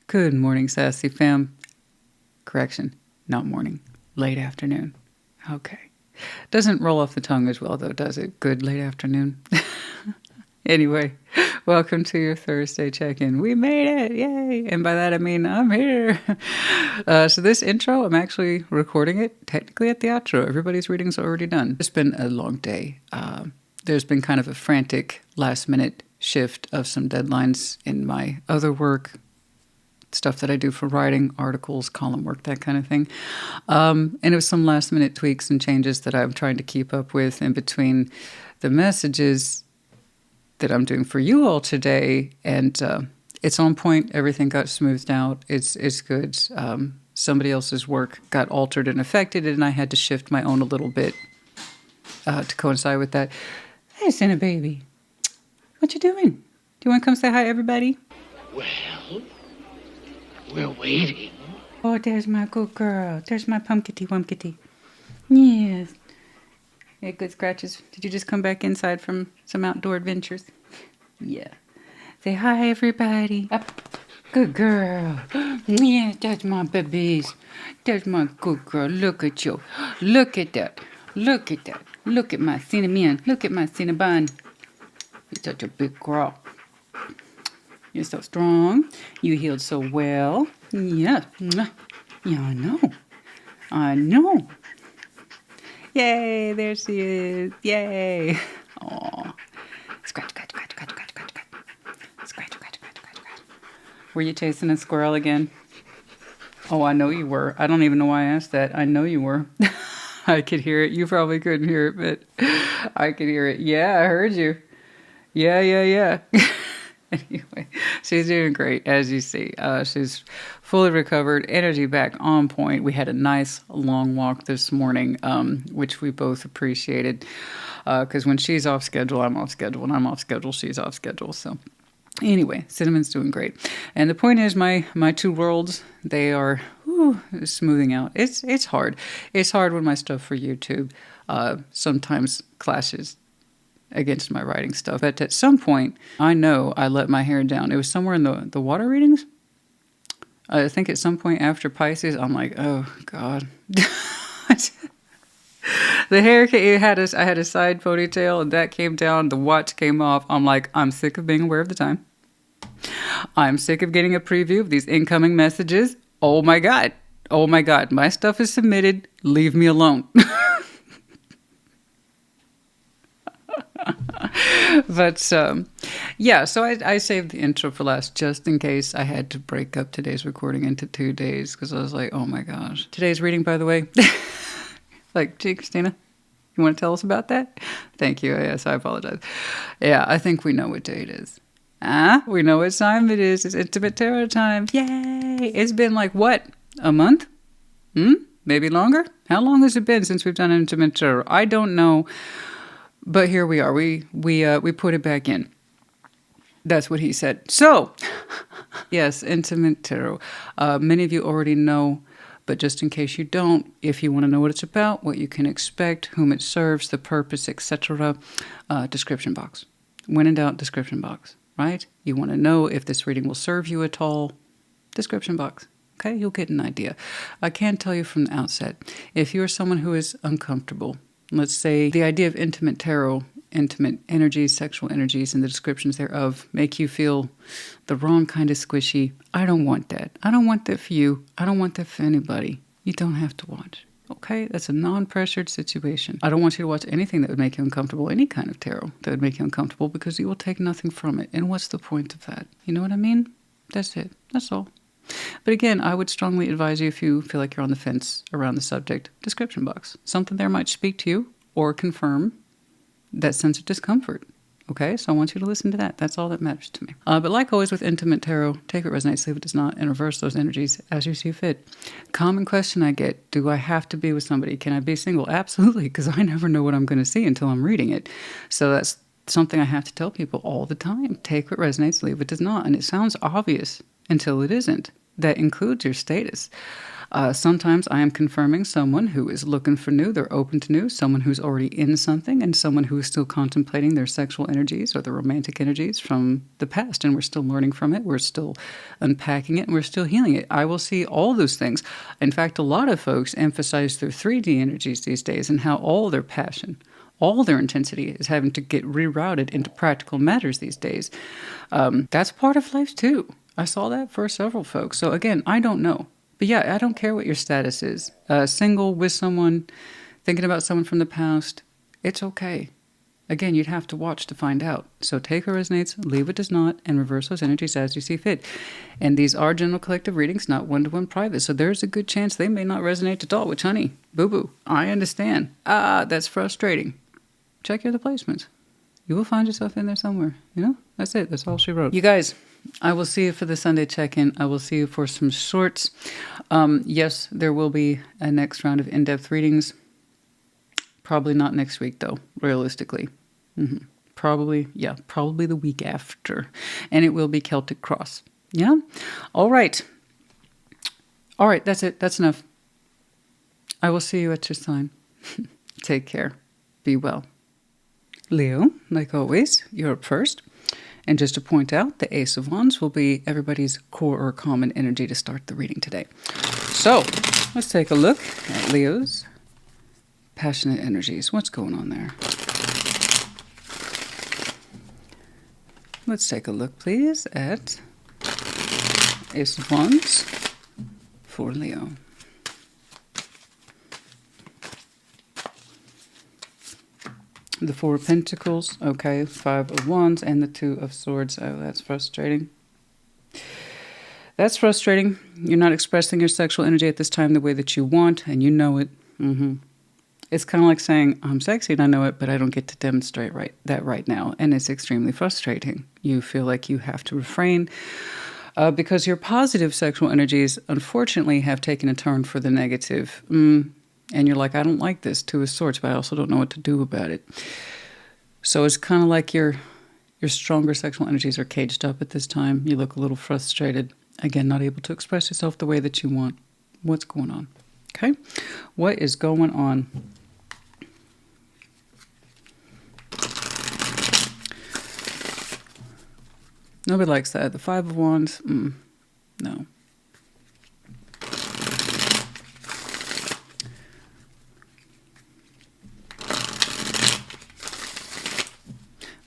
Good morning, Sassy fam. Correction, not morning, late afternoon. Okay. Doesn't roll off the tongue as well, though, does it? Good late afternoon. Anyway, welcome to your Thursday check-in. We made it! Yay! And by that I mean I'm here. So this intro, I'm actually recording it technically at the outro. Everybody's reading's already done. It's been a long day. There's been kind of a frantic last-minute shift of some deadlines in my other work, stuff that I do for writing, articles, column work, that kind of thing. And it was some last-minute tweaks and changes that I'm trying to keep up with in between the messages that I'm doing for you all today, and it's on point. Everything got smoothed out. It's good. Somebody else's work got altered and affected, and I had to shift my own a little bit to coincide with that. Hey, Santa baby, what you doing? Do you want to come say hi, everybody? Well, we're waiting. Oh, there's my good girl. There's my pumpkitty wumpkitty. Yes. Yeah, good scratches. Did you just come back inside from some outdoor adventures? Yeah. Say hi, everybody. Up. Good girl. Yeah, that's my babies. That's my good girl. Look at you. Look at that. Look at that. Look at my cinnamon. Look at my cinnabon. You're such a big girl. You're so strong. You healed so well. Yeah. Yeah, I know. I know. Yay, there she is. Yay. Aw. Scratch, scratch, scratch, scratch, scratch, scratch, scratch. Scratch, scratch, scratch, scratch, scratch. Were you chasing a squirrel again? Oh, I know you were. I don't even know why I asked that. I know you were. I could hear it. You probably couldn't hear it, but I could hear it. Yeah, I heard you. Yeah. Anyway, she's doing great, as you see. She's fully recovered, energy back on point. We had a nice long walk this morning, which we both appreciated, because when she's off schedule, I'm off schedule. When I'm off schedule, she's off schedule. So anyway, Cinnamon's doing great. And the point is, my two worlds, they are smoothing out. It's hard. It's hard when my stuff for YouTube sometimes clashes against my writing stuff. But at some point, I know I let my hair down. It was somewhere in the water readings. I think at some point after Pisces, I'm like, oh, God. The hair, I had a side ponytail, and that came down. The watch came off. I'm like, I'm sick of being aware of the time. I'm sick of getting a preview of these incoming messages. Oh, my God. Oh, my God. My stuff is submitted. Leave me alone. But yeah, so I saved the intro for last just in case I had to break up today's recording into 2 days, because I was like, oh my gosh. Today's reading, by the way, like, gee, Christina, you want to tell us about that? Thank you. Yes, I apologize. Yeah, I think we know what day it is. We know what time it is. It's intimate tarot time. Yay! It's been like, what, a month? Maybe longer? How long has it been since we've done intimate tarot? I don't know. But here we are. We put it back in. That's what he said. So, yes, intimate tarot. Many of you already know, but just in case you don't, if you want to know what it's about, what you can expect, whom it serves, the purpose, etc., description box. When in doubt, description box, right? You want to know if this reading will serve you at all, description box. Okay, you'll get an idea. I can tell you from the outset, if you're someone who is uncomfortable, let's say the idea of intimate tarot, intimate energies, sexual energies, and the descriptions thereof make you feel the wrong kind of squishy. I don't want that. I don't want that for you. I don't want that for anybody. You don't have to watch. Okay? That's a non-pressured situation. I don't want you to watch anything that would make you uncomfortable, any kind of tarot that would make you uncomfortable, because you will take nothing from it. And what's the point of that? You know what I mean? That's it. That's all. But again, I would strongly advise you, if you feel like you're on the fence around the subject, description box. Something there might speak to you or confirm that sense of discomfort. Okay, so I want you to listen to that. That's all that matters to me. But like always with intimate tarot, take what resonates, leave it does not, and reverse those energies as you see fit. Common question I get, do I have to be with somebody? Can I be single? Absolutely, because I never know what I'm going to see until I'm reading it. So that's something I have to tell people all the time. Take what resonates, leave what does not. And it sounds obvious until it isn't. that includes your status. Sometimes I am confirming someone who is looking for new, they're open to new, someone who's already in something, and someone who is still contemplating their sexual energies or their romantic energies from the past, and we're still learning from it, we're still unpacking it, and we're still healing it. I will see all those things. In fact, a lot of folks emphasize their 3D energies these days and how all their passion, all their intensity is having to get rerouted into practical matters these days. That's part of life too. I saw that for several folks. So again, I don't know. But yeah, I don't care what your status is. Single, with someone, thinking about someone from the past, it's okay. Again, you'd have to watch to find out. So take what resonates, leave what does not, and reverse those energies as you see fit. And these are general collective readings, not one-to-one private. So there's a good chance they may not resonate at all, which, honey, boo-boo, I understand. That's frustrating. Check your other placements. You will find yourself in there somewhere. You know, that's it. That's all she wrote. You guys, I will see you for the Sunday check-in. I will see you for some shorts. Yes, there will be a next round of in-depth readings. Probably not next week, though, realistically. Probably the week after. And it will be Celtic Cross. Yeah? All right. All right, that's it. That's enough. I will see you at your sign. Take care. Be well. Leo, like always, you're up first. And just to point out, the Ace of Wands will be everybody's core or common energy to start the reading today. So, let's take a look at Leo's passionate energies. What's going on there? Let's take a look, please, at Ace of Wands for Leo. The Four of Pentacles, okay, Five of Wands, and the Two of Swords. Oh, that's frustrating. That's frustrating. You're not expressing your sexual energy at this time the way that you want, and you know it. It's kind of like saying, I'm sexy and I know it, but I don't get to demonstrate that right now, and it's extremely frustrating. You feel like you have to refrain because your positive sexual energies, unfortunately, have taken a turn for the negative. And you're like, I don't like this, Two of Swords, but I also don't know what to do about it. So it's kind of like your stronger sexual energies are caged up at this time. You look a little frustrated. Again, not able to express yourself the way that you want. What's going on? Okay? What is going on? Nobody likes that. The Five of Wands? No.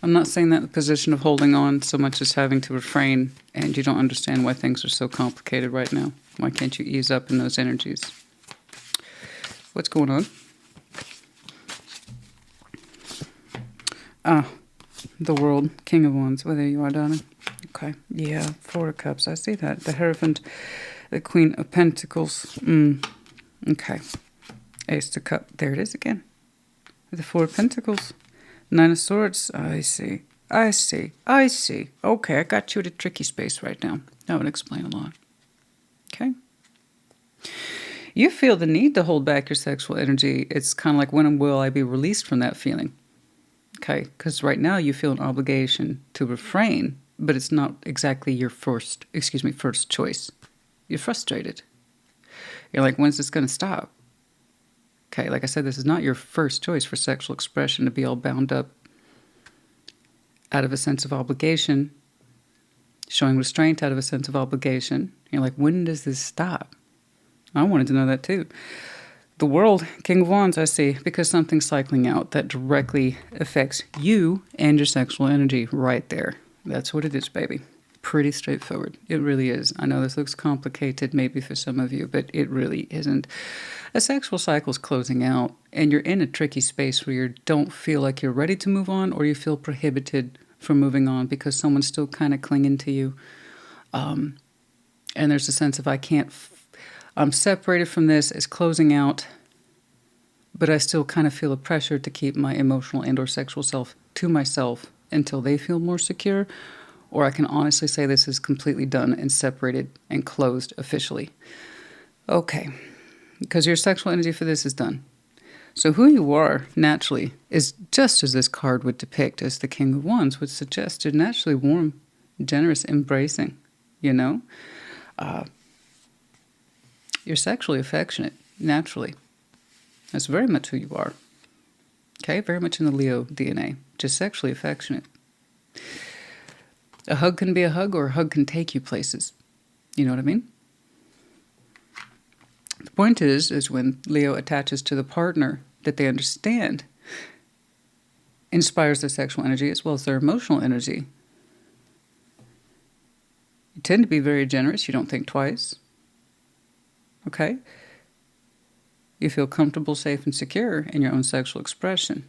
I'm not saying that in the position of holding on so much as having to refrain, and you don't understand why things are so complicated right now. Why can't you ease up in those energies? What's going on? The World, King of Wands. Well, there you are, darling. Okay. Yeah, Four of Cups. I see that. The Hierophant, the Queen of Pentacles. Okay. Ace of Cups. There it is again. The Four of Pentacles. Nine of Swords. I see. Okay, I got you at a tricky space right now. That would explain a lot. Okay. You feel the need to hold back your sexual energy. It's kind of like, when will I be released from that feeling? Okay, because right now you feel an obligation to refrain, but it's not exactly your first choice. You're frustrated. You're like, when's this going to stop? Okay, like I said, this is not your first choice for sexual expression, to be all bound up out of a sense of obligation, showing restraint out of a sense of obligation. You're like, when does this stop? I wanted to know that too. The World, King of Wands, I see, because something's cycling out that directly affects you and your sexual energy right there. That's what it is, baby. Pretty straightforward. It really is. I know this looks complicated maybe for some of you, but it really isn't. A sexual cycle's closing out, and you're in a tricky space where you don't feel like you're ready to move on, or you feel prohibited from moving on because someone's still kind of clinging to you. And there's a sense of, I'm separated from this, it's closing out, but I still kind of feel a pressure to keep my emotional and or sexual self to myself until they feel more secure. Or I can honestly say this is completely done and separated and closed officially. Okay, because your sexual energy for this is done. So who you are naturally is just as this card would depict, as the King of Wands would suggest. You're naturally warm, generous, embracing, you know? You're sexually affectionate, naturally. That's very much who you are. Okay, very much in the Leo DNA. Just sexually affectionate. A hug can be a hug, or a hug can take you places. You know what I mean? The point is when Leo attaches to the partner that they understand inspires their sexual energy as well as their emotional energy. You tend to be very generous. You don't think twice. Okay? You feel comfortable, safe, and secure in your own sexual expression.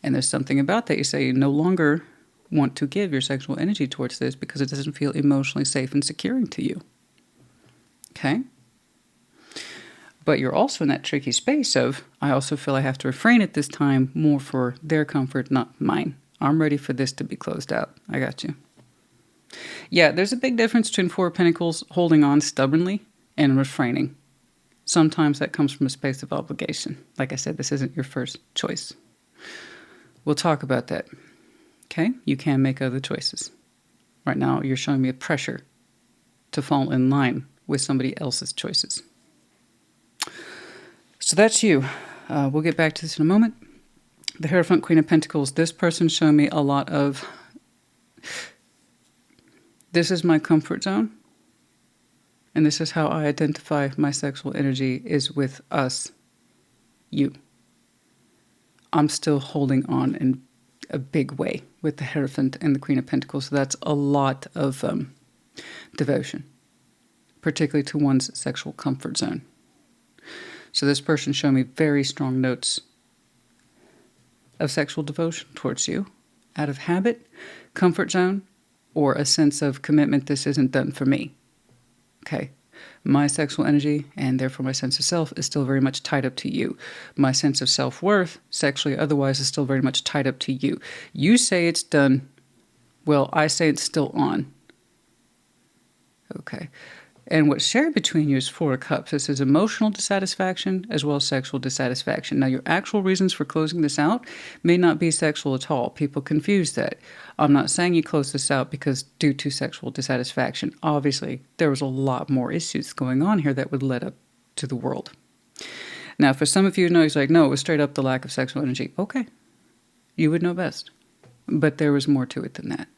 And there's something about that. You say you no longer want to give your sexual energy towards this because it doesn't feel emotionally safe and securing to you. Okay? But you're also in that tricky space of, I also feel I have to refrain at this time more for their comfort, not mine. I'm ready for this to be closed out. I got you. Yeah, there's a big difference between Four of Pentacles holding on stubbornly and refraining. Sometimes that comes from a space of obligation. Like I said, this isn't your first choice. We'll talk about that. Okay? You can make other choices. Right now, you're showing me a pressure to fall in line with somebody else's choices. So that's you. We'll get back to this in a moment. The Hierophant, Queen of Pentacles. This person's showing me a lot of, this is my comfort zone. And this is how I identify my sexual energy is with us, you. I'm still holding on in a big way with the Hierophant and the Queen of Pentacles. So that's a lot of devotion, particularly to one's sexual comfort zone. So this person showed me very strong notes of sexual devotion towards you out of habit, comfort zone, or a sense of commitment. This isn't done for me. Okay. My sexual energy, and therefore my sense of self, is still very much tied up to you. My sense of self-worth, sexually otherwise, is still very much tied up to you. You say it's done. Well, I say it's still on. Okay. And what's shared between you is Four of Cups. This is emotional dissatisfaction as well as sexual dissatisfaction. Now, your actual reasons for closing this out may not be sexual at all. People confuse that. I'm not saying you close this out because due to sexual dissatisfaction. Obviously, there was a lot more issues going on here that would lead up to the world. Now, for some of you, it's like, no, it was straight up the lack of sexual energy. Okay. You would know best. But there was more to it than that.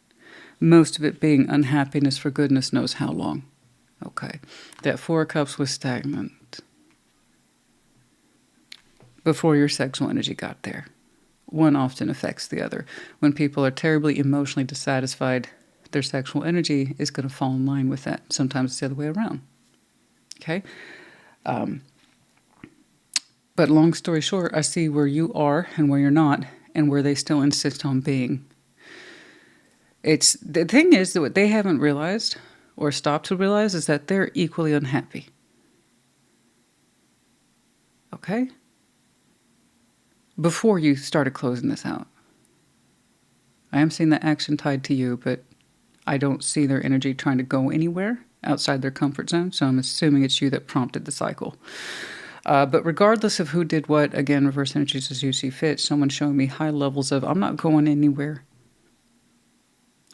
Most of it being unhappiness for goodness knows how long. Okay, that Four of Cups was stagnant before your sexual energy got there. One often affects the other. When people are terribly emotionally dissatisfied, their sexual energy is going to fall in line with that. Sometimes it's the other way around. Okay? But long story short, I see where you are and where you're not, and where they still insist on being. The thing is that what they haven't realized or stop to realize is that they're equally unhappy. Okay? Before you started closing this out. I am seeing that action tied to you, but I don't see their energy trying to go anywhere outside their comfort zone, so I'm assuming it's you that prompted the cycle. But regardless of who did what, again, reverse energies as you see fit, someone's showing me high levels of, I'm not going anywhere.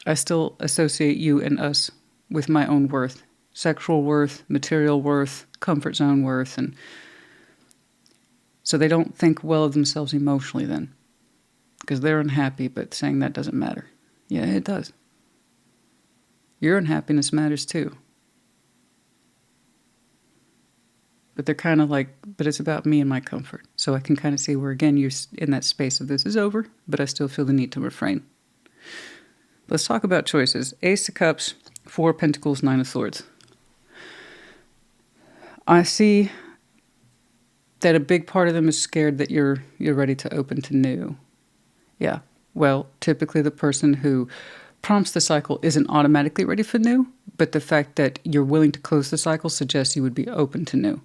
I still associate you and us with my own worth, sexual worth, material worth, comfort zone worth, and so they don't think well of themselves emotionally then, because they're unhappy, but saying that doesn't matter. Yeah, it does. Your unhappiness matters too. But they're kind of like, but it's about me and my comfort. So I can kind of see where, again, you're in that space of this is over, but I still feel the need to refrain. Let's talk about choices. Ace of Cups, Four of Pentacles, Nine of Swords. I see that a big part of them is scared that you're ready to open to new. Yeah. Well, typically the person who prompts the cycle isn't automatically ready for new, but the fact that you're willing to close the cycle suggests you would be open to new.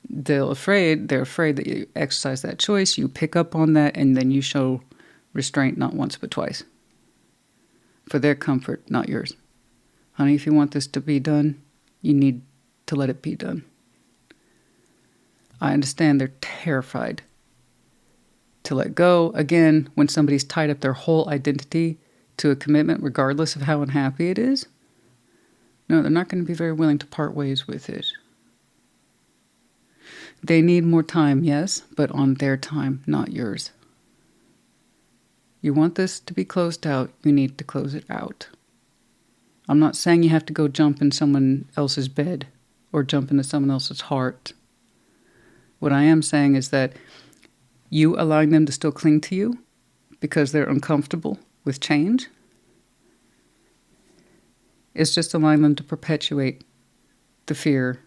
They're afraid that you exercise that choice, you pick up on that, and then you show restraint not once but twice. For their comfort, not yours. Honey, if you want this to be done, you need to let it be done. I understand they're terrified to let go. Again, when somebody's tied up their whole identity to a commitment, regardless of how unhappy it is, No, they're not going to be very willing to part ways with it. They need more time, yes, but on their time, not yours. You want this to be closed out, you need to close it out. I'm not saying you have to go jump in someone else's bed or jump into someone else's heart. What I am saying is that you allowing them to still cling to you because they're uncomfortable with change is just allowing them to perpetuate the fear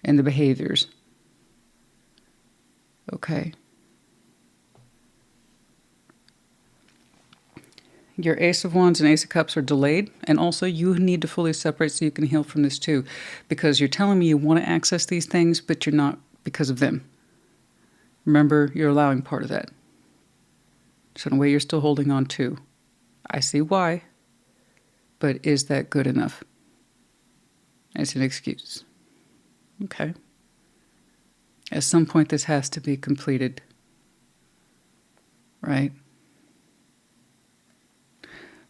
and the behaviors. Okay. Your Ace of Wands and Ace of Cups are delayed, and also you need to fully separate so you can heal from this too, because you're telling me you want to access these things, but you're not because of them. Remember, you're allowing part of that. So in a way, you're still holding on to. I see why, but is that good enough? It's an excuse. Okay. At some point, this has to be completed, right?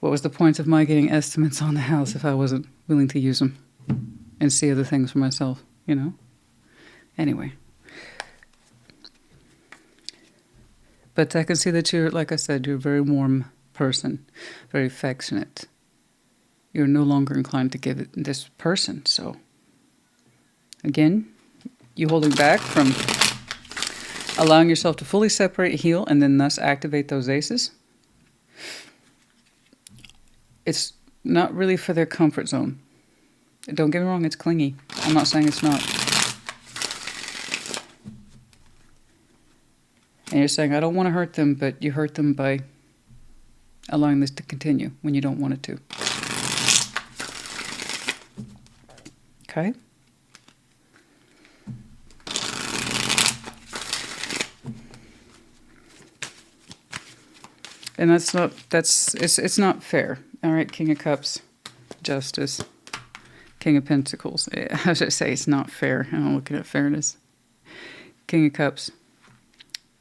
What was the point of my getting estimates on the house if I wasn't willing to use them and see other things for myself, you know? Anyway. But I can see that you're, like I said, you're a very warm person, very affectionate. You're no longer inclined to give it this person. So, again, you holding back from allowing yourself to fully separate, heal, and then thus activate those aces. It's not really for their comfort zone. Don't get me wrong, it's clingy. I'm not saying it's not. And you're saying, I don't want to hurt them, but you hurt them by allowing this to continue when you don't want it to. Okay? And it's not fair. All right, King of Cups, Justice, King of Pentacles. I should say it's not fair. I'm looking at fairness. King of Cups,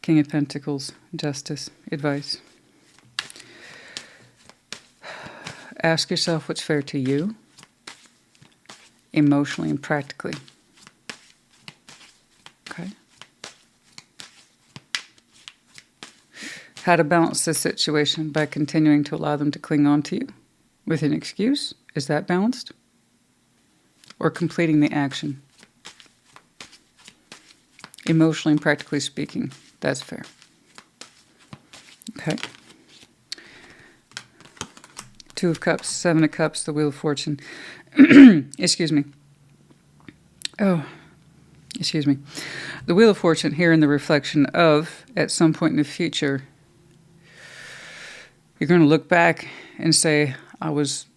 King of Pentacles, Justice, Advice. Ask yourself what's fair to you, emotionally and practically. Okay? How to balance this situation by continuing to allow them to cling on to you with an excuse. Is that balanced? Or completing the action? Emotionally and practically speaking, that's fair. Okay. Two of Cups, Seven of Cups, the Wheel of Fortune. Excuse me. Oh, excuse me. The Wheel of Fortune here in the reflection of, at some point in the future, you're going to look back and say, I was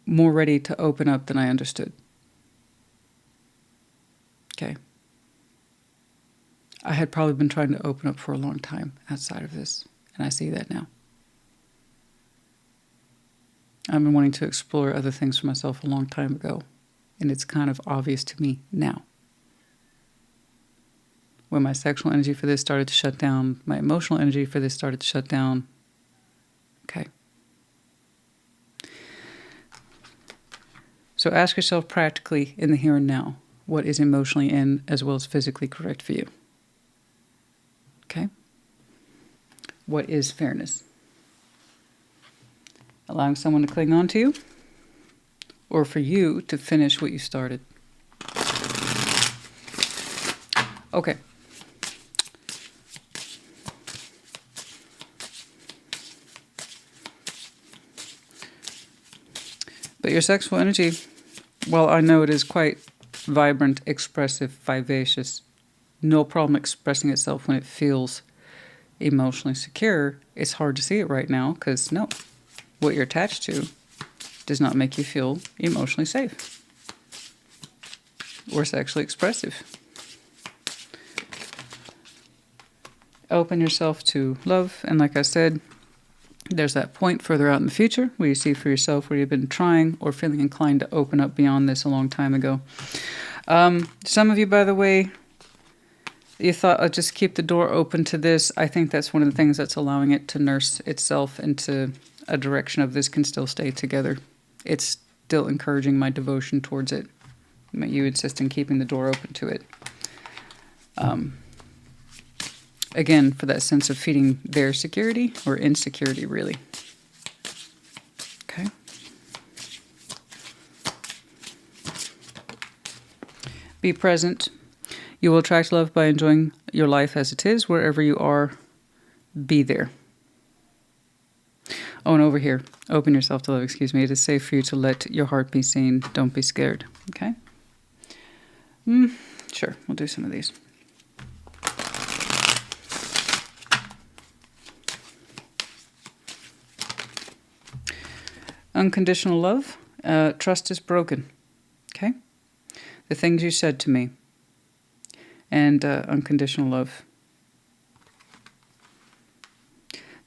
more ready to open up than I understood. Okay. I had probably been trying to open up for a long time outside of this, and I see that now. I've been wanting to explore other things for myself a long time ago, and it's kind of obvious to me now. When my sexual energy for this started to shut down, my emotional energy for this started to shut down. Okay. So ask yourself practically in the here and now, what is emotionally and as well as physically correct for you? Okay. What is fairness? Allowing someone to cling on to you, or for you to finish what you started? Okay. But your sexual energy, well, I know it is quite vibrant, expressive, vivacious, no problem expressing itself when it feels emotionally secure. It's hard to see it right now because, no, what you're attached to does not make you feel emotionally safe or sexually expressive. Open yourself to love, and like I said, there's that point further out in the future where you see for yourself where you've been trying or feeling inclined to open up beyond this a long time ago. Some of you, by the way, you thought, I'll just keep the door open to this. I think that's one of the things that's allowing it to nurse itself into a direction of this can still stay together. it's still encouraging my devotion towards it. You insist in keeping the door open to it. Again, for that sense of feeding their security or insecurity, really. Okay. Be present. You will attract love by enjoying your life as it is. Wherever you are, be there. Oh, and over here, open yourself to love, excuse me. It is safe for you to let your heart be seen. Don't be scared. Okay? Sure, we'll do some of these. Unconditional love. Trust is broken. Okay? The things you said to me. And unconditional love.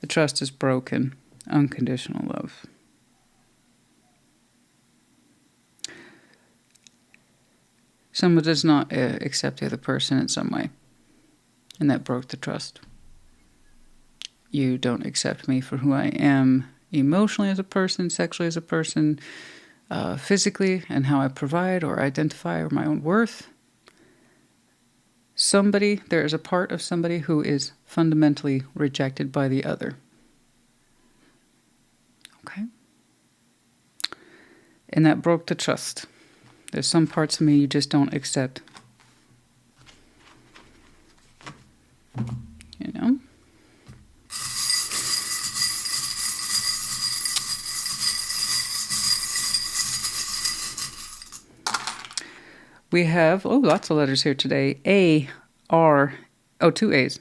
The trust is broken. Unconditional love. Someone does not accept the other person in some way. And that broke the trust. You don't accept me for who I am emotionally as a person, sexually as a person, physically, and how I provide or identify or my own worth. There is a part of somebody who is fundamentally rejected by the other. Okay? And that broke the trust. There's some parts of me you just don't accept. You know? We have, lots of letters here today. Two A's.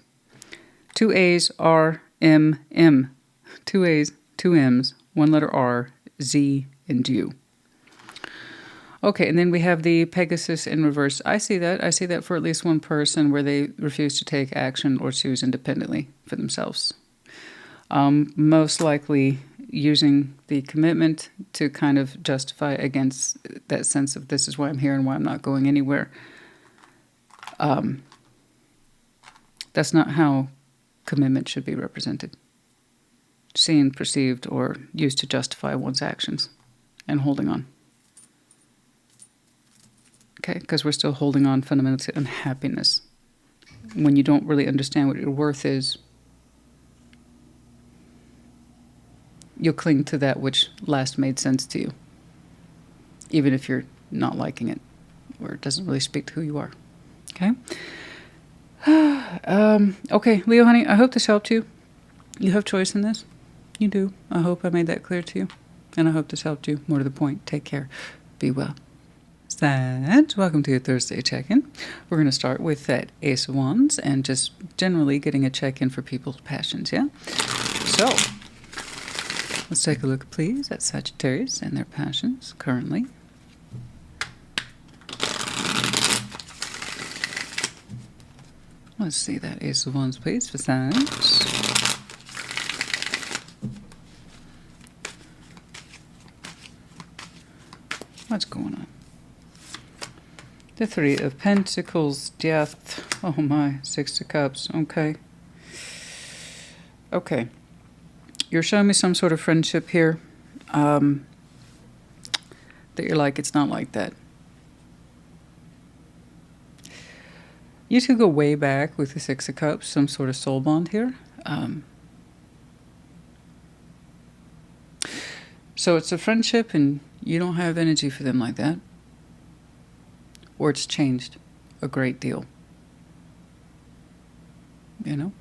2 A's, R, M, M. 2 A's, 2 M's, 1 letter R, Z, and U. Okay, and then we have the Pegasus in reverse. I see that. I see that for at least one person where they refuse to take action or choose independently for themselves. Most likely using the commitment to kind of justify against that sense of this is why I'm here and why I'm not going anywhere. That's not how commitment should be represented. Seen, perceived, or used to justify one's actions and holding on. Okay, because we're still holding on fundamentally to unhappiness. When you don't really understand what your worth is, you'll cling to that which last made sense to you, even if you're not liking it or it doesn't really speak to who you are. Okay? Okay, Leo, honey, I hope this helped you. You have choice in this. You do. I hope I made that clear to you. And I hope this helped you. More to the point, take care. Be well. Sag, welcome to your Thursday check-in. We're going to start with that Ace of Wands and just generally getting a check-in for people's passions, yeah? So, let's take a look, please, at Sagittarius and their passions currently. Let's see that Ace of Wands, please, for Sag. What's going on? The Three of Pentacles, Death. Oh my, 6 of Cups. Okay. Okay. You're showing me some sort of friendship here. That you're like, it's not like that. You two go way back with the 6 of Cups, some sort of soul bond here. So it's a friendship and you don't have energy for them like that. Or it's changed a great deal. You know?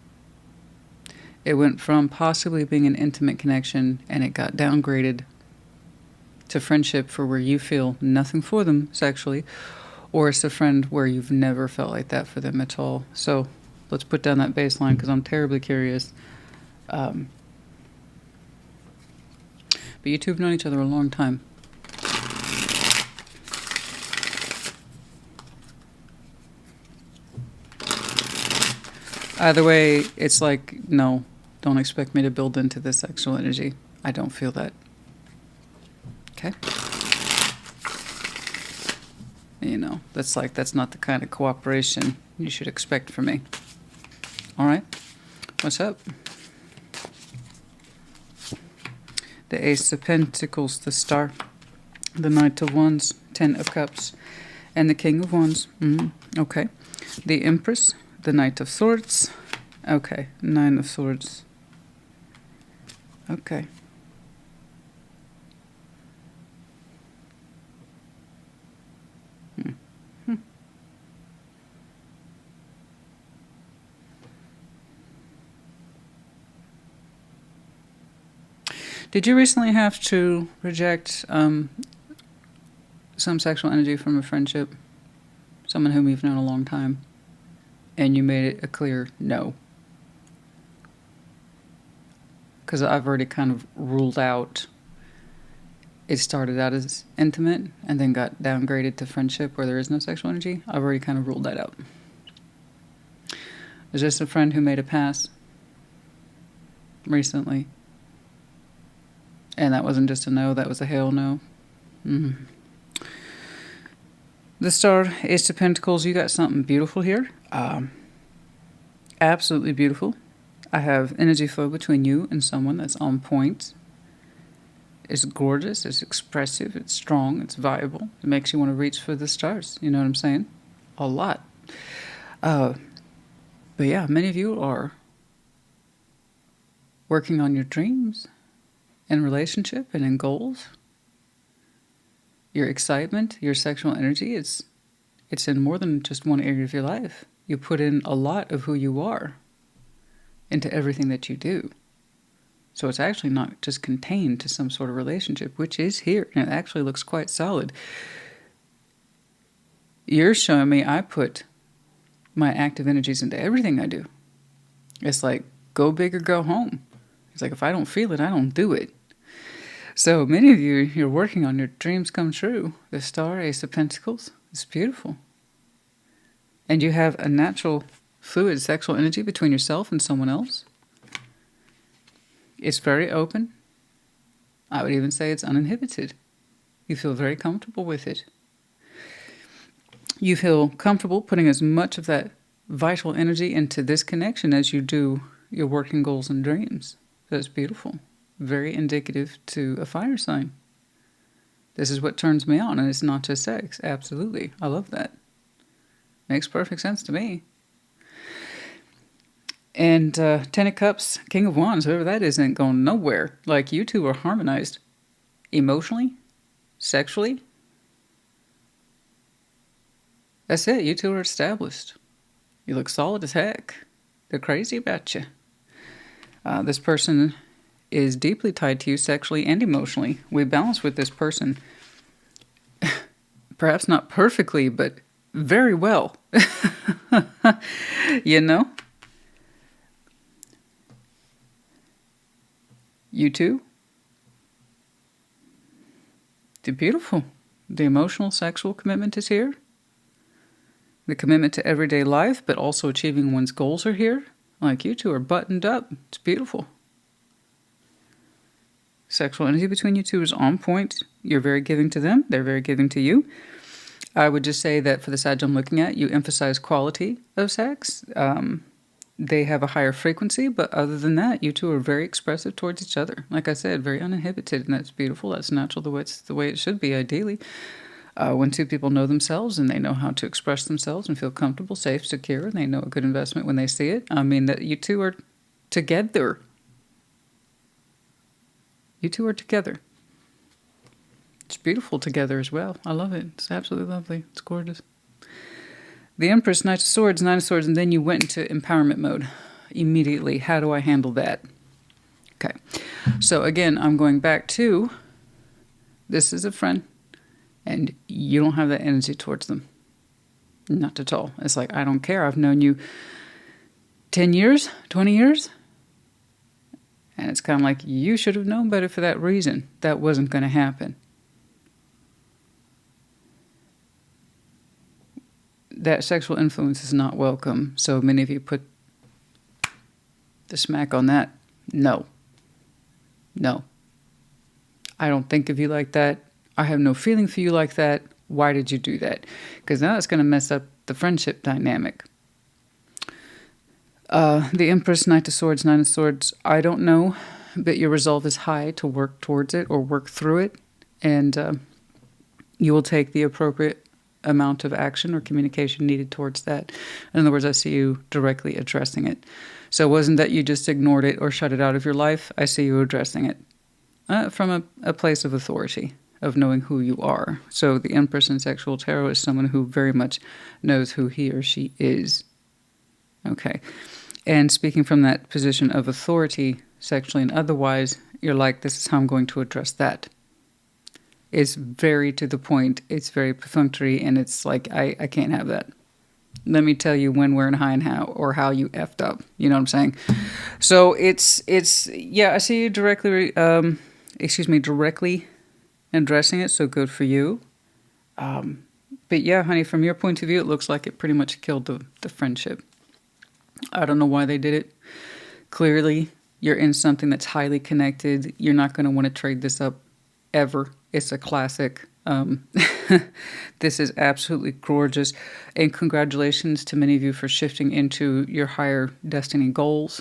It went from possibly being an intimate connection and it got downgraded to friendship for where you feel nothing for them sexually, or it's a friend where you've never felt like that for them at all. So let's put down that baseline because I'm terribly curious. But you two have known each other a long time. Either way, it's like, no, don't expect me to build into this sexual energy. I don't feel that. Okay? You know, that's not the kind of cooperation you should expect from me. All right? What's up? The Ace of Pentacles, the Star. The Knight of Wands, Ten of Cups, and the King of Wands. Okay. The Empress, the Knight of Swords. Okay. Nine of Swords. Okay. Did you recently have to reject some sexual energy from a friendship? Someone whom you've known a long time, and you made it a clear no? Because I've already kind of ruled out. It started out as intimate and then got downgraded to friendship where there is no sexual energy. I've already kind of ruled that out. Is this a friend who made a pass recently? And that wasn't just a no, that was a hell no. The Star, Ace of Pentacles, you got something beautiful here. Absolutely beautiful. I have energy flow between you and someone that's on point. It's gorgeous, it's expressive, it's strong, it's viable. It makes you want to reach for the stars. You know what I'm saying? A lot. But yeah, many of you are working on your dreams in relationship and in goals. Your excitement, your sexual energy, it's in more than just one area of your life. You put in a lot of who you are into everything that you do. So it's actually not just contained to some sort of relationship, which is here, and it actually looks quite solid. You're showing me I put my active energies into everything I do. It's like, go big or go home. It's like, if I don't feel it, I don't do it. So many of you, you're working on your dreams come true. The Star, Ace of Pentacles, it's beautiful. And you have a natural fluid sexual energy between yourself and someone else. It's very open. I would even say it's uninhibited. You feel very comfortable with it. You feel comfortable putting as much of that vital energy into this connection as you do your working goals and dreams. That's beautiful. Very indicative to a fire sign. This is what turns me on, and it's not just sex. Absolutely. I love that. Makes perfect sense to me. And Ten of Cups, King of Wands, whoever that is, ain't going nowhere. Like, you two are harmonized emotionally, sexually. That's it. You two are established. You look solid as heck. They're crazy about you. This person is deeply tied to you sexually and emotionally. We balance with this person. Perhaps not perfectly, but very well. You know? You too? They're beautiful. The emotional, sexual commitment is here. The commitment to everyday life, but also achieving one's goals are here. Like, you two are buttoned up. It's beautiful. Sexual energy between you two is on point. You're very giving to them. They're very giving to you. I would just say that for the side I'm looking at, you emphasize quality of sex. They have a higher frequency, but other than that, you two are very expressive towards each other. Like I said, very uninhibited, and that's beautiful. That's natural, the way it should be, ideally. When two people know themselves and they know how to express themselves and feel comfortable, safe, secure, and they know a good investment when they see it. I mean, that you two are together. You two are together. It's beautiful together as well. I love it. It's absolutely lovely. It's gorgeous. The Empress, Knight of Swords, Nine of Swords, and then you went into empowerment mode immediately. How do I handle that? Okay. So again, I'm going back to, this is a friend, and you don't have that energy towards them. Not at all. It's like, I don't care. I've known you 10 years, 20 years. And it's kind of like, you should have known better for that reason. That wasn't going to happen. That sexual influence is not welcome. So many of you put the smack on that. No. No. I don't think of you like that. I have no feeling for you like that. Why did you do that? Because now it's going to mess up the friendship dynamic. The Empress, Knight of Swords, Nine of Swords, I don't know, but your resolve is high to work towards it or work through it. And You will take the appropriate amount of action or communication needed towards that. In other words, I see you directly addressing it. So it wasn't that you just ignored it or shut it out of your life. I see you addressing it from a place of authority, of knowing who you are. So the Empress in Sexual Tarot is someone who very much knows who he or she is. Okay. And speaking from that position of authority, sexually and otherwise, you're like, this is how I'm going to address that. It's very to the point. It's very perfunctory, and it's like, I can't have that. Let me tell you when, where, and how, or how you effed up. You know what I'm saying? So it's yeah, I see you directly, directly addressing it, so good for you. But yeah, honey, from your point of view, it looks like it pretty much killed the friendship. I don't know why they did it. Clearly, you're in something that's highly connected. You're not going to want to trade this up ever. It's a classic. This is absolutely gorgeous. And congratulations to many of you for shifting into your higher destiny goals.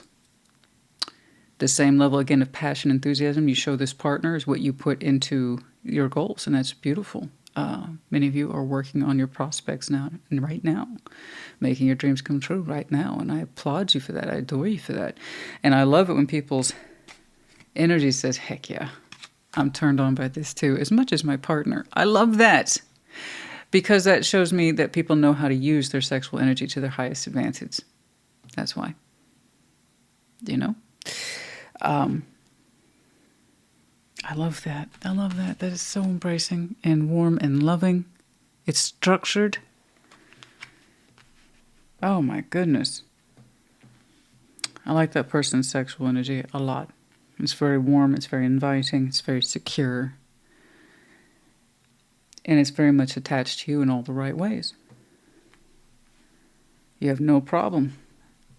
The same level, again, of passion, enthusiasm you show this partner is what you put into your goals. And that's beautiful. Many of you are working on your prospects now, and right now, making your dreams come true right now. And I applaud you for that. I adore you for that. And I love it when people's energy says, heck yeah, I'm turned on by this too, as much as my partner. I love that, because that shows me that people know how to use their sexual energy to their highest advantage. That's why. You know? I love that. I love that. That is so embracing and warm and loving. It's structured. Oh my goodness. I like that person's sexual energy a lot. It's very warm, it's very inviting, it's very secure. And it's very much attached to you in all the right ways. You have no problem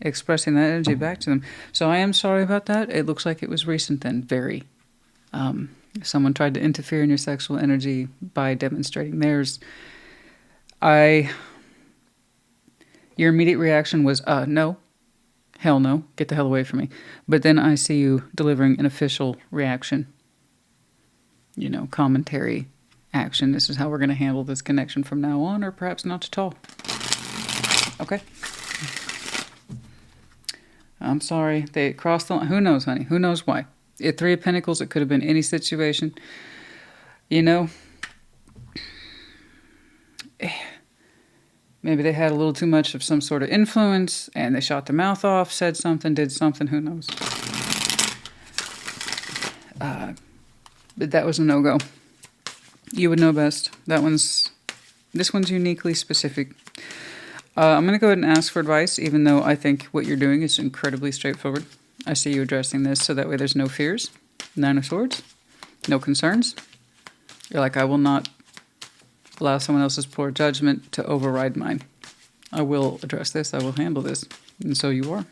expressing that energy back to them. So I am sorry about that. It looks like it was recent then, very. Someone tried to interfere in your sexual energy by demonstrating theirs. Your immediate reaction was, no. Hell no. Get the hell away from me. But then I see you delivering an official reaction. You know, commentary, action. This is how we're going to handle this connection from now on, or perhaps not at all. Okay? I'm sorry. They crossed the line. Who knows, honey? Who knows why? At Three of Pentacles, it could have been any situation. You know? Maybe they had a little too much of some sort of influence, and they shot their mouth off, said something, did something, who knows. But that was a no-go. You would know best. This one's uniquely specific. I'm going to go ahead and ask for advice, even though I think what you're doing is incredibly straightforward. I see you addressing this, so that way there's no fears. Nine of Swords. No concerns. You're like, I will not allow someone else's poor judgment to override mine. I will address this. I will handle this. And so you are.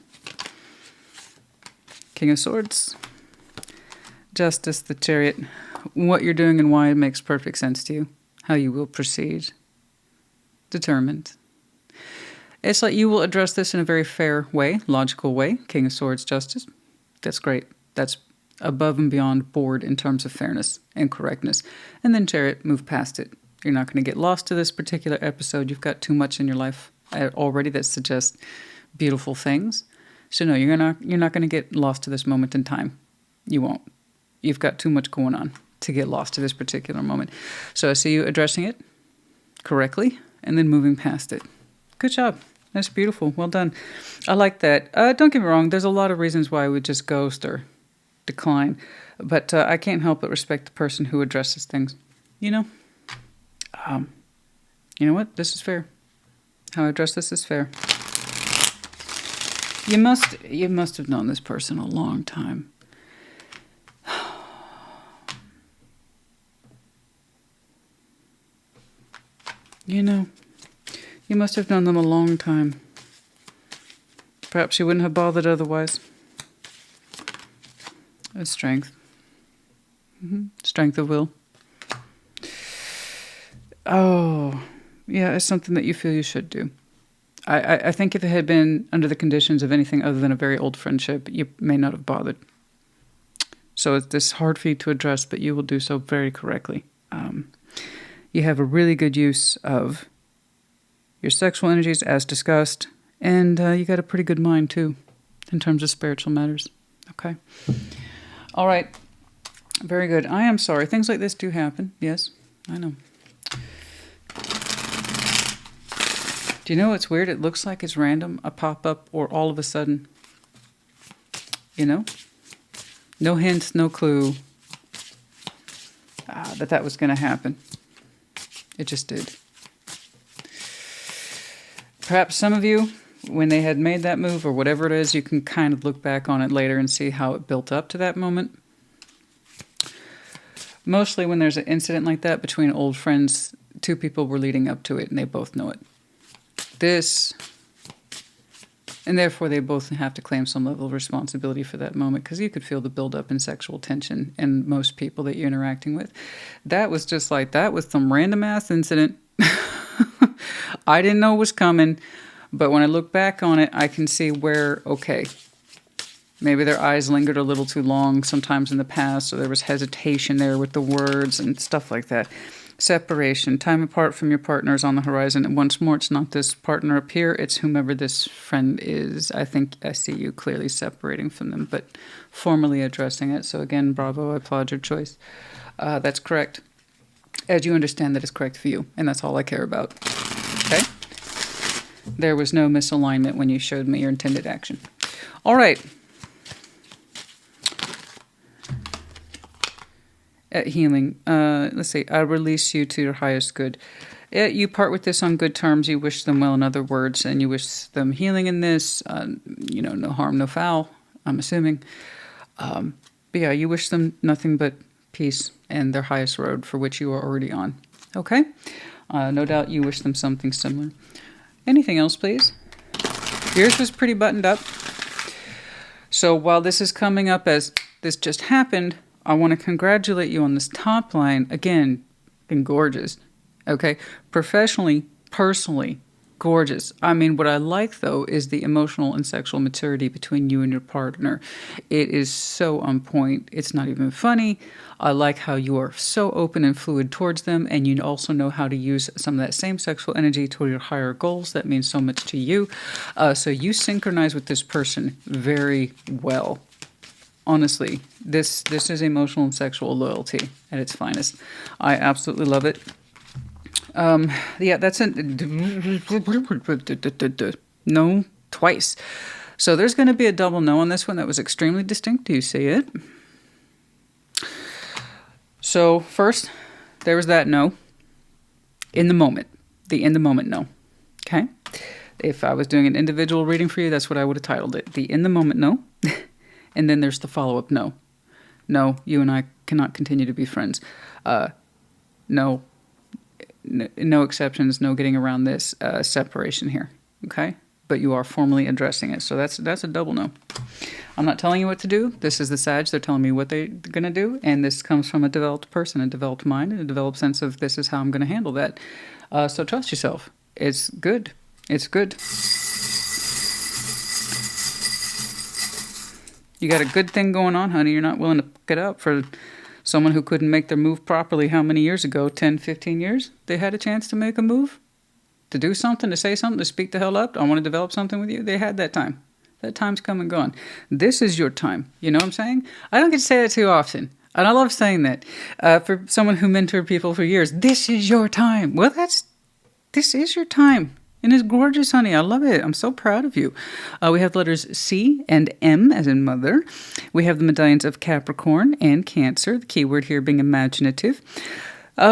King of Swords. Justice, the Chariot. What you're doing and why it makes perfect sense to you. How you will proceed. Determined. It's like you will address this in a very fair way, logical way. King of Swords, Justice. That's great. That's above and beyond board in terms of fairness and correctness. And then Chariot, move past it. You're not going to get lost to this particular episode. You've got too much in your life already that suggests beautiful things. So no, you're not going to get lost to this moment in time. You won't. You've got too much going on to get lost to this particular moment. So I see you addressing it correctly and then moving past it. Good job. That's beautiful. Well done. I like that. Don't get me wrong. There's a lot of reasons why I would just ghost or decline. But I can't help but respect the person who addresses things. You know? You know what? This is fair. How I address this is fair. You must have known this person a long time. You know, you must have known them a long time. Perhaps you wouldn't have bothered otherwise. It's strength. Strength of will. Oh, yeah, it's something that you feel you should do. I think if it had been under the conditions of anything other than a very old friendship, you may not have bothered. So it's hard for you to address, but you will do so very correctly. You have a really good use of your sexual energies as discussed, and you got a pretty good mind too in terms of spiritual matters. Okay. All right. Very good. I am sorry. Things like this do happen. Yes, I know. Do you know what's weird? It looks like it's random, a pop-up, or all of a sudden. You know? No hint, no clue that was going to happen. It just did. Perhaps some of you, when they had made that move or whatever it is, you can kind of look back on it later and see how it built up to that moment. Mostly when there's an incident like that between old friends, two people were leading up to it and they both know it. And therefore they both have to claim some level of responsibility for that moment, because you could feel the buildup in sexual tension in most people that you're interacting with. That was just like, that was some random ass incident. I didn't know it was coming, but when I look back on it, I can see where, okay, maybe their eyes lingered a little too long sometimes in the past, so there was hesitation there with the words and stuff like that. Separation, time apart from your partner is on the horizon. And once more, it's not this partner up here, it's whomever this friend is. I think I see you clearly separating from them, but formally addressing it. So again, bravo, I applaud your choice. That's correct. As you understand that is correct for you, and that's all I care about. Okay? There was no misalignment when you showed me your intended action. All right. Healing. Let's see. I release you to your highest good. You part with this on good terms. You wish them well, in other words, and you wish them healing in this. No harm, no foul, I'm assuming. But yeah, you wish them nothing but peace and their highest road, for which you are already on. Okay? No doubt you wish them something similar. Anything else, please? Yours was pretty buttoned up. So while this is coming up as this just happened, I want to congratulate you on this top line. Again, been gorgeous. Okay? Professionally, personally, gorgeous. I mean, what I like, though, is the emotional and sexual maturity between you and your partner. It is so on point. It's not even funny. I like how you are so open and fluid towards them, and you also know how to use some of that same sexual energy toward your higher goals. That means so much to you. So you synchronize with this person very well. Honestly, this is emotional and sexual loyalty at its finest. I absolutely love it. Yeah, that's it. No, twice. So there's going to be a double no on this one. That was extremely distinct. Do you see it? So first, there was that no. In the moment. The in the moment no. Okay? If I was doing an individual reading for you, that's what I would have titled it. The in the moment no. And then there's the follow-up no. No, you and I cannot continue to be friends. No exceptions, no getting around this separation here, okay? But you are formally addressing it, so that's a double no. I'm not telling you what to do. This is the Sag. They're telling me what they're going to do, and this comes from a developed person, a developed mind, and a developed sense of this is how I'm going to handle that. So trust yourself. It's good. It's good. You got a good thing going on, honey. You're not willing to pick it up for someone who couldn't make their move properly how many years ago? 10, 15 years? They had a chance to make a move? To do something, to say something, to speak the hell up? I want to develop something with you? They had that time. That time's come and gone. This is your time. You know what I'm saying? I don't get to say that too often. And I love saying that. For someone who mentored people for years, this is your time. Well, this is your time. And it's gorgeous, honey. I love it. I'm so proud of you. We have the letters C and M, as in mother. We have the medallions of Capricorn and Cancer, the key word here being imaginative.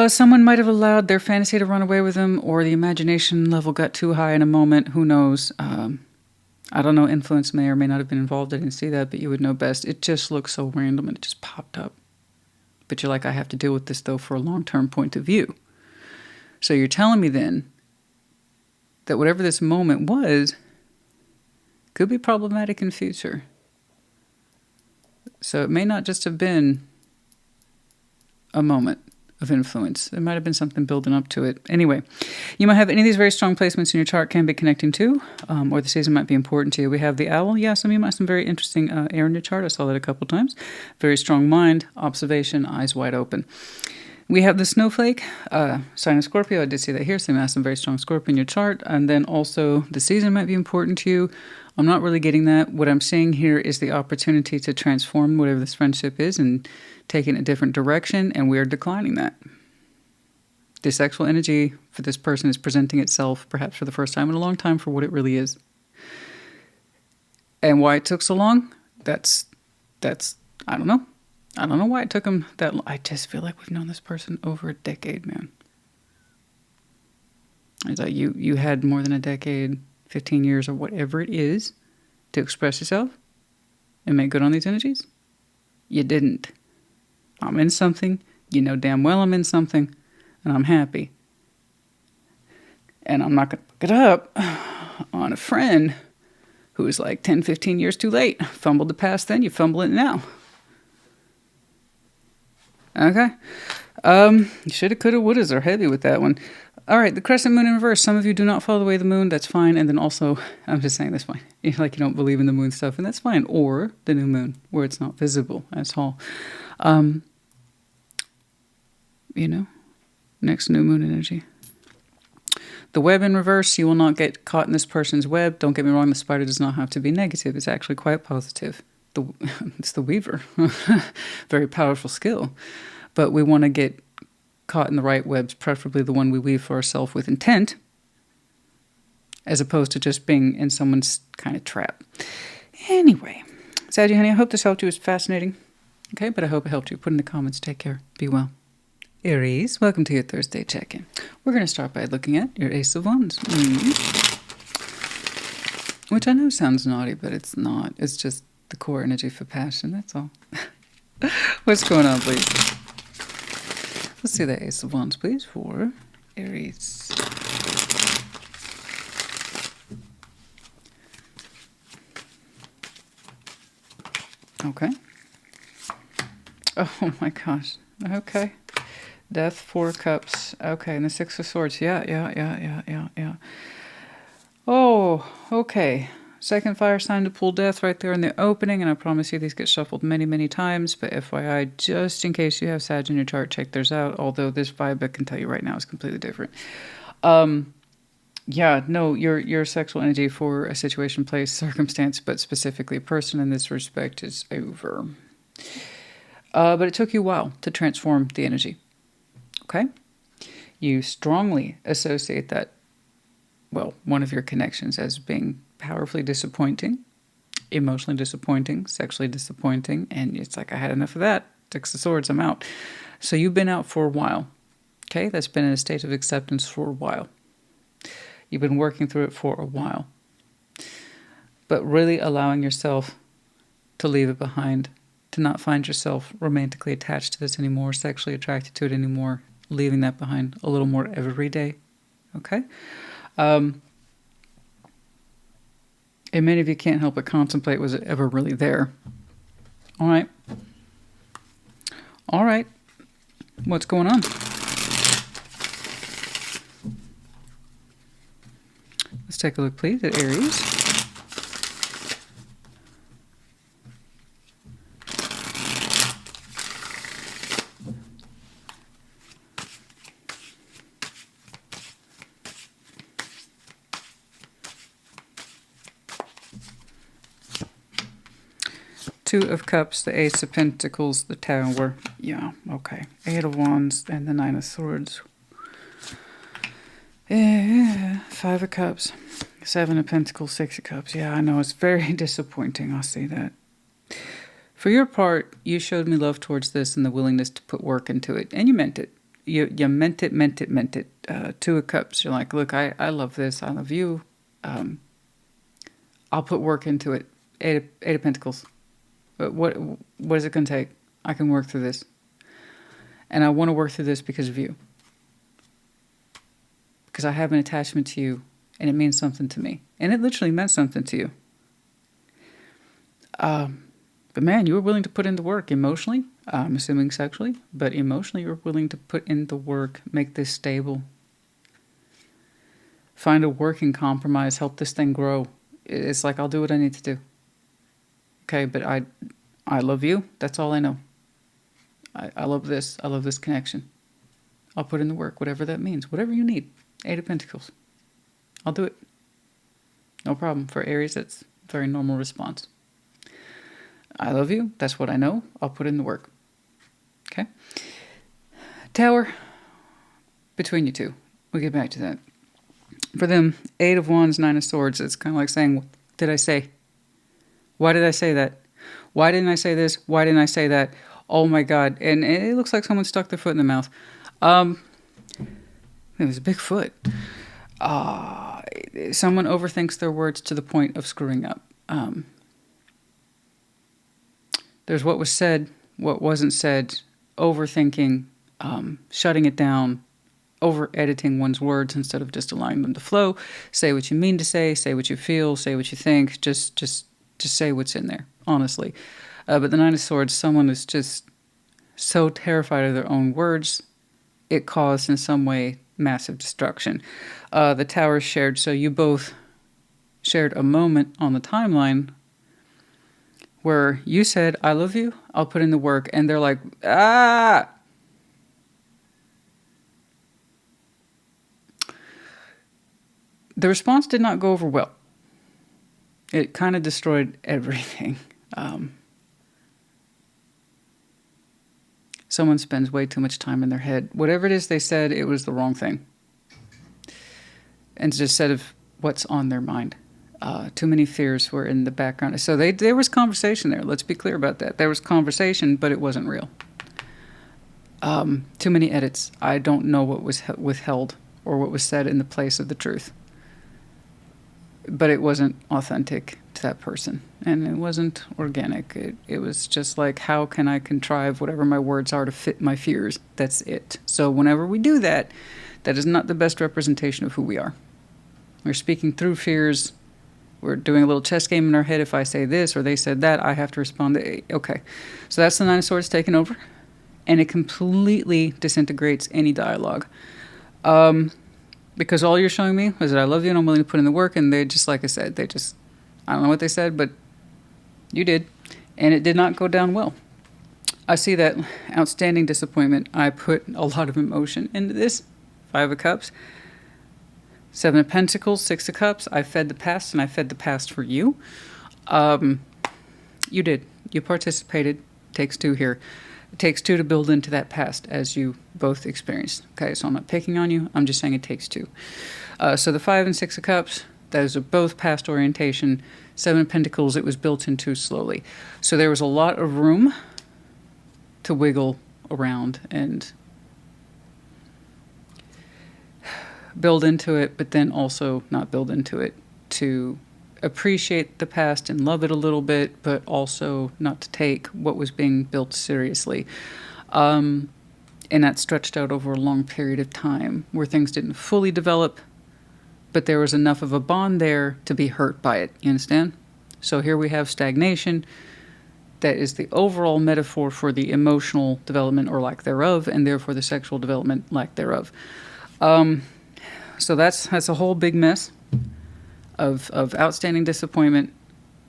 Someone might have allowed their fantasy to run away with them, or the imagination level got too high in a moment. Who knows? I don't know. Influence may or may not have been involved. I didn't see that, but you would know best. It just looks so random, and it just popped up. But you're like, I have to deal with this, though, for a long-term point of view. So you're telling me, then, that whatever this moment was could be problematic in future. So it may not just have been a moment of influence. There might have been something building up to it. Anyway, you might have any of these very strong placements in your chart can be connecting to, or the season might be important to you. We have the owl. Yeah, some of you might have some very interesting air in your chart. I saw that a couple times. Very strong mind, observation, eyes wide open. We have the snowflake, sign of Scorpio. I did see that here, so you have some very strong Scorpio in your chart. And then also the season might be important to you. I'm not really getting that. What I'm seeing here is the opportunity to transform whatever this friendship is and take it in a different direction, and we're declining that. The sexual energy for this person is presenting itself, perhaps for the first time in a long time, for what it really is. And why it took so long, that's I don't know. I don't know why it took him that long. I just feel like we've known this person over a decade, man. It's like you had more than a decade, 15 years or whatever it is to express yourself and make good on these energies. You didn't. I'm in something. You know damn well I'm in something, and I'm happy. And I'm not going to pick it up on a friend who is like 10, 15 years too late. Fumbled the past then, you fumble it now. Okay. You shoulda, coulda, wouldas are heavy with that one. All right, the crescent moon in reverse. Some of you do not follow the way of the moon. That's fine. And then also, I'm just saying that's fine. Like you don't believe in the moon stuff, and that's fine. Or the new moon, where it's not visible at all. Next new moon energy. The web in reverse, you will not get caught in this person's web. Don't get me wrong, the spider does not have to be negative. It's actually quite positive. It's the weaver. Very powerful skill. But we want to get caught in the right webs, preferably the one we weave for ourselves with intent, as opposed to just being in someone's kind of trap. Anyway, Saggy honey, I hope this helped you. It's fascinating. Okay, but I hope it helped you. Put in the comments. Take care. Be well. Aries, welcome to your Thursday check-in. We're going to start by looking at your Ace of Wands. Which I know sounds naughty, but it's not. It's just the core energy for passion, that's all. What's going on, please? Let's see the Ace of Wands, please, for Aries. Okay. Oh my gosh. Okay. Death, 4 cups. Okay, and the 6 of swords. Yeah. Oh, okay. Second fire sign to pull death right there in the opening, and I promise you these get shuffled many, many times, but FYI, just in case you have Sag in your chart, check theirs out, although this vibe I can tell you right now is completely different. Yeah, no, your sexual energy for a situation, place, circumstance, but specifically a person in this respect is over. But it took you a while to transform the energy, okay? You strongly associate that, well, one of your connections as being powerfully disappointing, emotionally disappointing, sexually disappointing, and it's like, I had enough of that. 6 of swords, I'm out. So you've been out for a while, okay? That's been in a state of acceptance for a while. You've been working through it for a while. But really allowing yourself to leave it behind, to not find yourself romantically attached to this anymore, sexually attracted to it anymore, leaving that behind a little more every day, okay? And many of you can't help but contemplate, was it ever really there? All right. All right. What's going on? Let's take a look, please, at Aries. Two of Cups, the Ace of Pentacles, the Tower. Yeah, okay. 8 of Wands and the 9 of Swords. 5 of Cups, 7 of Pentacles, 6 of Cups. Yeah, I know, it's very disappointing. I'll say that. For your part, you showed me love towards this and the willingness to put work into it. And you meant it. You meant it. 2 of Cups. You're like, look, I love this. I love you. I'll put work into it. 8 of Pentacles. But what is it going to take? I can work through this. And I want to work through this because of you. Because I have an attachment to you, and it means something to me. And it literally meant something to you. But man, you were willing to put in the work emotionally. I'm assuming sexually. But emotionally, you were willing to put in the work, make this stable. Find a working compromise, help this thing grow. It's like, I'll do what I need to do. Okay, but I love you. That's all I know. I love this. I love this connection. I'll put in the work, whatever that means, whatever you need. 8 of Pentacles. I'll do it. No problem. For Aries, that's a very normal response. I love you. That's what I know. I'll put in the work. Okay? Tower. Between you two. We'll get back to that. For them, 8 of Wands, 9 of Swords. It's kind of like saying, what did I say? Why did I say that? Why didn't I say this? Why didn't I say that? Oh my God. And it looks like someone stuck their foot in the mouth. It was a big foot. Someone overthinks their words to the point of screwing up. There's what was said, what wasn't said, overthinking, shutting it down, over-editing one's words instead of just allowing them to flow. Say what you mean to say what you feel, say what you think. Just say what's in there, honestly. But the 9 of Swords, someone is just so terrified of their own words, it caused in some way massive destruction. The Tower shared, so you both shared a moment on the timeline where you said, I love you, I'll put in the work, and they're like, ah! The response did not go over well. It kind of destroyed everything. Someone spends way too much time in their head. Whatever it is they said, it was the wrong thing. And just said of what's on their mind. Too many fears were in the background. So there was conversation there. Let's be clear about that. There was conversation, but it wasn't real. Too many edits. I don't know what was withheld or what was said in the place of the truth. But it wasn't authentic to that person. And it wasn't organic. It was just like, how can I contrive whatever my words are to fit my fears? That's it. So whenever we do that, that is not the best representation of who we are. We're speaking through fears. We're doing a little chess game in our head. If I say this or they said that, I have to respond to, okay. So that's the 9 of Swords taking over. And it completely disintegrates any dialogue. Because all you're showing me is that I love you and I'm willing to put in the work. And they just, like I said, I don't know what they said, but you did. And it did not go down well. I see that outstanding disappointment. I put a lot of emotion into this. 5 of Cups. 7 of Pentacles, 6 of Cups. I fed the past and I fed the past for you. You did. You participated. Takes 2 here. It takes 2 to build into that past, as you both experienced. Okay, so I'm not picking on you. I'm just saying it takes 2. So the 5 and 6 of Cups, those are both past orientation. 7 of Pentacles, it was built into slowly. So there was a lot of room to wiggle around and build into it, but then also not build into it, to appreciate the past and love it a little bit, but also not to take what was being built seriously. And that stretched out over a long period of time where things didn't fully develop, but there was enough of a bond there to be hurt by it. You understand? So here we have stagnation. That is the overall metaphor for the emotional development or lack thereof, and therefore the sexual development lack thereof. So that's a whole big mess of outstanding disappointment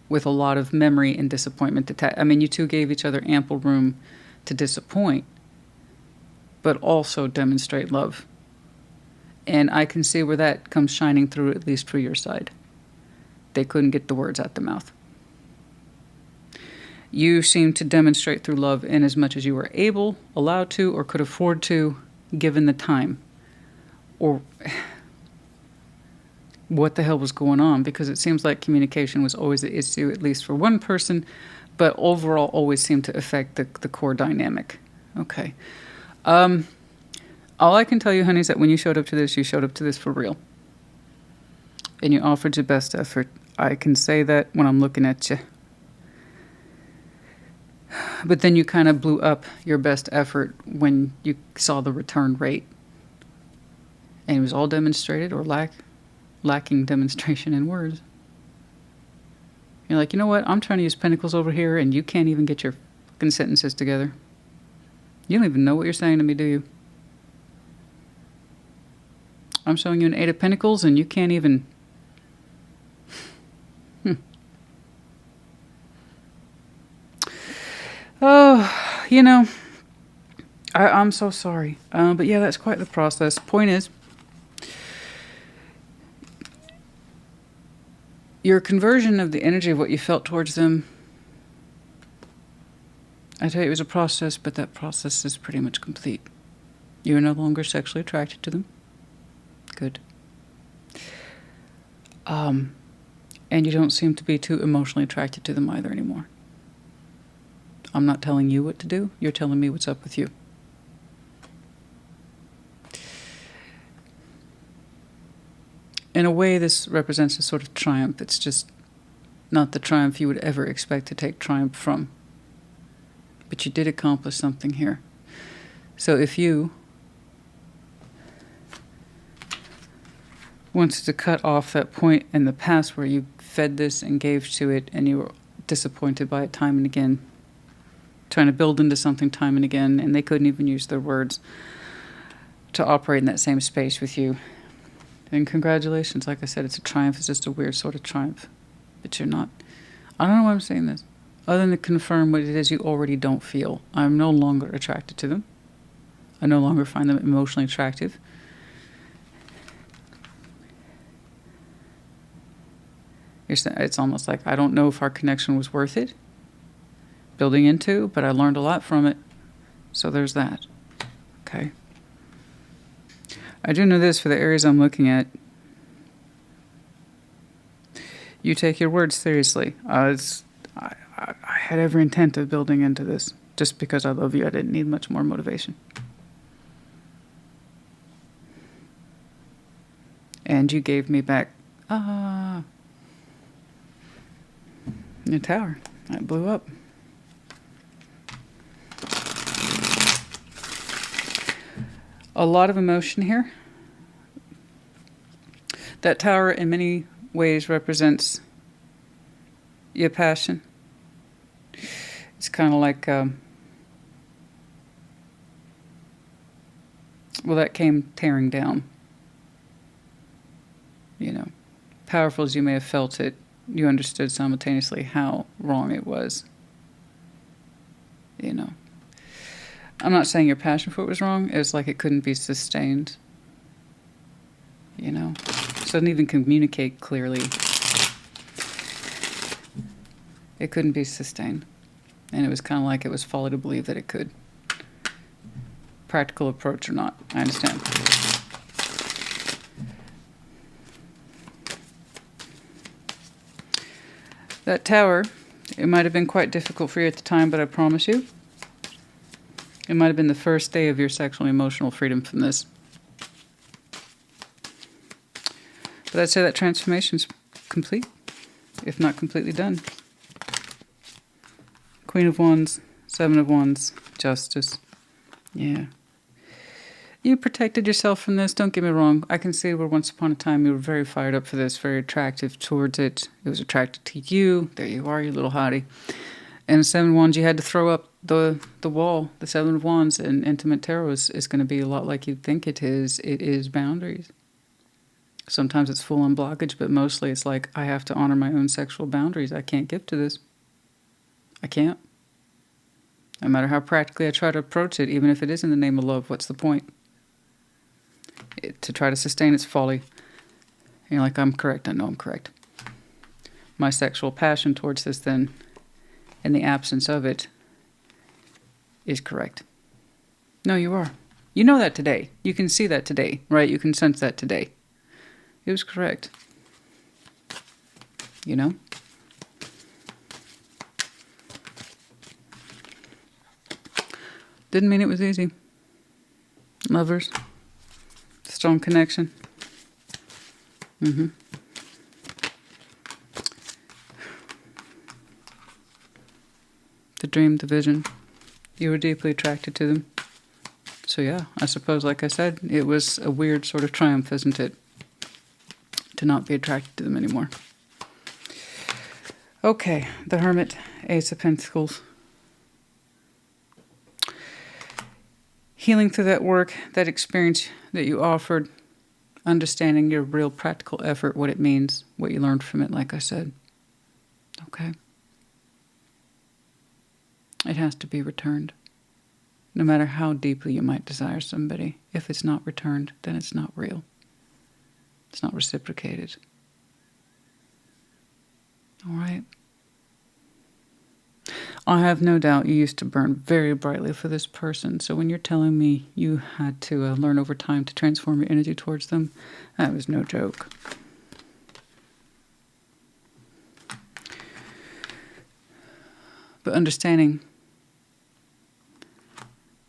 with a lot of memory and disappointment. I mean, you two gave each other ample room to disappoint, but also demonstrate love. And I can see where that comes shining through, at least for your side. They couldn't get the words out the mouth. You seem to demonstrate through love in as much as you were able, allowed to, or could afford to, given the time. Or what the hell was going on, because it seems like communication was always the issue, at least for one person, but overall always seemed to affect the core dynamic. Okay. All I can tell you, honey, is that when you showed up to this, you showed up to this for real. And you offered your best effort. I can say that when I'm looking at you. But then you kind of blew up your best effort when you saw the return rate. And it was all demonstrated or lacking demonstration in words. You're like, you know what? I'm trying to use Pentacles over here, and you can't even get your fucking sentences together. You don't even know what you're saying to me, do you? I'm showing you an 8 of Pentacles, and you can't even... Oh, you know, I'm so sorry. But yeah, that's quite the process. Point is, your conversion of the energy of what you felt towards them, I tell you, it was a process, but that process is pretty much complete. You're no longer sexually attracted to them. Good. And you don't seem to be too emotionally attracted to them either anymore. I'm not telling you what to do. You're telling me what's up with you. In a way, this represents a sort of triumph. It's just not the triumph you would ever expect to take triumph from. But you did accomplish something here. So if you wanted to cut off that point in the past where you fed this and gave to it and you were disappointed by it time and again, trying to build into something time and again, and they couldn't even use their words to operate in that same space with you, then congratulations. Like I said, it's a triumph. It's just a weird sort of triumph. But you're not. I don't know why I'm saying this, other than to confirm what it is you already don't feel. I'm no longer attracted to them. I no longer find them emotionally attractive. It's almost like I don't know if our connection was worth it building into, but I learned a lot from it. So there's that. Okay. I do know this for the areas I'm looking at. You take your words seriously. I had every intent of building into this. Just because I love you, I didn't need much more motivation. And you gave me back, your tower. That blew up. A lot of emotion here. That tower in many ways represents your passion. It's kind of like, well, that came tearing down. You know, powerful as you may have felt it, you understood simultaneously how wrong it was. You know. I'm not saying your passion for it was wrong. It was like it couldn't be sustained. You know? So it didn't even communicate clearly. It couldn't be sustained. And it was kind of like it was folly to believe that it could. Practical approach or not, I understand. That tower, it might have been quite difficult for you at the time, but I promise you, it might have been the first day of your sexual and emotional freedom from this. But I'd say that transformation's complete, if not completely done. Queen of Wands, Seven of Wands, Justice. Yeah. You protected yourself from this, don't get me wrong. I can see where once upon a time you were very fired up for this, very attractive towards it. It was attracted to you. There you are, you little hottie. And the Seven of Wands, you had to throw up the wall. The Seven of Wands in Intimate Tarot is going to be a lot like you'd think it is. It is boundaries. Sometimes it's full-on blockage, but mostly it's like, I have to honor my own sexual boundaries. I can't give to this. I can't. No matter how practically I try to approach it, even if it is in the name of love, what's the point? To try to sustain its folly. And you're like, I'm correct. I know I'm correct. My sexual passion towards this then, in the absence of it, is correct. No, you are. You know that today. You can see that today, right? You can sense that today. It was correct. You know? Didn't mean it was easy. Lovers. Strong connection. The dream, the vision. You were deeply attracted to them. So yeah, I suppose, like I said, it was a weird sort of triumph, isn't it? To not be attracted to them anymore. Okay, the Hermit, Ace of Pentacles. Healing through that work, that experience that you offered, understanding your real practical effort, what it means, what you learned from it, like I said. Okay. It has to be returned. No matter how deeply you might desire somebody, if it's not returned, then it's not real. It's not reciprocated. All right? I have no doubt you used to burn very brightly for this person. So when you're telling me you had to learn over time to transform your energy towards them, that was no joke. But understanding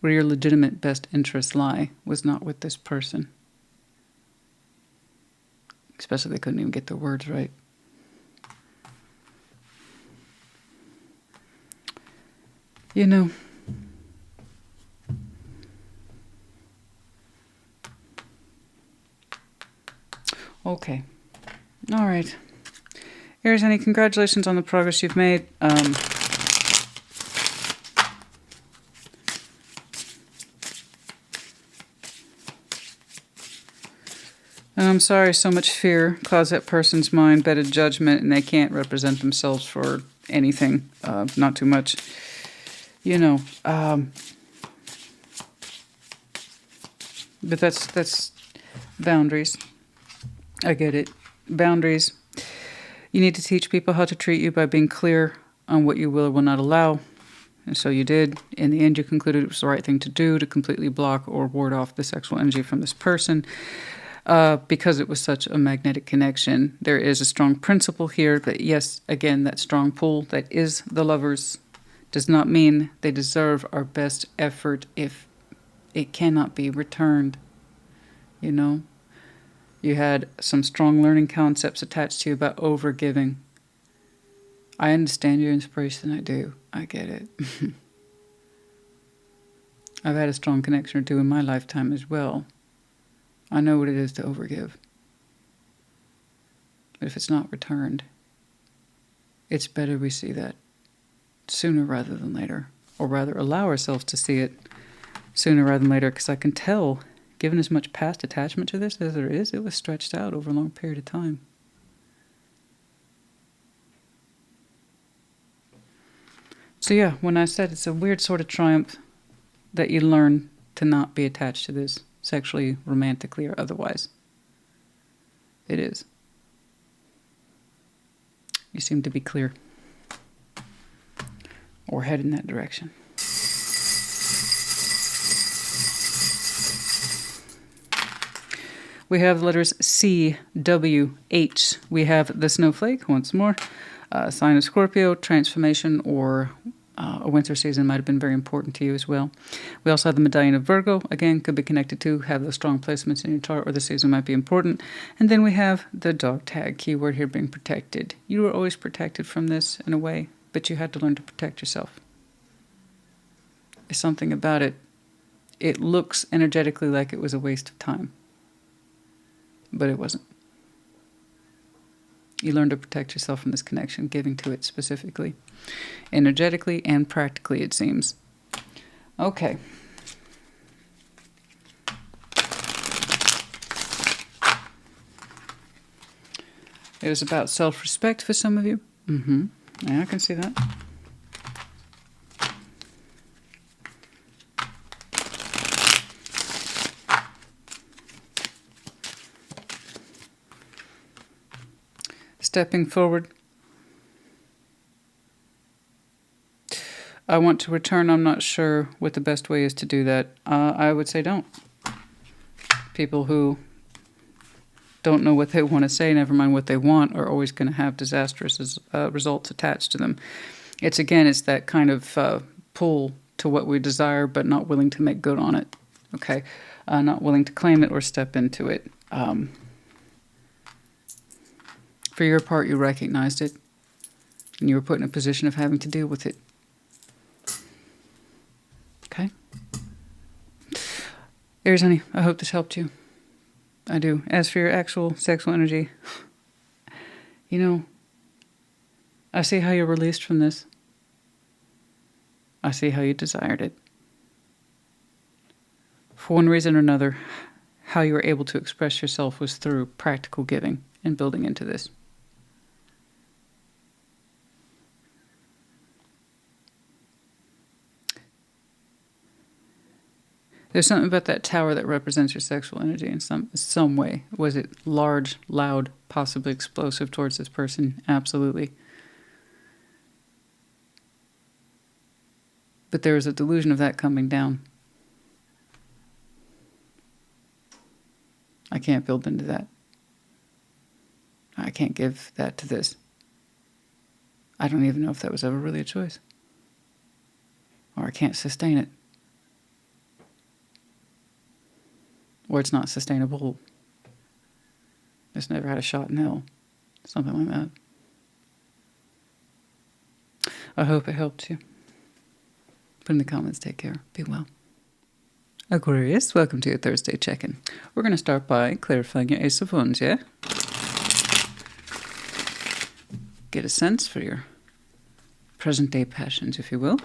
where your legitimate best interests lie was not with this person. Especially they couldn't even get the words right. You know, okay. All right. Aries, honey, congratulations on the progress you've made. And I'm sorry so much fear clouds that person's mind, bedded judgment, and they can't represent themselves for anything, not too much. You know, but that's boundaries. I get it. Boundaries. You need to teach people how to treat you by being clear on what you will or will not allow. And so you did. In the end, you concluded it was the right thing to do to completely block or ward off the sexual energy from this person. Because it was such a magnetic connection. There is a strong principle here that, yes, again, that strong pull that is the lovers does not mean they deserve our best effort if it cannot be returned. You know? You had some strong learning concepts attached to you about overgiving. I understand your inspiration, I do. I get it. I've had a strong connection or two in my lifetime as well. I know what it is to overgive. But if it's not returned, it's better we see that sooner rather than later. Or rather, allow ourselves to see it sooner rather than later. Because I can tell, given as much past attachment to this as there is, it was stretched out over a long period of time. So yeah, when I said it's a weird sort of triumph that you learn to not be attached to this, sexually, romantically, or otherwise. It is. You seem to be clear. Or head in that direction. We have the letters C, W, H. We have the snowflake, once more. Sign of Scorpio, transformation, or a winter season might have been very important to you as well. We also have the medallion of Virgo. Again, could be connected to, have those strong placements in your chart, or the season might be important. And then we have the dog tag, keyword here being protected. You were always protected from this in a way, but you had to learn to protect yourself. There's something about it. It looks energetically like it was a waste of time, but it wasn't. You learn to protect yourself from this connection, giving to it specifically, energetically and practically, it seems. Okay. It was about self-respect for some of you. Yeah, I can see that. Stepping forward. I want to return. I'm not sure what the best way is to do that. I would say don't. People who don't know what they want to say, never mind what they want, are always going to have disastrous results attached to them. It's that kind of pull to what we desire, but not willing to make good on it. Okay? Not willing to claim it or step into it. For your part, you recognized it, and you were put in a position of having to deal with it. Okay? Aries, honey, I hope this helped you. I do. As for your actual sexual energy, you know, I see how you're released from this. I see how you desired it. For one reason or another, how you were able to express yourself was through practical giving and building into this. There's something about that tower that represents your sexual energy in some way. Was it large, loud, possibly explosive towards this person? Absolutely. But there was a delusion of that coming down. I can't build into that. I can't give that to this. I don't even know if that was ever really a choice. Or I can't sustain it. Or it's not sustainable. It's never had a shot in hell. Something like that. I hope it helped you. Put in the comments. Take care. Be well. Aquarius, welcome to your Thursday check-in. We're going to start by clarifying your Ace of Wands, yeah? Get a sense for your present-day passions, if you will.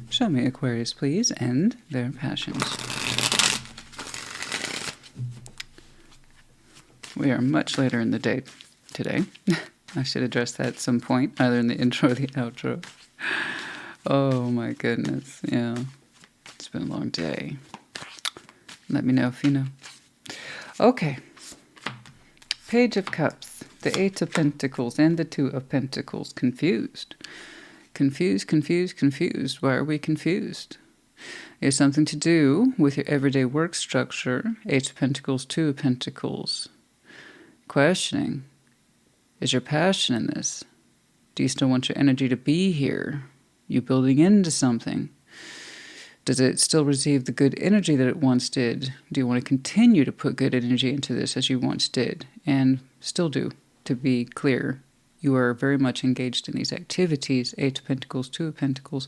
Show me, Aquarius, please, and their passions. We are much later in the day today. I should address that at some point, either in the intro or the outro. Oh my goodness, yeah. It's been a long day. Let me know if you know. Okay. Page of Cups, the Eight of Pentacles, and the Two of Pentacles. Confused. Confused, confused, confused. Why are we confused? It's something to do with your everyday work structure. Eight of Pentacles, Two of Pentacles. Questioning. Is your passion in this? Do you still want your energy to be here? You building into something? Does it still receive the good energy that it once did? Do you want to continue to put good energy into this as you once did? And still do, to be clear. You are very much engaged in these activities. Eight of Pentacles, Two of Pentacles.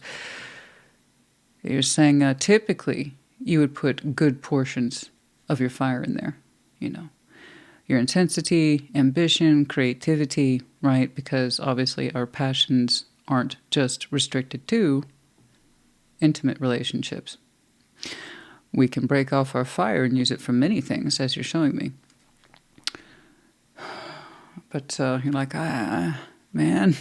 You're saying typically you would put good portions of your fire in there, you know. Your intensity, ambition, creativity, right? Because obviously our passions aren't just restricted to intimate relationships. We can break off our fire and use it for many things, as you're showing me. But you're like, man,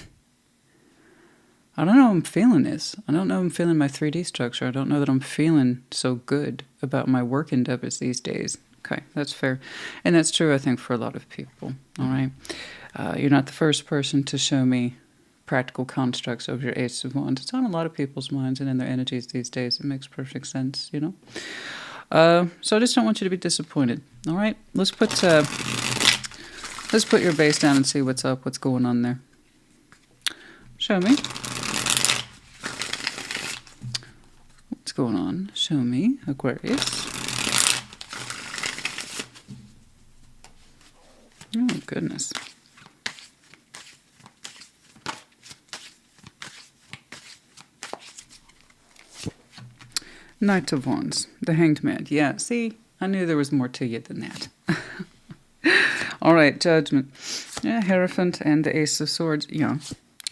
I don't know I'm feeling this. I don't know I'm feeling my 3D structure. I don't know that I'm feeling so good about my work endeavors these days. Okay, that's fair. And that's true, I think, for a lot of people. All right. You're not the first person to show me practical constructs of your Ace of Wands. It's on a lot of people's minds and in their energies these days. It makes perfect sense, you know. So I just don't want you to be disappointed. All right, let's put your base down and see what's up, what's going on there. Show me. What's going on? Show me, Aquarius. Oh goodness. Knight of Wands, the Hanged Man. Yeah, see, I knew there was more to you than that. All right, Judgment. Yeah, Hierophant and the Ace of Swords. Yeah.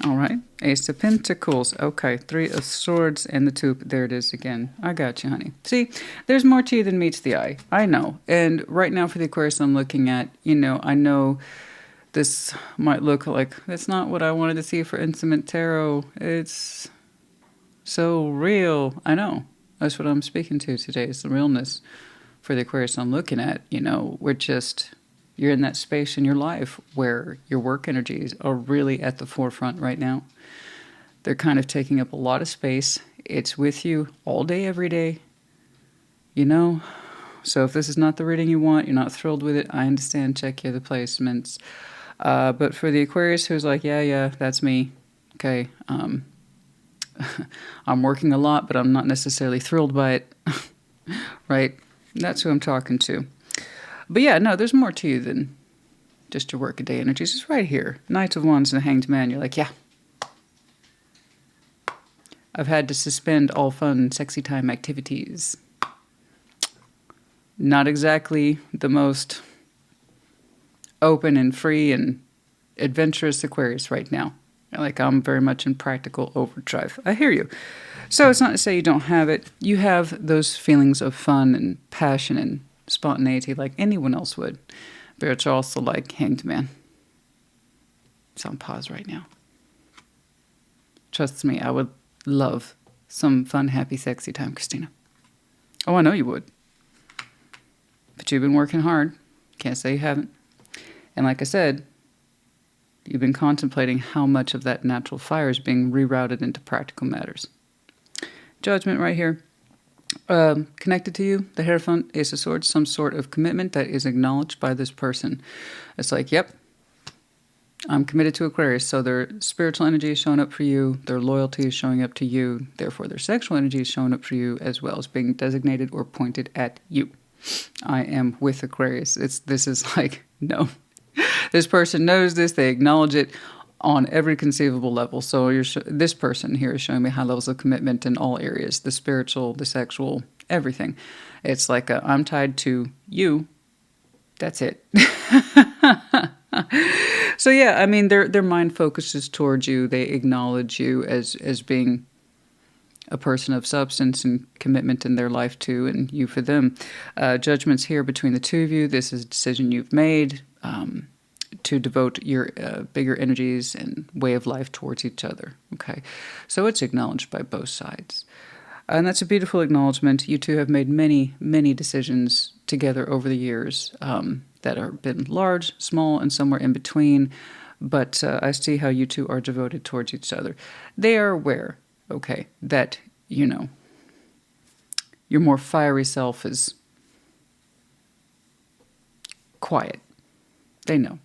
All right. Ace of Pentacles. Okay, Three of Swords and the Two. There it is again. I got you, honey. See, there's more to you than meets the eye. I know. And right now for the Aquarius I'm looking at, you know, I know this might look like that's not what I wanted to see for Intimate Tarot. It's so real. I know. That's what I'm speaking to today. It's the realness for the Aquarius I'm looking at. You know, you're in that space in your life where your work energies are really at the forefront right now. They're kind of taking up a lot of space. It's with you all day, every day. You know, so if this is not the reading you want, you're not thrilled with it, I understand. Check your other placements. But for the Aquarius who's like, yeah, that's me. Okay, I'm working a lot, but I'm not necessarily thrilled by it. Right? That's who I'm talking to. But yeah, no, there's more to you than just your workaday energies. It's right here. Knight of Wands and the Hanged Man. You're like, yeah. I've had to suspend all fun, sexy time activities. Not exactly the most open and free and adventurous Aquarius right now. Like, I'm very much in practical overdrive. I hear you. So it's not to say you don't have it. You have those feelings of fun and passion and spontaneity like anyone else would. But it's also like Hanged Man. It's on pause right now. Trust me, I would love some fun, happy, sexy time, Christina. Oh, I know you would. But you've been working hard. Can't say you haven't. And like I said, you've been contemplating how much of that natural fire is being rerouted into practical matters. Judgment right here. Connected to you, the Hierophant, Ace of Swords, some sort of commitment that is acknowledged by this person. It's like, yep, I'm committed to Aquarius. So their spiritual energy is showing up for you. Their loyalty is showing up to you. Therefore, their sexual energy is showing up for you as well as being designated or pointed at you. I am with Aquarius. This is like, no. This person knows this. They acknowledge it on every conceivable level. So this person here is showing me high levels of commitment in all areas. The spiritual, the sexual, everything. It's like I'm tied to you. That's it. So yeah, I mean, their mind focuses towards you. They acknowledge you as being a person of substance and commitment in their life too, and you for them. Judgments here between the two of you. This is a decision you've made to devote your bigger energies and way of life towards each other. Okay, so it's acknowledged by both sides. And that's a beautiful acknowledgement. You two have made many, many decisions together over the years that have been large, small, and somewhere in between. But I see how you two are devoted towards each other. They are aware, okay, that, you know, your more fiery self is quiet. They know.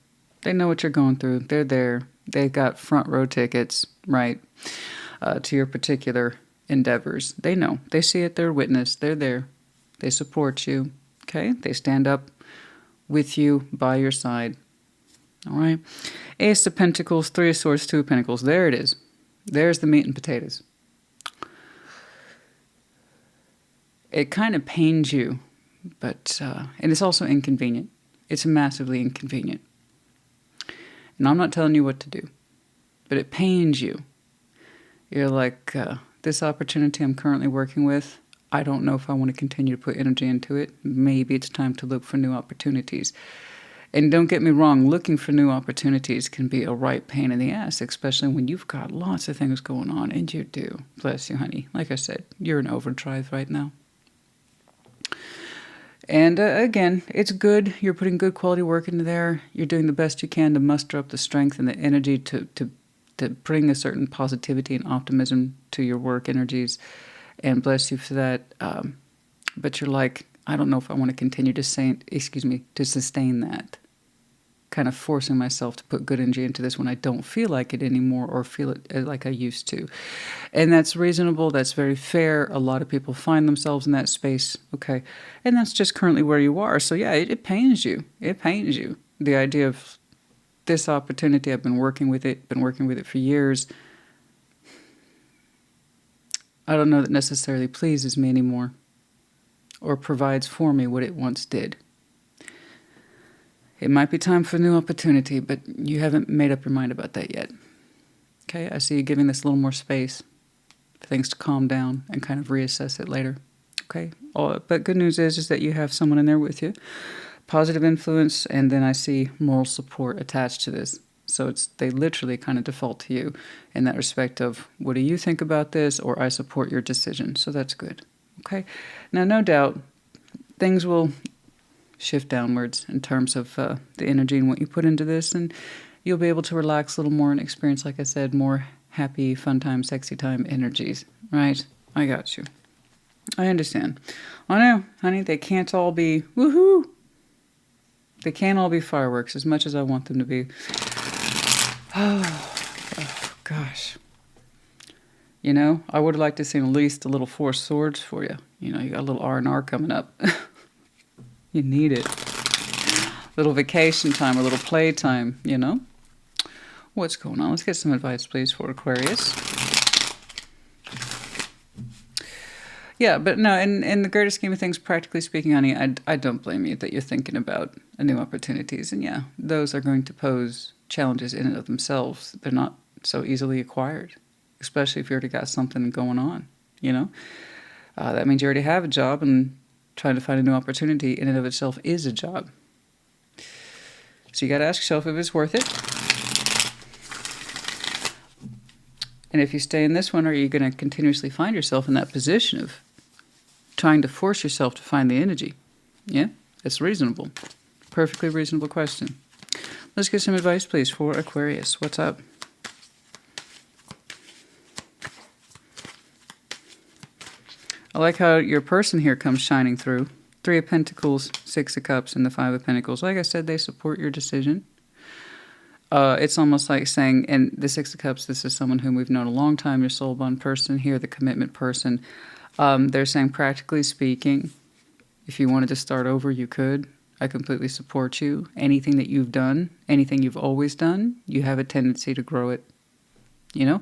They know what you're going through. They're there. They got front row tickets, right, to your particular endeavors. They know. They see it. They're witness. They're there. They support you. Okay? They stand up with you, by your side. All right? Ace of Pentacles, Three of Swords, Two of Pentacles. There it is. There's the meat and potatoes. It kind of pains you, but and it's also inconvenient. It's massively inconvenient. And I'm not telling you what to do, but it pains you. You're like, this opportunity I'm currently working with, I don't know if I want to continue to put energy into it. Maybe it's time to look for new opportunities. And don't get me wrong, looking for new opportunities can be a right pain in the ass, especially when you've got lots of things going on, and you do. Bless you, honey. Like I said, you're in overdrive right now. And again, it's good. You're putting good quality work into there. You're doing the best you can to muster up the strength and the energy to bring a certain positivity and optimism to your work energies. And bless you for that. But you're like, I don't know if I want to continue to sustain that. Kind of forcing myself to put good energy into this when I don't feel like it anymore or feel it like I used to. And that's reasonable. That's very fair. A lot of people find themselves in that space. Okay. And that's just currently where you are. So yeah, it pains you. It pains you. The idea of this opportunity, I've been working with it for years. I don't know that necessarily pleases me anymore or provides for me what it once did. It might be time for a new opportunity, but you haven't made up your mind about that yet. Okay, I see you giving this a little more space for things to calm down and kind of reassess it later. Okay, but good news is that you have someone in there with you. Positive influence, and then I see moral support attached to this. So they literally kind of default to you in that respect of, what do you think about this? Or I support your decision. So that's good. Okay, now no doubt things will shift downwards in terms of the energy and what you put into this, and you'll be able to relax a little more and experience, like I said, more happy, fun time, sexy time energies, right? I got you. I understand. I know, honey, they can't all be woohoo. They can't all be fireworks as much as I want them to be. Oh gosh. You know, I would have liked to see at least a little Four of Swords for you. You know, you got a little R&R coming up. You need it. Little vacation time, a little play time, you know? What's going on? Let's get some advice, please, for Aquarius. Yeah, but no, in the greater scheme of things, practically speaking, honey, I don't blame you that you're thinking about new opportunities. And yeah, those are going to pose challenges in and of themselves. They're not so easily acquired, especially if you already got something going on, you know? That means you already have a job, and trying to find a new opportunity in and of itself is a job. So you got to ask yourself if it's worth it. And if you stay in this one, are you going to continuously find yourself in that position of trying to force yourself to find the energy? Yeah, it's reasonable. Perfectly reasonable question. Let's get some advice, please, for Aquarius. What's up? I like how your person here comes shining through. 3 of Pentacles, 6 of Cups, and the 5 of Pentacles. Like I said, they support your decision. It's almost like saying, and the 6 of Cups, this is someone whom we've known a long time, your soul bond person here, the commitment person. They're saying, practically speaking, if you wanted to start over, you could. I completely support you. Anything that you've done, anything you've always done, you have a tendency to grow it. You know?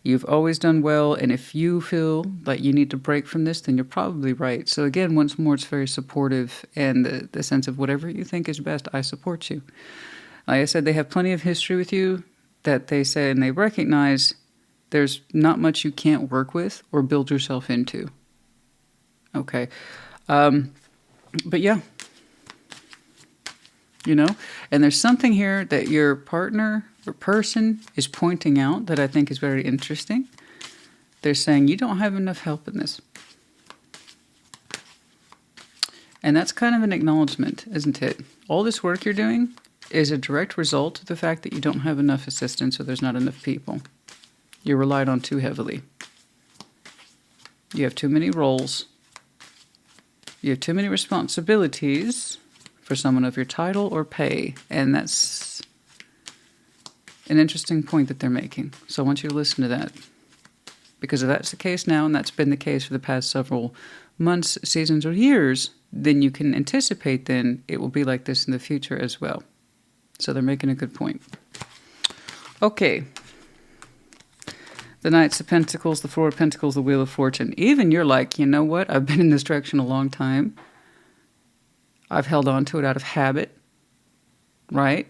You've always done well, and if you feel like you need to break from this, then you're probably right. So again, once more, it's very supportive, and the sense of whatever you think is best, I support you. Like I said, they have plenty of history with you that they say, and they recognize there's not much you can't work with or build yourself into. Okay. But yeah. You know, and there's something here that your partner or person is pointing out that I think is very interesting. They're saying you don't have enough help in this. And that's kind of an acknowledgement, isn't it? All this work you're doing is a direct result of the fact that you don't have enough assistance or there's not enough people. You're relied on too heavily. You have too many roles. You have too many responsibilities for someone of your title or pay, and that's an interesting point that they're making. So I want you to listen to that, because if that's the case now, and that's been the case for the past several months, seasons, or years, then you can anticipate then it will be like this in the future as well. So they're making a good point. Okay. The Knights of Pentacles, the Four of Pentacles, the Wheel of Fortune. Even you're like, you know what? I've been in this direction a long time. I've held on to it out of habit, right?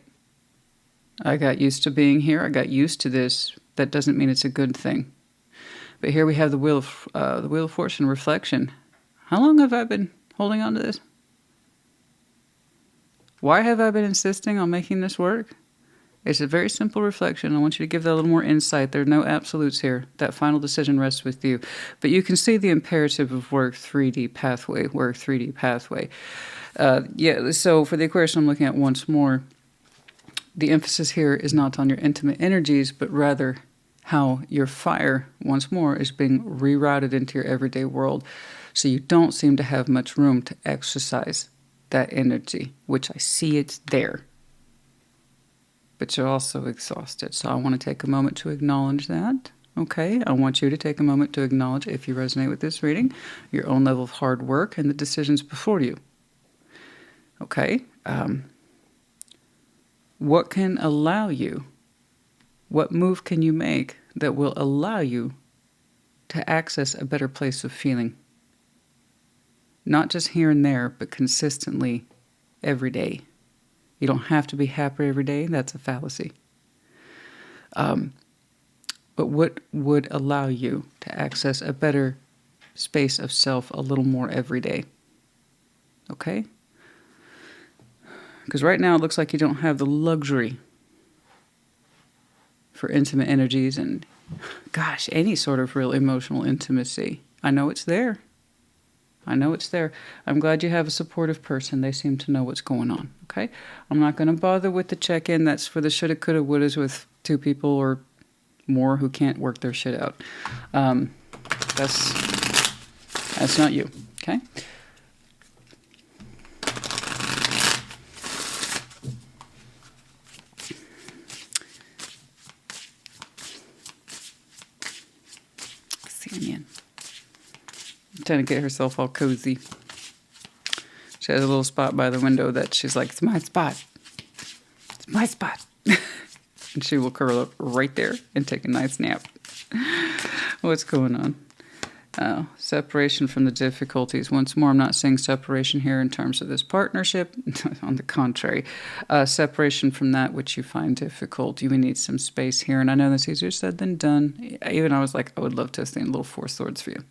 I got used to being here. I got used to this. That doesn't mean it's a good thing. But here we have the Wheel of Fortune reflection. How long have I been holding on to this? Why have I been insisting on making this work? It's a very simple reflection. I want you to give that a little more insight. There are no absolutes here. That final decision rests with you. But you can see the imperative of work 3D pathway, work 3D pathway. Yeah, so for the Aquarius I'm looking at once more, the emphasis here is not on your intimate energies, but rather how your fire, once more, is being rerouted into your everyday world. So you don't seem to have much room to exercise that energy, which I see it's there. But you're also exhausted. So I want to take a moment to acknowledge that. Okay, I want you to take a moment to acknowledge, if you resonate with this reading, your own level of hard work and the decisions before you. Okay, what can allow you, what move can you make that will allow you to access a better place of feeling? Not just here and there, but consistently every day. You don't have to be happy every day. That's a fallacy. But what would allow you to access a better space of self a little more every day? Okay? Because right now it looks like you don't have the luxury for intimate energies and, gosh, any sort of real emotional intimacy. I know it's there. I know it's there. I'm glad you have a supportive person. They seem to know what's going on, okay? I'm not going to bother with the check-in. That's for the shoulda, coulda, wouldas with 2 people or more who can't work their shit out. That's not you, okay? Trying to get herself all cozy. She has a little spot by the window that she's like, it's my spot. It's my spot. And she will curl up right there and take a nice nap. What's going on? Separation from the difficulties. Once more, I'm not saying separation here in terms of this partnership. On the contrary, separation from that which you find difficult. You need some space here. And I know that's easier said than done. Even I was like, I would love to stand a little 4 swords for you.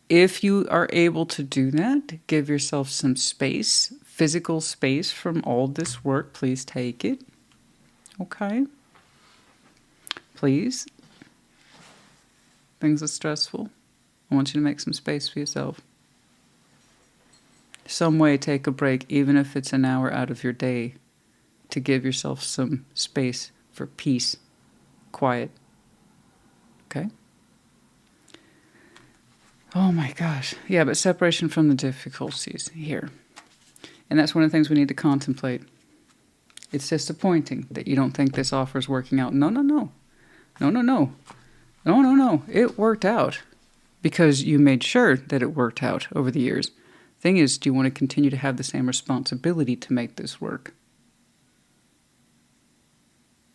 If you are able to do that, give yourself some space, physical space from all this work. Please take it. Okay? Please. Things are stressful. I want you to make some space for yourself. Some way, take a break, even if it's an hour out of your day, to give yourself some space for peace, quiet. Okay? Oh my gosh. Yeah, but separation from the difficulties here. And that's one of the things we need to contemplate. It's disappointing that you don't think this offer is working out. No, no, no. No, no, no. No, no, no. It worked out because you made sure that it worked out over the years. Thing is, do you want to continue to have the same responsibility to make this work?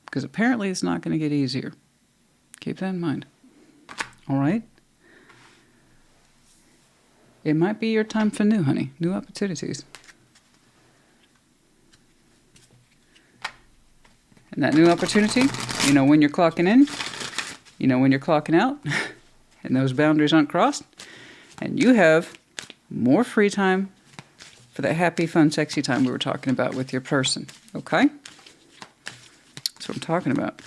Because apparently it's not going to get easier. Keep that in mind. All right? It might be your time for new, honey. New opportunities. And that new opportunity, you know when you're clocking in, you know when you're clocking out, and those boundaries aren't crossed, and you have more free time for that happy, fun, sexy time we were talking about with your person. Okay? That's what I'm talking about.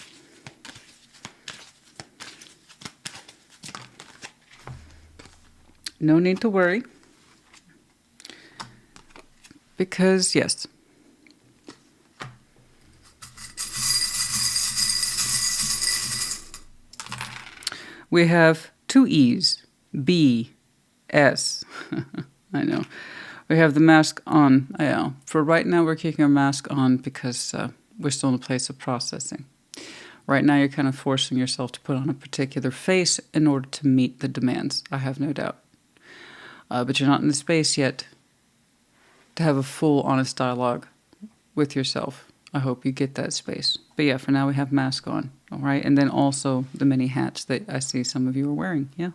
No need to worry. Because, yes. We have two E's. B. S. I know. We have the mask on. Yeah. For right now, we're keeping our mask on because we're still in a place of processing. Right now, you're kind of forcing yourself to put on a particular face in order to meet the demands. I have no doubt. But you're not in the space yet to have a full, honest dialogue with yourself. I hope you get that space. But yeah, for now we have mask on, all right? And then also the many hats that I see some of you are wearing, yeah?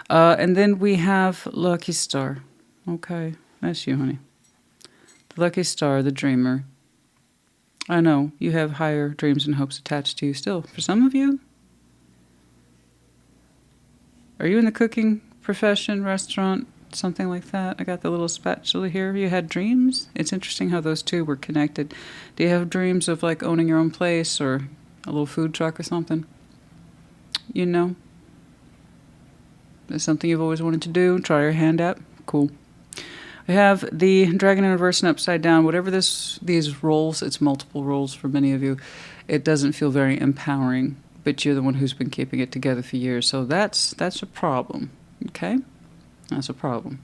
And then we have Lucky Star. Okay, that's you, honey. The Lucky Star, the dreamer. I know, you have higher dreams and hopes attached to you still. For some of you, are you in the cooking profession, restaurant, something like that? I got the little spatula here. You had dreams? It's interesting how those two were connected. Do you have dreams of like owning your own place or a little food truck or something? You know? Is something you've always wanted to do? Try your hand at? Cool. I have the Dragon in Reverse and Upside Down. Whatever these roles, it's multiple roles for many of you. It doesn't feel very empowering, but you're the one who's been keeping it together for years. So that's a problem. Okay? That's a problem.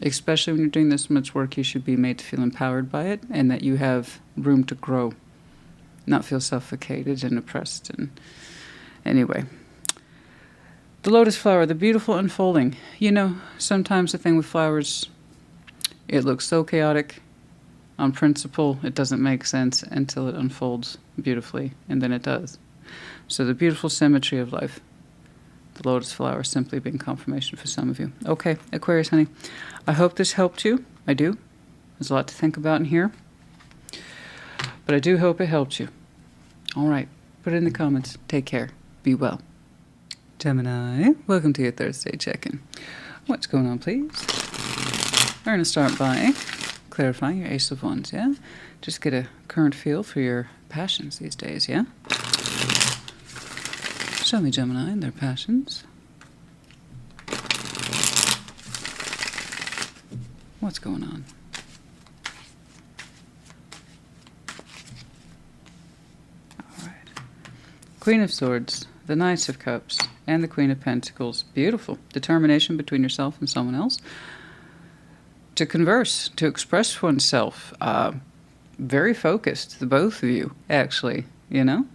Especially when you're doing this much work, you should be made to feel empowered by it and that you have room to grow, not feel suffocated and oppressed. And anyway, the lotus flower, the beautiful unfolding. You know, sometimes the thing with flowers, it looks so chaotic. On principle, it doesn't make sense until it unfolds beautifully, and then it does. So the beautiful symmetry of life. The lotus flower simply being confirmation for some of you. Okay, Aquarius, honey. I hope this helped you. I do. There's a lot to think about in here. But I do hope it helped you. All right. Put it in the comments. Take care. Be well. Gemini, welcome to your Thursday check-in. What's going on, please? We're going to start by clarifying your Ace of Wands, yeah? Just get a current feel for your passions these days, yeah? Show me Gemini and their passions. What's going on? All right. Queen of Swords, the Knight of Cups, and the Queen of Pentacles. Beautiful. Determination between yourself and someone else. To converse, to express oneself. Very focused, the both of you, actually. You know?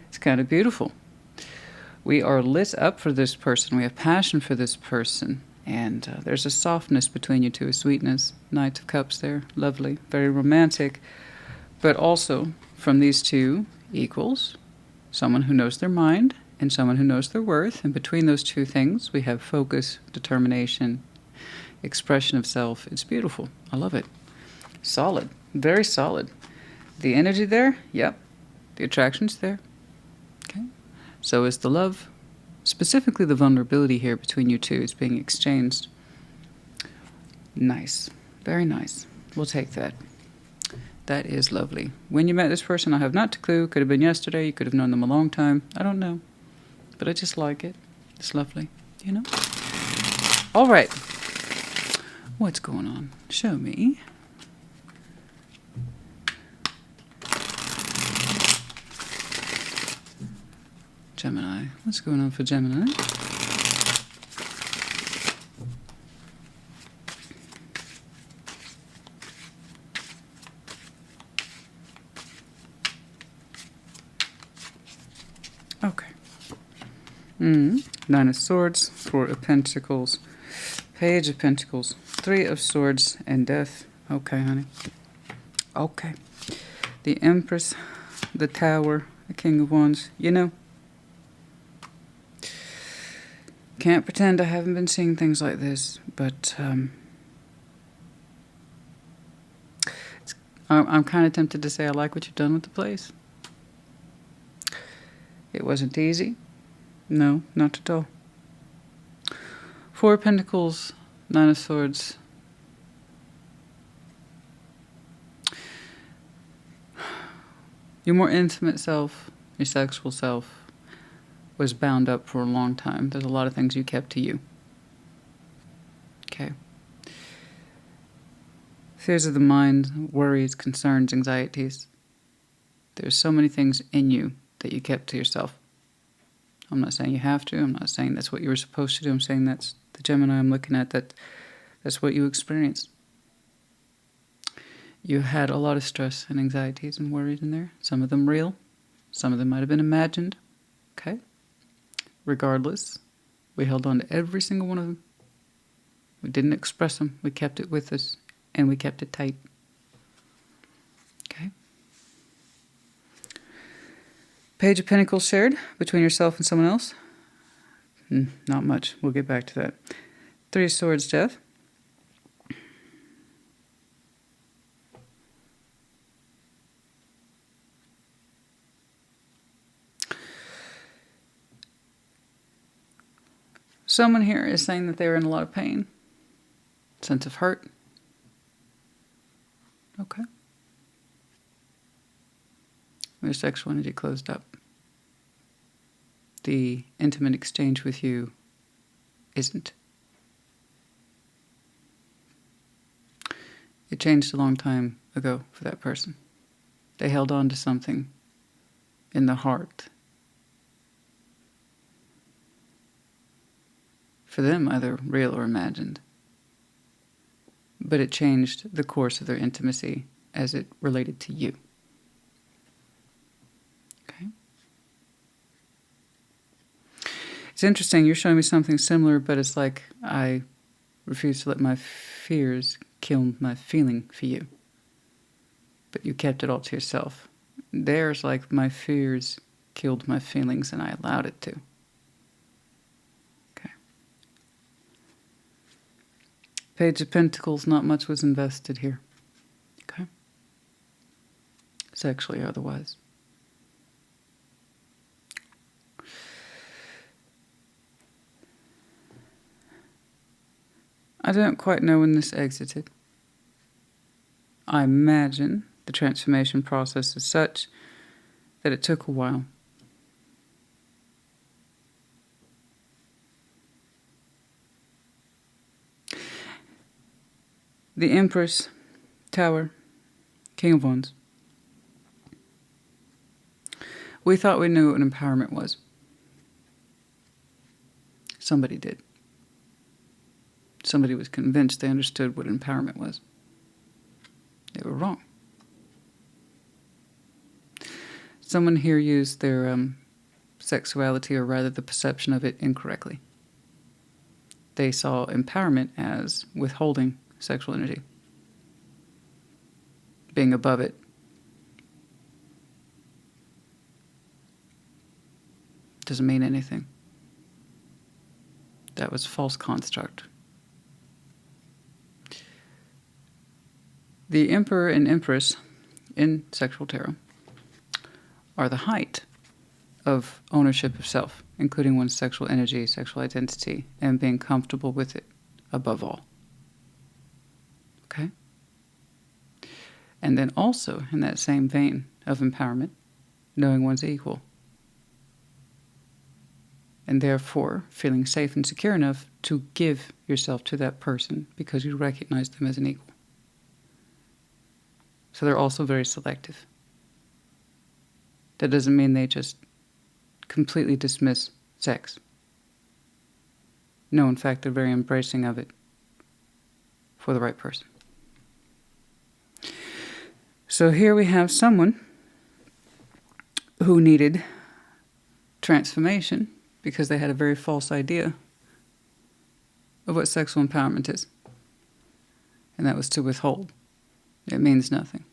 It's kind of beautiful. We are lit up for this person. We have passion for this person. And there's a softness between you two, a sweetness. Knight of Cups there. Lovely. Very romantic. But also, from these two equals someone who knows their mind and someone who knows their worth. And between those two things, we have focus, determination, expression of self. It's beautiful. I love it. Solid. Very solid. The energy there? Yep. The attraction's there. Okay. So is the love, specifically the vulnerability here between you two is being exchanged. Nice. Very nice. We'll take that. That is lovely. When you met this person, I have not a clue. Could have been yesterday. You could have known them a long time. I don't know. But I just like it. It's lovely, you know? All right. What's going on? Show me. Gemini. What's going on for Gemini? Okay. Nine of Swords, Four of Pentacles, Page of Pentacles, Three of Swords, and Death. Okay, honey. Okay. The Empress, the Tower, the King of Wands. You know, can't pretend I haven't been seeing things like this, but I'm kind of tempted to say I like what you've done with the place. It wasn't easy. No, not at all. Four of Pentacles, Nine of Swords. Your more intimate self, your sexual self, was bound up for a long time. There's a lot of things you kept to you. Okay. Fears of the mind, worries, concerns, anxieties. There's so many things in you that you kept to yourself. I'm not saying you have to. I'm not saying that's what you were supposed to do. I'm saying that's the Gemini I'm looking at, that's what you experienced. You had a lot of stress and anxieties and worries in there. Some of them real. Some of them might have been imagined. Okay? Regardless, we held on to every single one of them. We didn't express them. We kept it with us, and we kept it tight. Okay? Page of Pentacles shared between yourself and someone else. Not much. We'll get back to that. Three of Swords, Death. Someone here is saying that they're in a lot of pain. Sense of hurt. Okay. Their sexual energy closed up. The intimate exchange with you isn't. It changed a long time ago for that person. They held on to something in the heart. For them, either real or imagined. But it changed the course of their intimacy as it related to you. Okay? It's interesting, you're showing me something similar, but it's like I refuse to let my fears kill my feeling for you. But you kept it all to yourself. There's like my fears killed my feelings and I allowed it to. Okay. Page of Pentacles, not much was invested here. Okay. Sexually or otherwise. I don't quite know when this exited. I imagine the transformation process is such that it took a while. The Empress, Tower, King of Wands. We thought we knew what empowerment was. Somebody did. Somebody was convinced they understood what empowerment was. They were wrong. Someone here used their sexuality, or rather the perception of it, incorrectly. They saw empowerment as withholding sexual energy, being above it. Doesn't mean anything. That was a false construct. The Emperor and Empress in sexual tarot are the height of ownership of self, including one's sexual energy, sexual identity, and being comfortable with it above all. Okay? And then also, in that same vein of empowerment, knowing one's equal. And therefore, feeling safe and secure enough to give yourself to that person because you recognize them as an equal. So they're also very selective. That doesn't mean they just completely dismiss sex. No, in fact, they're very embracing of it for the right person. So here we have someone who needed transformation because they had a very false idea of what sexual empowerment is. And that was to withhold. It means nothing.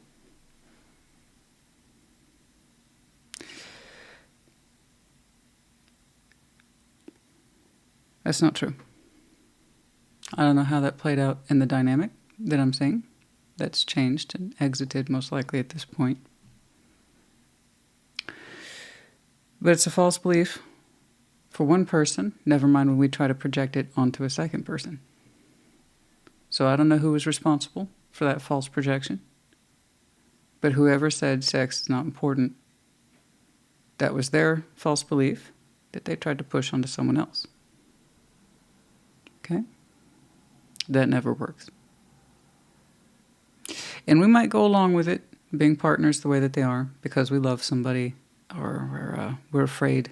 That's not true. I don't know how that played out in the dynamic that I'm seeing. That's changed and exited most likely at this point. But it's a false belief for one person, never mind when we try to project it onto a second person. So I don't know who was responsible for that false projection. But whoever said sex is not important, that was their false belief that they tried to push onto someone else. Okay? That never works. And we might go along with it, being partners the way that they are, because we love somebody or we're afraid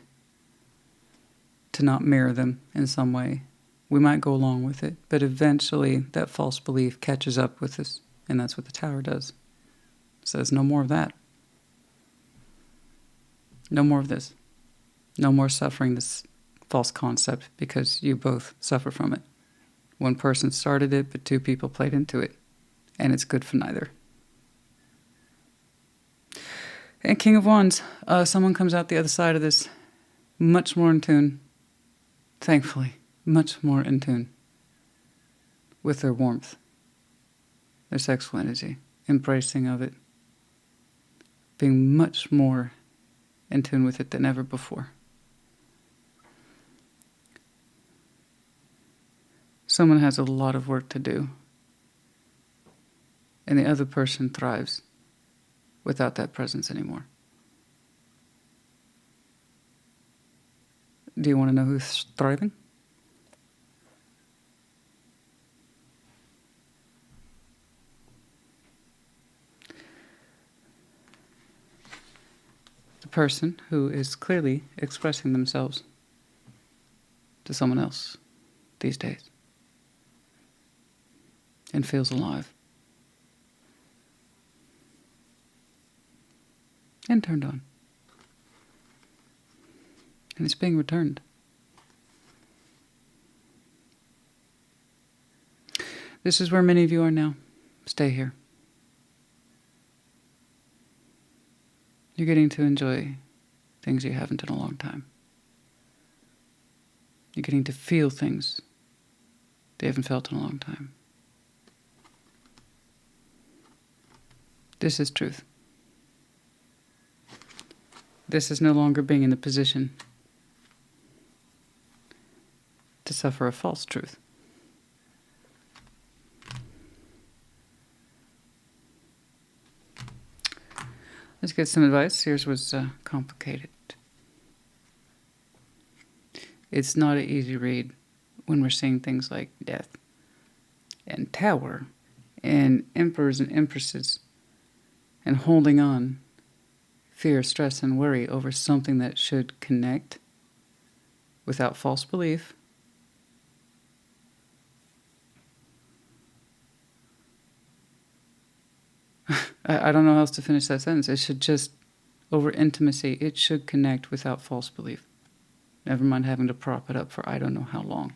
to not mirror them in some way. We might go along with it, but eventually that false belief catches up with us, and that's what the Tower does. It says, no more of that. No more of this. No more suffering this false concept because you both suffer from it. One person started it, but two people played into it. And it's good for neither. And King of Wands, someone comes out the other side of this much more in tune, thankfully, much more in tune with their warmth, their sexual energy, embracing of it, being much more in tune with it than ever before. Someone has a lot of work to do. And the other person thrives without that presence anymore. Do you want to know who's thriving? The person who is clearly expressing themselves to someone else these days and feels alive. And turned on. And it's being returned. This is where many of you are now. Stay here. You're getting to enjoy things you haven't in a long time. You're getting to feel things they haven't felt in a long time. This is truth. This is no longer being in the position to suffer a false truth. Let's get some advice. Yours was complicated. It's not an easy read when we're seeing things like death and Tower and emperors and empresses and holding on. Fear, stress, and worry over something that should connect without false belief. I don't know how else to finish that sentence. It should just, over intimacy, it should connect without false belief. Never mind having to prop it up for I don't know how long.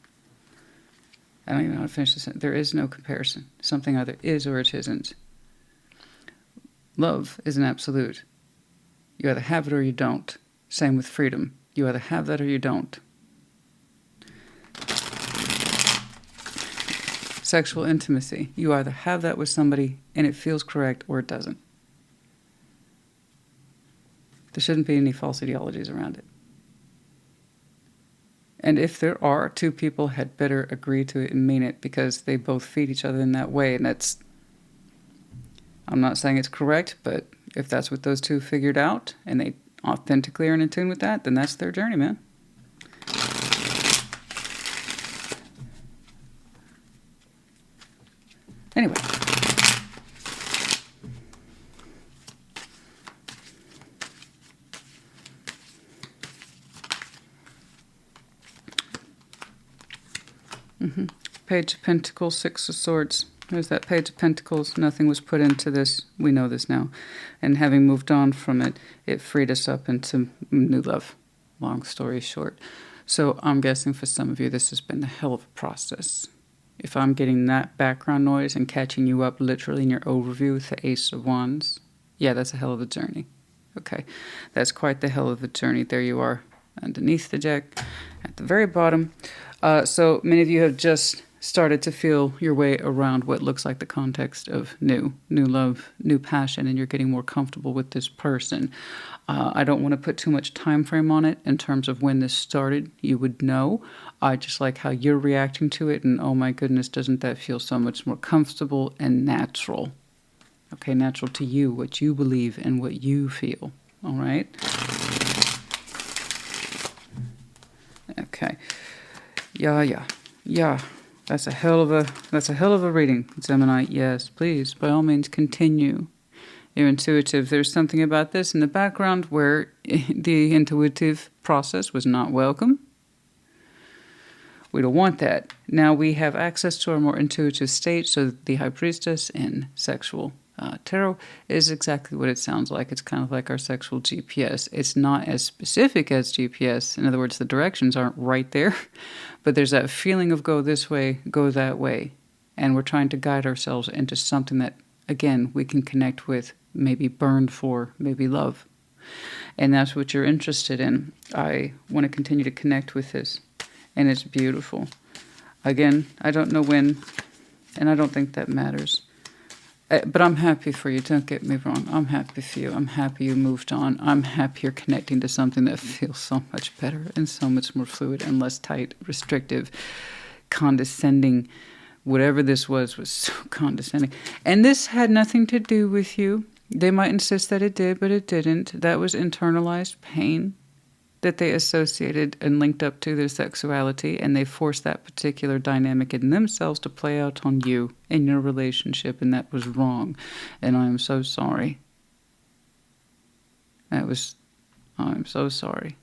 I don't even know how to finish this sentence. There is no comparison. Something either is or it isn't. Love is an absolute. You either have it or you don't. Same with freedom. You either have that or you don't. Sexual intimacy. You either have that with somebody and it feels correct or it doesn't. There shouldn't be any false ideologies around it. And if there are, two people had better agree to it and mean it because they both feed each other in that way. And that's, I'm not saying it's correct, but if that's what those two figured out and they authentically are in tune with that, then that's their journey, man. Anyway. Page of Pentacles, Six of Swords. There's that Page of Pentacles. Nothing was put into this. We know this now. And having moved on from it, it freed us up into new love. Long story short. So I'm guessing for some of you, this has been a hell of a process. If I'm getting that background noise and catching you up literally in your overview with the Ace of Wands, yeah, that's a hell of a journey. Okay, that's quite the hell of a journey. There you are underneath the deck at the very bottom. So many of you have just started to feel your way around what looks like the context of new love, new passion, and you're getting more comfortable with this person. I don't want to put too much time frame on it in terms of when this started. You would know. I just like how you're reacting to it, and oh my goodness, doesn't that feel so much more comfortable and natural? Okay, natural to you, what you believe and what you feel. All right? Okay. Yeah. That's a hell of a reading, Gemini. Yes, please, by all means, continue. You're intuitive. There's something about this in the background where the intuitive process was not welcome. We don't want that. Now we have access to our more intuitive state, so the High Priestess in sexual tarot is exactly what it sounds like. It's kind of like our sexual GPS. It's not as specific as GPS. In other words, the directions aren't right there, but there's that feeling of go this way, go that way. And we're trying to guide ourselves into something that, again, we can connect with, maybe burn for, maybe love. And that's what you're interested in. I want to continue to connect with this. And it's beautiful. Again, I don't know when, and I don't think that matters. But I'm happy for you, don't get me wrong. I'm happy for you. I'm happy you moved on. I'm happy you're connecting to something that feels so much better and so much more fluid and less tight, restrictive, condescending. Whatever this was so condescending. And this had nothing to do with you. They might insist that it did, but it didn't. That was internalized pain that they associated and linked up to their sexuality, and they forced that particular dynamic in themselves to play out on you in your relationship, and that was wrong. And I am so sorry. I'm so sorry.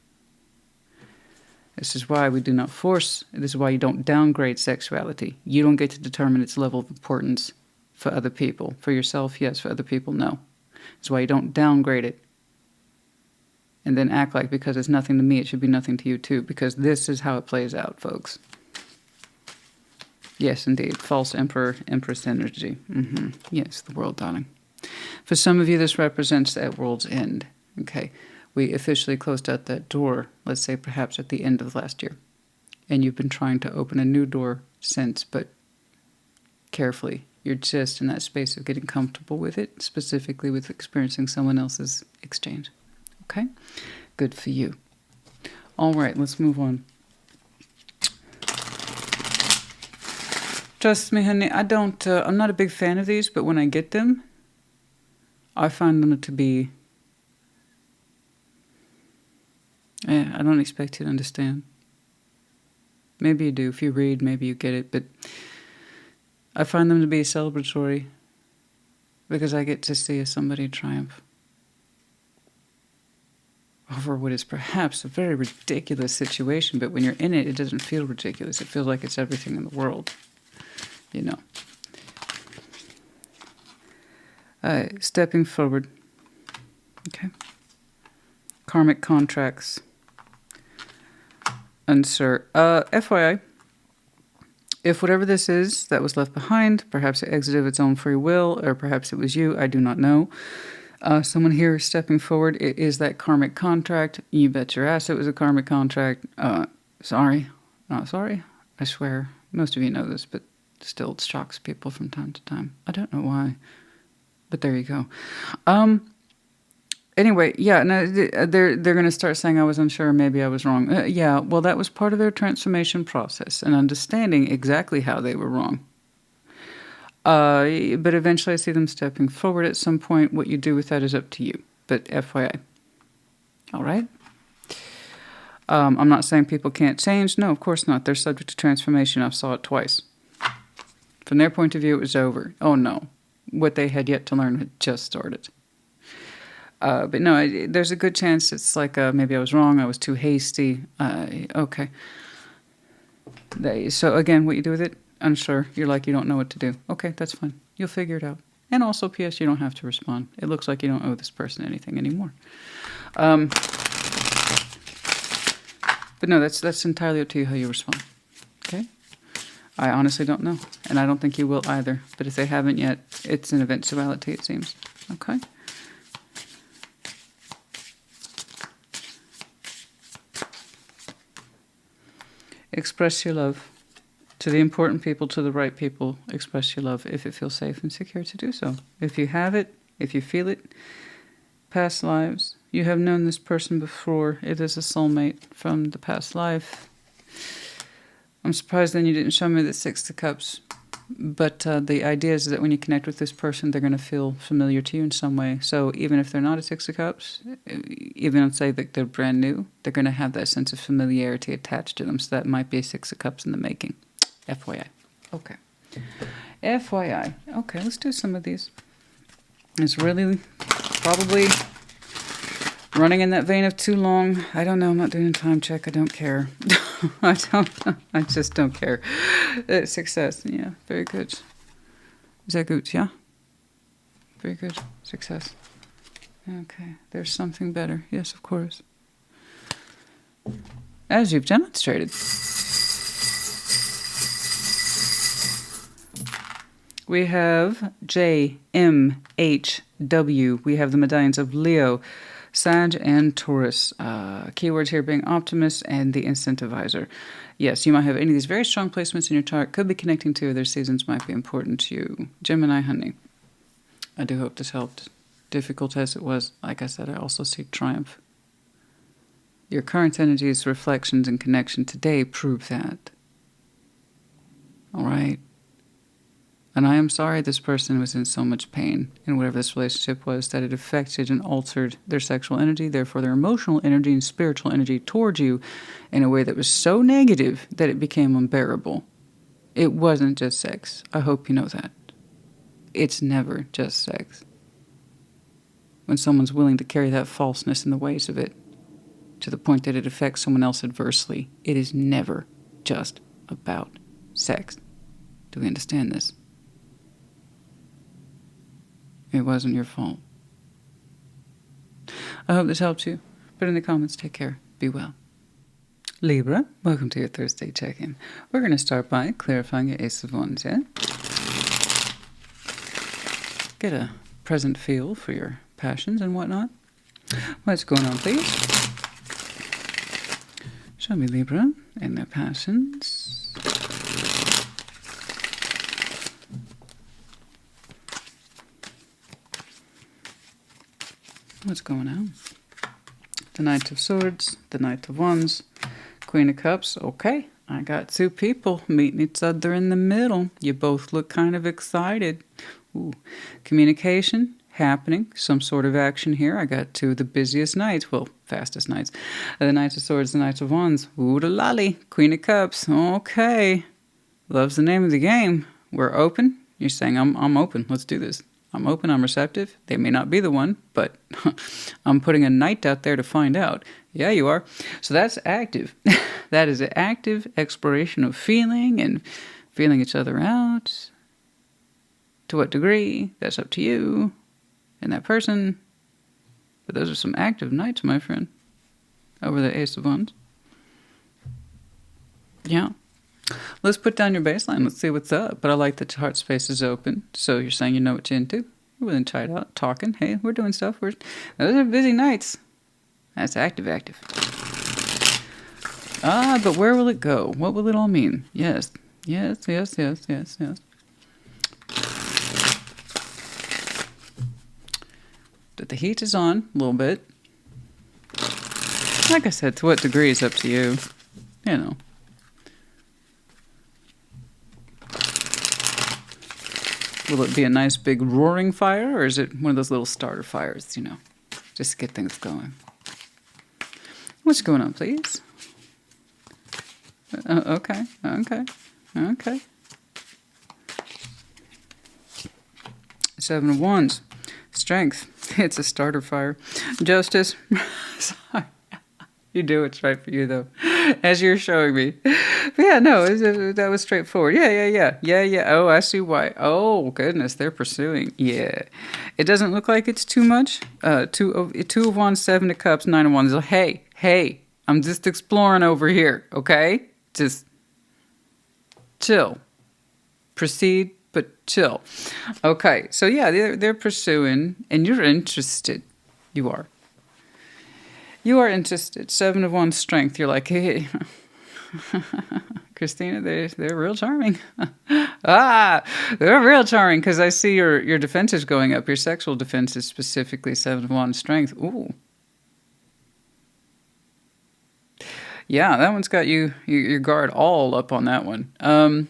This is why we do not force. This is why you don't downgrade sexuality. You don't get to determine its level of importance for other people. For yourself, yes. For other people, no. That's why you don't downgrade it. And then act like because it's nothing to me, it should be nothing to you too. Because this is how it plays out, folks. Yes, indeed. False emperor, empress energy. Yes, the world, darling. For some of you, this represents that world's end. Okay. We officially closed out that door, let's say perhaps at the end of last year. And you've been trying to open a new door since, but carefully. You're just in that space of getting comfortable with it, specifically with experiencing someone else's exchange. Okay? Good for you. All right, let's move on. Trust me, honey, I'm not a big fan of these, but when I get them, I find them to be, I don't expect you to understand. Maybe you do. If you read, maybe you get it, but I find them to be celebratory because I get to see somebody triumph over what is perhaps a very ridiculous situation, but when you're in it, it doesn't feel ridiculous. It feels like it's everything in the world, you know. Stepping forward. Okay. Karmic contracts. FYI, if whatever this is that was left behind, perhaps it exited of its own free will, or perhaps it was you, I do not know. Someone here stepping forward, it is that karmic contract. You bet your ass it was a karmic contract. Sorry. Not sorry. I swear. Most of you know this, but still it shocks people from time to time. I don't know why. But there you go. Anyway, yeah, no, they're going to start saying I was unsure, maybe I was wrong. Yeah, well, that was part of their transformation process and understanding exactly how they were wrong. But eventually I see them stepping forward at some point. What you do with that is up to you. But FYI. All right? I'm not saying people can't change. No, of course not. They're subject to transformation. I saw it twice. From their point of view, it was over. Oh, no. What they had yet to learn had just started. But no, there's a good chance it's like maybe I was wrong. I was too hasty. Okay. So again, what you do with it? Unsure. You're like, you don't know what to do. Okay, that's fine. You'll figure it out. And also, P.S., you don't have to respond. It looks like you don't owe this person anything anymore. But no, that's entirely up to you how you respond. Okay? I honestly don't know. And I don't think you will either. But if they haven't yet, it's an eventuality, it seems. Okay? Express your love. To the important people, to the right people, express your love if it feels safe and secure to do so. If you have it, if you feel it, past lives, you have known this person before. It is a soulmate from the past life. I'm surprised then you didn't show me the Six of Cups. But the idea is that when you connect with this person, they're going to feel familiar to you in some way. So even if they're not a Six of Cups, even if say that they're brand new, they're going to have that sense of familiarity attached to them. So that might be a Six of Cups in the making. FYI. Okay. FYI. Okay, let's do some of these. It's really probably running in that vein of too long. I don't know. I'm not doing a time check. I don't care. I just don't care. Success. Yeah, very good. Is that good? Yeah? Very good. Success. Okay. There's something better. Yes, of course. As you've demonstrated. We have J, M, H, W. We have the medallions of Leo, Sag, and Taurus. Keywords here being optimist and the incentivizer. Yes, you might have any of these very strong placements in your chart. Could be connecting to their seasons, might be important to you. Gemini, honey. I do hope this helped. Difficult as it was, like I said, I also see triumph. Your current energies, reflections, and connection today prove that. All right. And I am sorry this person was in so much pain in whatever this relationship was, that it affected and altered their sexual energy, therefore their emotional energy and spiritual energy towards you in a way that was so negative that it became unbearable. It wasn't just sex. I hope you know that. It's never just sex. When someone's willing to carry that falseness in the ways of it, to the point that it affects someone else adversely, it is never just about sex. Do we understand this? It wasn't your fault. I hope this helps you. Put in the comments. Take care. Be well. Libra, welcome to your Thursday check-in. We're going to start by clarifying your Ace of Wands, yeah? Get a present feel for your passions and whatnot. What's going on, please? Show me Libra and their passions. What's going on? The Knight of Swords, the Knight of Wands, Queen of Cups. Okay, I got two people meeting each other in the middle. You both look kind of excited. Ooh. Communication happening, some sort of action here. I got two of the busiest nights, well, fastest nights. The Knight of Swords, the Knight of Wands. Ooh, the lolly, Queen of Cups. Okay, love's the name of the game. We're open. You're saying, I'm open. Let's do this. I'm open, I'm receptive. They may not be the one, but I'm putting a knight out there to find out. Yeah, you are. So that's active. That is an active exploration of feeling and feeling each other out. To what degree? That's up to you and that person. But those are some active knights, my friend, over the Ace of Wands. Yeah. Let's put down your baseline. Let's see what's up. But I like that your heart space is open. So you're saying you know what you're into. You're willing to try it out. Talking. Hey, we're doing stuff. Those are busy nights. That's active. Ah, but where will it go? What will it all mean? Yes. That the heat is on a little bit. Like I said, to what degree is up to you. You know. Will it be a nice big roaring fire, or is it one of those little starter fires, you know, just to get things going? What's going on, please? Okay. Seven of Wands. Strength. It's a starter fire. Justice. Sorry. You do what's right for you, though, as you're showing me. But yeah, no, that was straightforward. Yeah. Oh, I see why. Oh, goodness, they're pursuing. Yeah. It doesn't look like it's too much. Two of Wands, Seven of Cups, Nine of Wands. Hey, I'm just exploring over here, okay? Just chill. Proceed, but chill. Okay, so yeah, they're pursuing, and you're interested. You are. You are interested. Seven of Wands, Strength. You're like, hey, Christina, they're real charming. They're real charming, because I see your defenses going up. Your sexual defenses, specifically Seven of Wands, Strength. Ooh. Yeah, that one's got your guard all up on that one. And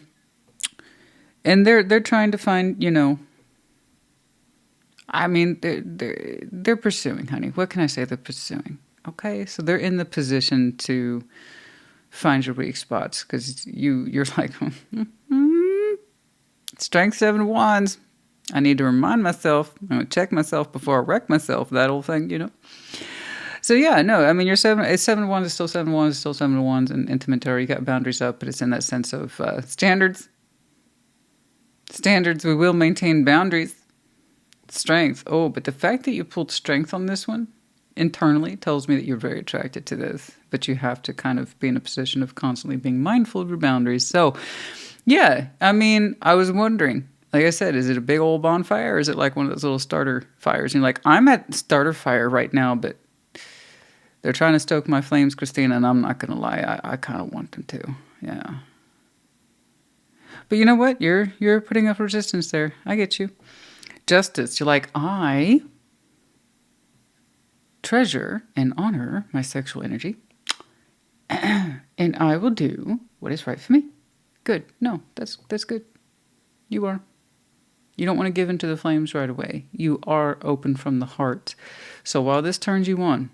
they're trying to find, you know, I mean, they're pursuing, honey. What can I say? They're pursuing. Okay, so they're in the position to find your weak spots, because you're like, Strength, Seven of Wands. I need to remind myself, I'm going to check myself before I wreck myself, that whole thing, you know. So yeah, no, I mean, Seven of Wands is still Seven of Wands, still Seven of Wands, and intimate tarot. You got boundaries up, but it's in that sense of standards. Standards, we will maintain boundaries. Strength. Oh, but the fact that you pulled Strength on this one internally tells me that you're very attracted to this, but you have to kind of be in a position of constantly being mindful of your boundaries. So yeah, I mean, I was wondering, like I said, is it a big old bonfire, or is it like one of those little starter fires? And you're like, I'm at starter fire right now, but they're trying to stoke my flames, Christina, and I'm not going to lie, I kind of want them to. Yeah. But you know what? You're putting up resistance there. I get you. Justice. You're like, I treasure and honor my sexual energy, and I will do what is right for me. Good. No, that's good. You are. You don't want to give into the flames right away. You are open from the heart. So while this turns you on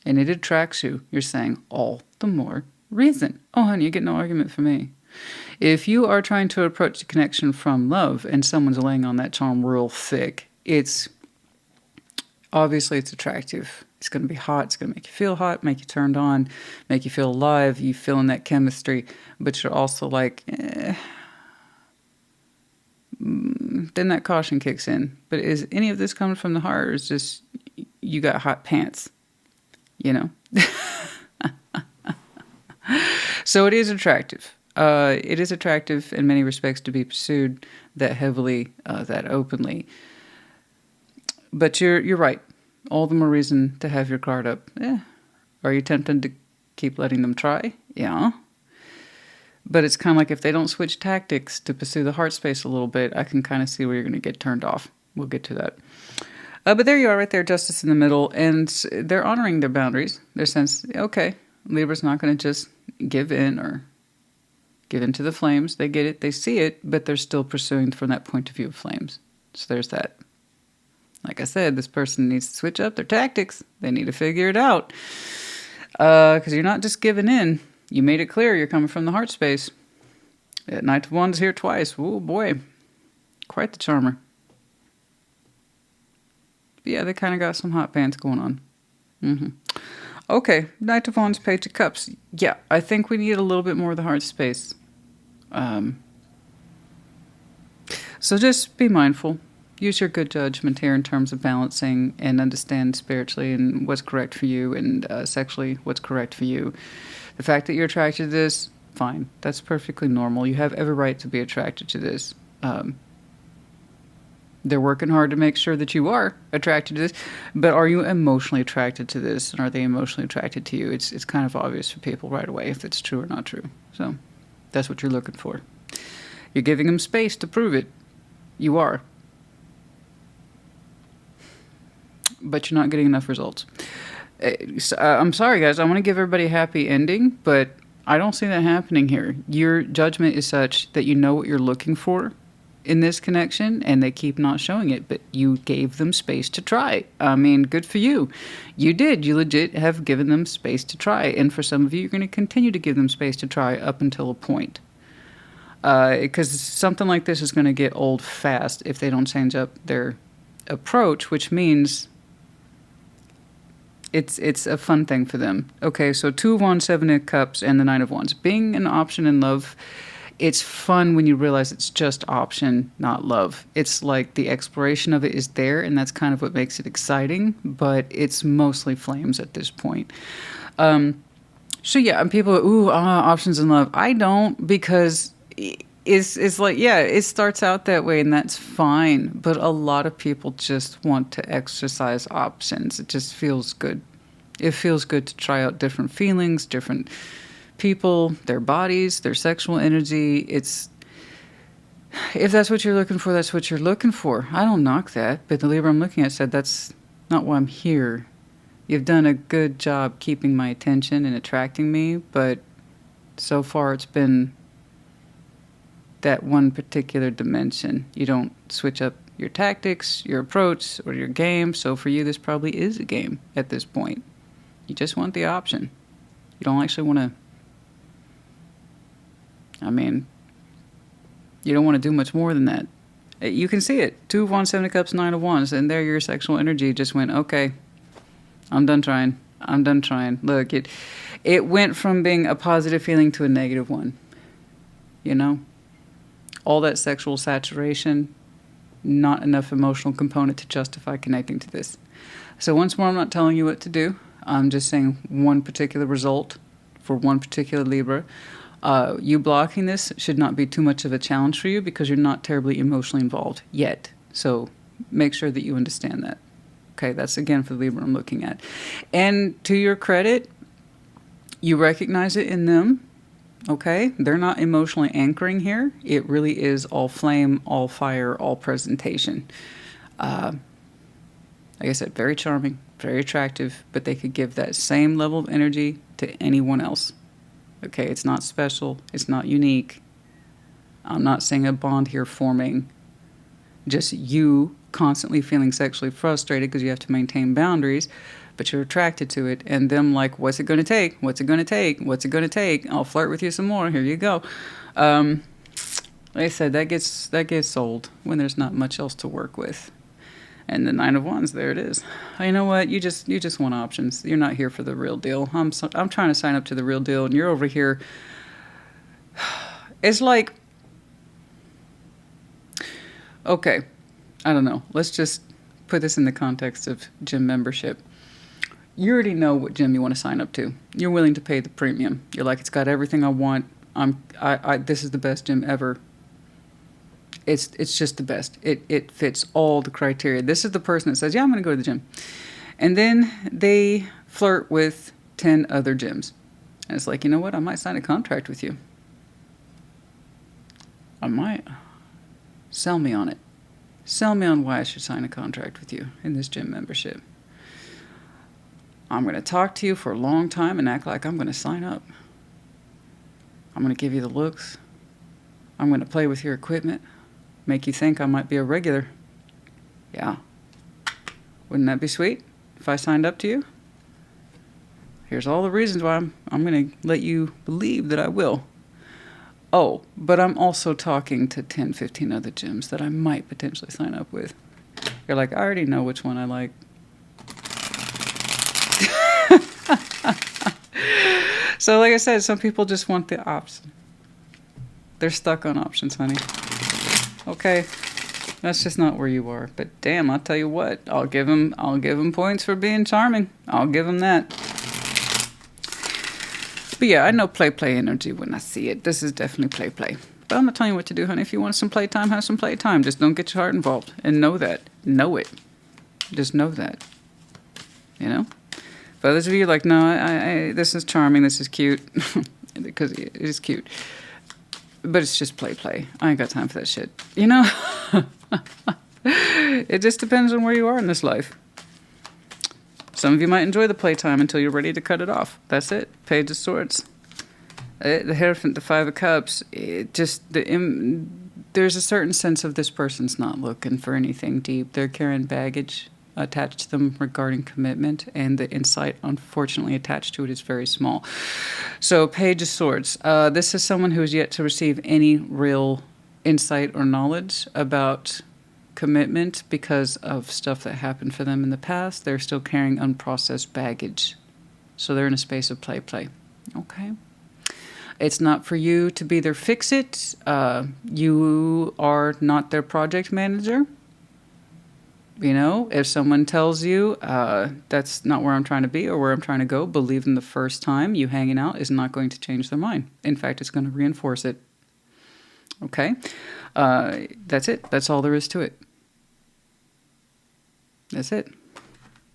and it attracts you, you're saying all the more reason. Oh, honey, you get no argument from me. If you are trying to approach the connection from love and someone's laying on that charm real thick, it's attractive. It's going to be hot. It's going to make you feel hot, make you turned on, make you feel alive. You feel in that chemistry, but you're also like, then that caution kicks in. But is any of this coming from the heart, or is just you got hot pants? You know? So it is attractive. It is attractive in many respects to be pursued that heavily, that openly. But you're right. All the more reason to have your guard up. Are you tempted to keep letting them try? Yeah. But it's kind of like if they don't switch tactics to pursue the heart space a little bit, I can kind of see where you're going to get turned off. We'll get to that. But there you are right there, Justice in the middle. And they're honoring their boundaries. Their sense, okay, Libra's not going to just give in or give into the flames. They get it, they see it, but they're still pursuing from that point of view of flames. So there's that. Like I said, this person needs to switch up their tactics. They need to figure it out. Because you're not just giving in. You made it clear you're coming from the heart space. That Knight of Wands here twice. Oh boy. Quite the charmer. But yeah, they kind of got some hot pants going on. Okay, Knight of Wands, Page of Cups. Yeah, I think we need a little bit more of the heart space. So just be mindful. Use your good judgment here in terms of balancing and understand spiritually and what's correct for you, and sexually what's correct for you. The fact that you're attracted to this, fine. That's perfectly normal. You have every right to be attracted to this. They're working hard to make sure that you are attracted to this, but are you emotionally attracted to this, and are they emotionally attracted to you? It's kind of obvious for people right away if it's true or not true. So that's what you're looking for. You're giving them space to prove it. You are. But you're not getting enough results. I'm sorry, guys. I want to give everybody a happy ending, but I don't see that happening here. Your judgment is such that you know what you're looking for. in this connection, and they keep not showing it, but you gave them space to try. I mean, good for you. You did. You legit have given them space to try. And for some of you, you're going to continue to give them space to try up until a point. Because something like this is going to get old fast if they don't change up their approach, which means it's a fun thing for them. Okay, so 2 of Wands, 7 of Cups, and the 9 of Wands. Being an option in love, it's fun when you realize it's just option, not love. It's like the exploration of it is there, and that's kind of what makes it exciting, but it's mostly flames at this point. So yeah, and people go, options in love. I don't, because it's like, yeah, it starts out that way, and that's fine, but a lot of people just want to exercise options. It just feels good. It feels good to try out different feelings, different people, their bodies, their sexual energy. It's, if that's what you're looking for, that's what you're looking for. I don't knock that, but the Libra I'm looking at said that's not why I'm here. You've done a good job keeping my attention and attracting me, but so far it's been that one particular dimension. You don't switch up your tactics, your approach, or your game. So for you, this probably is a game at this point. You just want the option. You don't actually want to, I mean, you don't want to do much more than that. You can see it. 2 of Wands, 7 of Cups, 9 of Wands. And there your sexual energy just went, okay, I'm done trying. I'm done trying. Look, it went from being a positive feeling to a negative one. You know? All that sexual saturation, not enough emotional component to justify connecting to this. So once more, I'm not telling you what to do. I'm just saying one particular result for one particular Libra. You blocking this should not be too much of a challenge for you because you're not terribly emotionally involved yet. So make sure that you understand that. Okay, that's again for the Libra I'm looking at. And to your credit, you recognize it in them. Okay, they're not emotionally anchoring here. It really is all flame, all fire, all presentation. Like I said, very charming, very attractive, but they could give that same level of energy to anyone else. Okay, it's not special. It's not unique. I'm not saying a bond here forming. Just you constantly feeling sexually frustrated because you have to maintain boundaries, but you're attracted to it, and them like, what's it going to take? What's it going to take? What's it going to take? I'll flirt with you some more. Here you go. Like I said, that gets old when there's not much else to work with. And the 9 of Wands, there it is. You know what? You just want options. You're not here for the real deal. I'm trying to sign up to the real deal, and you're over here. It's like, okay, I don't know. Let's just put this in the context of gym membership. You already know what gym you want to sign up to. You're willing to pay the premium. You're like, it's got everything I want. This is the best gym ever. It's just the best. It fits all the criteria. This is the person that says, yeah, I'm going to go to the gym. And then they flirt with 10 other gyms. And it's like, you know what? I might sign a contract with you. I might. Sell me on it. Sell me on why I should sign a contract with you in this gym membership. I'm going to talk to you for a long time and act like I'm going to sign up. I'm going to give you the looks. I'm going to play with your equipment. Make you think I might be a regular. Yeah. Wouldn't that be sweet if I signed up to you? Here's all the reasons why I'm going to let you believe that I will. Oh, but I'm also talking to 10, 15 other gyms that I might potentially sign up with. You're like, I already know which one I like. So like I said, some people just want the option. They're stuck on options, honey. Okay, that's just not where you are. But damn, I'll tell you what, I'll give them points for being charming. I'll give them that. But yeah, I know play energy when I see it. This is definitely play. But I'm not telling you what to do, honey. If you want some playtime, have some playtime. Just don't get your heart involved. And know that. Know it. Just know that. You know? For others of you, like, no, I this is charming. This is cute. Because it is cute. But it's just play. I ain't got time for that shit. You know? It just depends on where you are in this life. Some of you might enjoy the playtime until you're ready to cut it off. That's it. Page of Swords. The Hierophant, the 5 of Cups. It just, the there's a certain sense of this person's not looking for anything deep. They're carrying baggage attached to them regarding commitment, and the insight, unfortunately, attached to it is very small. So, Page of Swords. This is someone who is yet to receive any real insight or knowledge about commitment because of stuff that happened for them in the past. They're still carrying unprocessed baggage. So they're in a space of play. Okay? It's not for you to be their fix-it. You are not their project manager. You know, if someone tells you that's not where I'm trying to be or where I'm trying to go, believe them the first time. You hanging out is not going to change their mind. In fact, it's going to reinforce it. Okay? That's it. That's all there is to it. That's it.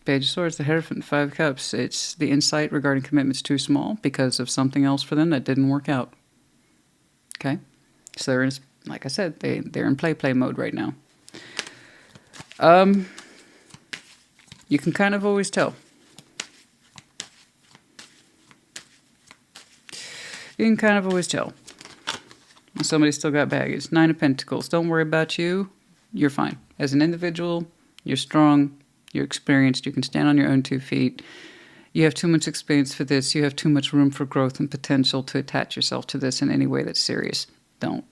Page of Swords, the Hierophant, 5 Cups. It's the insight regarding commitment's too small because of something else for them that didn't work out. Okay? So they're in, like I said, they're in play mode right now. You can kind of always tell. You can kind of always tell. Somebody's still got baggage. 9 of Pentacles. Don't worry about you. You're fine. As an individual, you're strong. You're experienced. You can stand on your own 2 feet. You have too much experience for this. You have too much room for growth and potential to attach yourself to this in any way that's serious. Don't.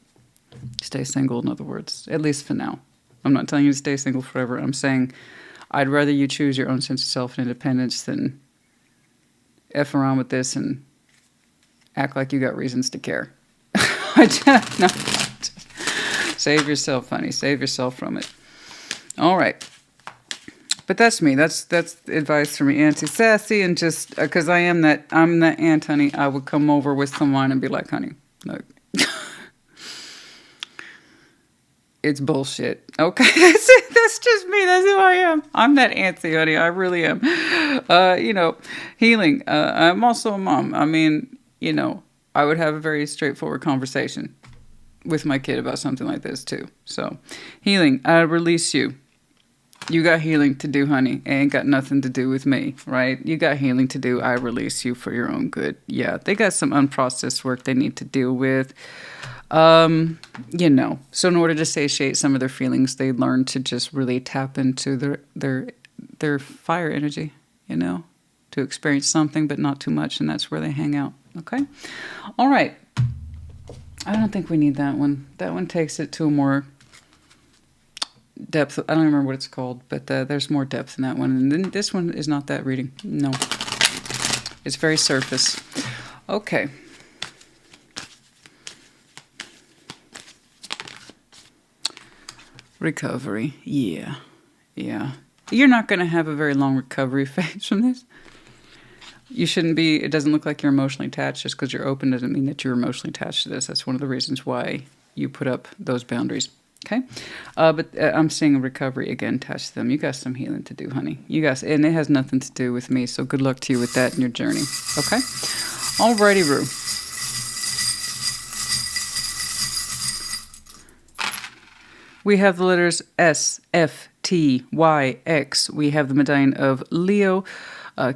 Stay single, in other words. At least for now. I'm not telling you to stay single forever. I'm saying I'd rather you choose your own sense of self and independence than F around with this and act like you got reasons to care. No. Save yourself, honey. Save yourself from it. All right. But that's me. That's advice for me, Auntie Sassy, and just because I'm that aunt, honey. I would come over with some wine and be like, honey, look, it's bullshit. Okay, that's it. That's just me. That's who I am. I'm that auntie, honey. I really am. You know, healing. I'm also a mom. I mean, you know, I would have a very straightforward conversation with my kid about something like this too. So, healing. I release you. You got healing to do, honey. It ain't got nothing to do with me, right? You got healing to do. I release you for your own good. Yeah, they got some unprocessed work they need to deal with. You know, so in order to satiate some of their feelings, they learn to just really tap into their fire energy, you know, to experience something, but not too much. And that's where they hang out. Okay. All right. I don't think we need that one. That one takes it to a more depth. I don't remember what it's called, but there's more depth in that one. And then this one is not that reading. No. It's very surface. Okay. Recovery. Yeah. Yeah. You're not going to have a very long recovery phase from this. You shouldn't be. It doesn't look like you're emotionally attached. Just because you're open doesn't mean that you're emotionally attached to this. That's one of the reasons why you put up those boundaries. Okay? But I'm seeing a recovery again attached to them. You got some healing to do, honey. You guys, and it has nothing to do with me. So good luck to you with that in your journey. Okay? Alrighty, Roo. We have the letters S, F, T, Y, X. We have the medallion of Leo.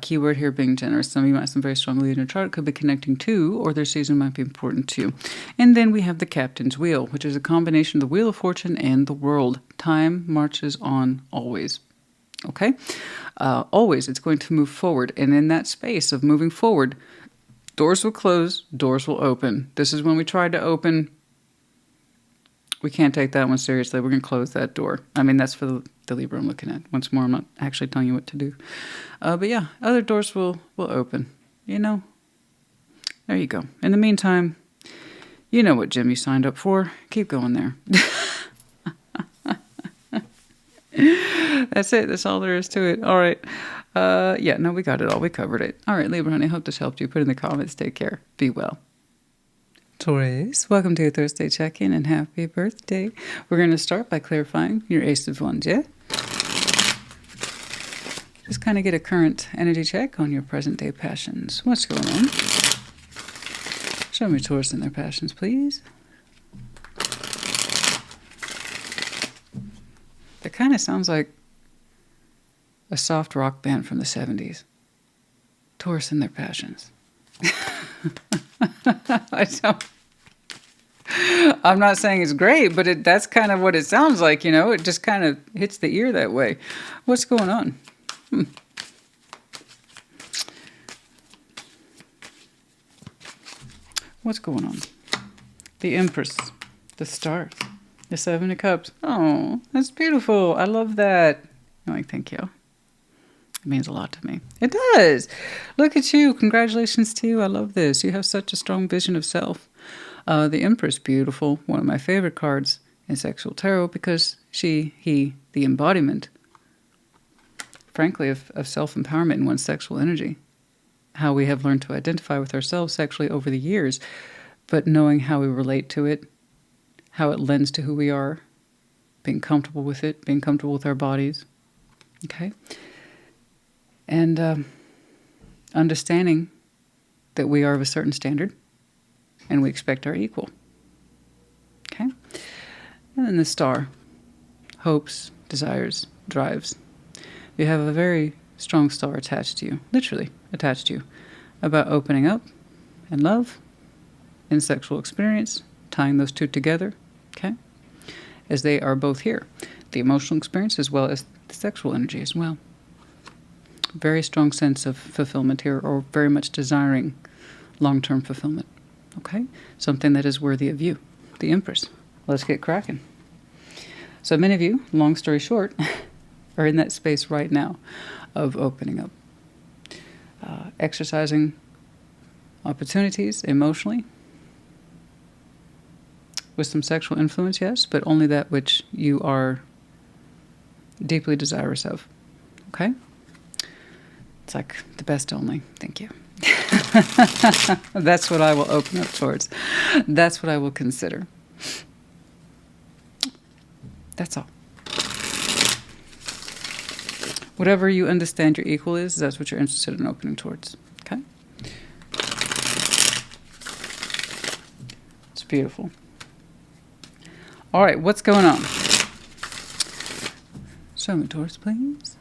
Keyword here being generous. Some of you might have some very strong Leo in your chart. It could be connecting to, or their season might be important to you. And then we have the Captain's Wheel, which is a combination of the Wheel of Fortune and the World. Time marches on always. Okay? Always. It's going to move forward. And in that space of moving forward, doors will close, doors will open. This is when we tried to open. We can't take that one seriously. We're going to close that door. I mean, that's for the Libra I'm looking at. Once more, I'm not actually telling you what to do. But yeah, other doors will open. You know? There you go. In the meantime, you know what Jimmy signed up for. Keep going there. That's it. That's all there is to it. All right. Yeah, no, we got it all. We covered it. All right, Libra, honey, hope this helped you. Put in the comments. Take care. Be well. Taurus, welcome to your Thursday check-in and happy birthday. We're going to start by clarifying your Ace of Wands, yeah? Just kind of get a current energy check on your present-day passions. What's going on? Show me Taurus and their passions, please. That kind of sounds like a soft rock band from the 70s. Taurus and their passions. I don't. I'm not saying it's great, but that's kind of what it sounds like, you know? It just kind of hits the ear that way. What's going on? What's going on? The Empress, the stars, the Seven of Cups. Oh, that's beautiful. I love that. I'm like, thank you. It means a lot to me. It does. Look at you. Congratulations to you. I love this. You have such a strong vision of self. The Empress, beautiful. One of my favorite cards in sexual tarot because he, the embodiment, frankly, of self-empowerment in one's sexual energy. How we have learned to identify with ourselves sexually over the years, but knowing how we relate to it, how it lends to who we are, being comfortable with it, being comfortable with our bodies. Okay? And understanding that we are of a certain standard and we expect our equal. Okay? And then the star, hopes, desires, drives. You have a very strong star attached to you, literally attached to you, about opening up and love and sexual experience, tying those two together, okay? As they are both here, the emotional experience as well as the sexual energy as well. Very strong sense of fulfillment here, or very much desiring long-term fulfillment, okay? Something that is worthy of you, the Empress. Let's get cracking. So many of you, long story short, are in that space right now of opening up, exercising opportunities emotionally with some sexual influence, yes, but only that which you are deeply desirous of, okay? It's like the best only. Thank you. That's what I will open up towards. That's what I will consider. That's all. Whatever you understand your equal is, that's what you're interested in opening towards. Okay? It's beautiful. All right, what's going on? Show me, Taurus, please.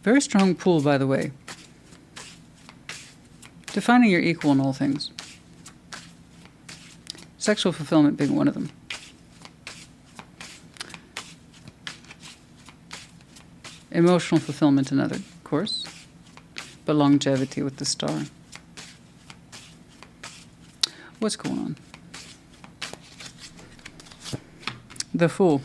Very strong pull, by the way. Defining your equal in all things. Sexual fulfillment being one of them. Emotional fulfillment another, of course. But longevity with the star. What's going on? The Fool.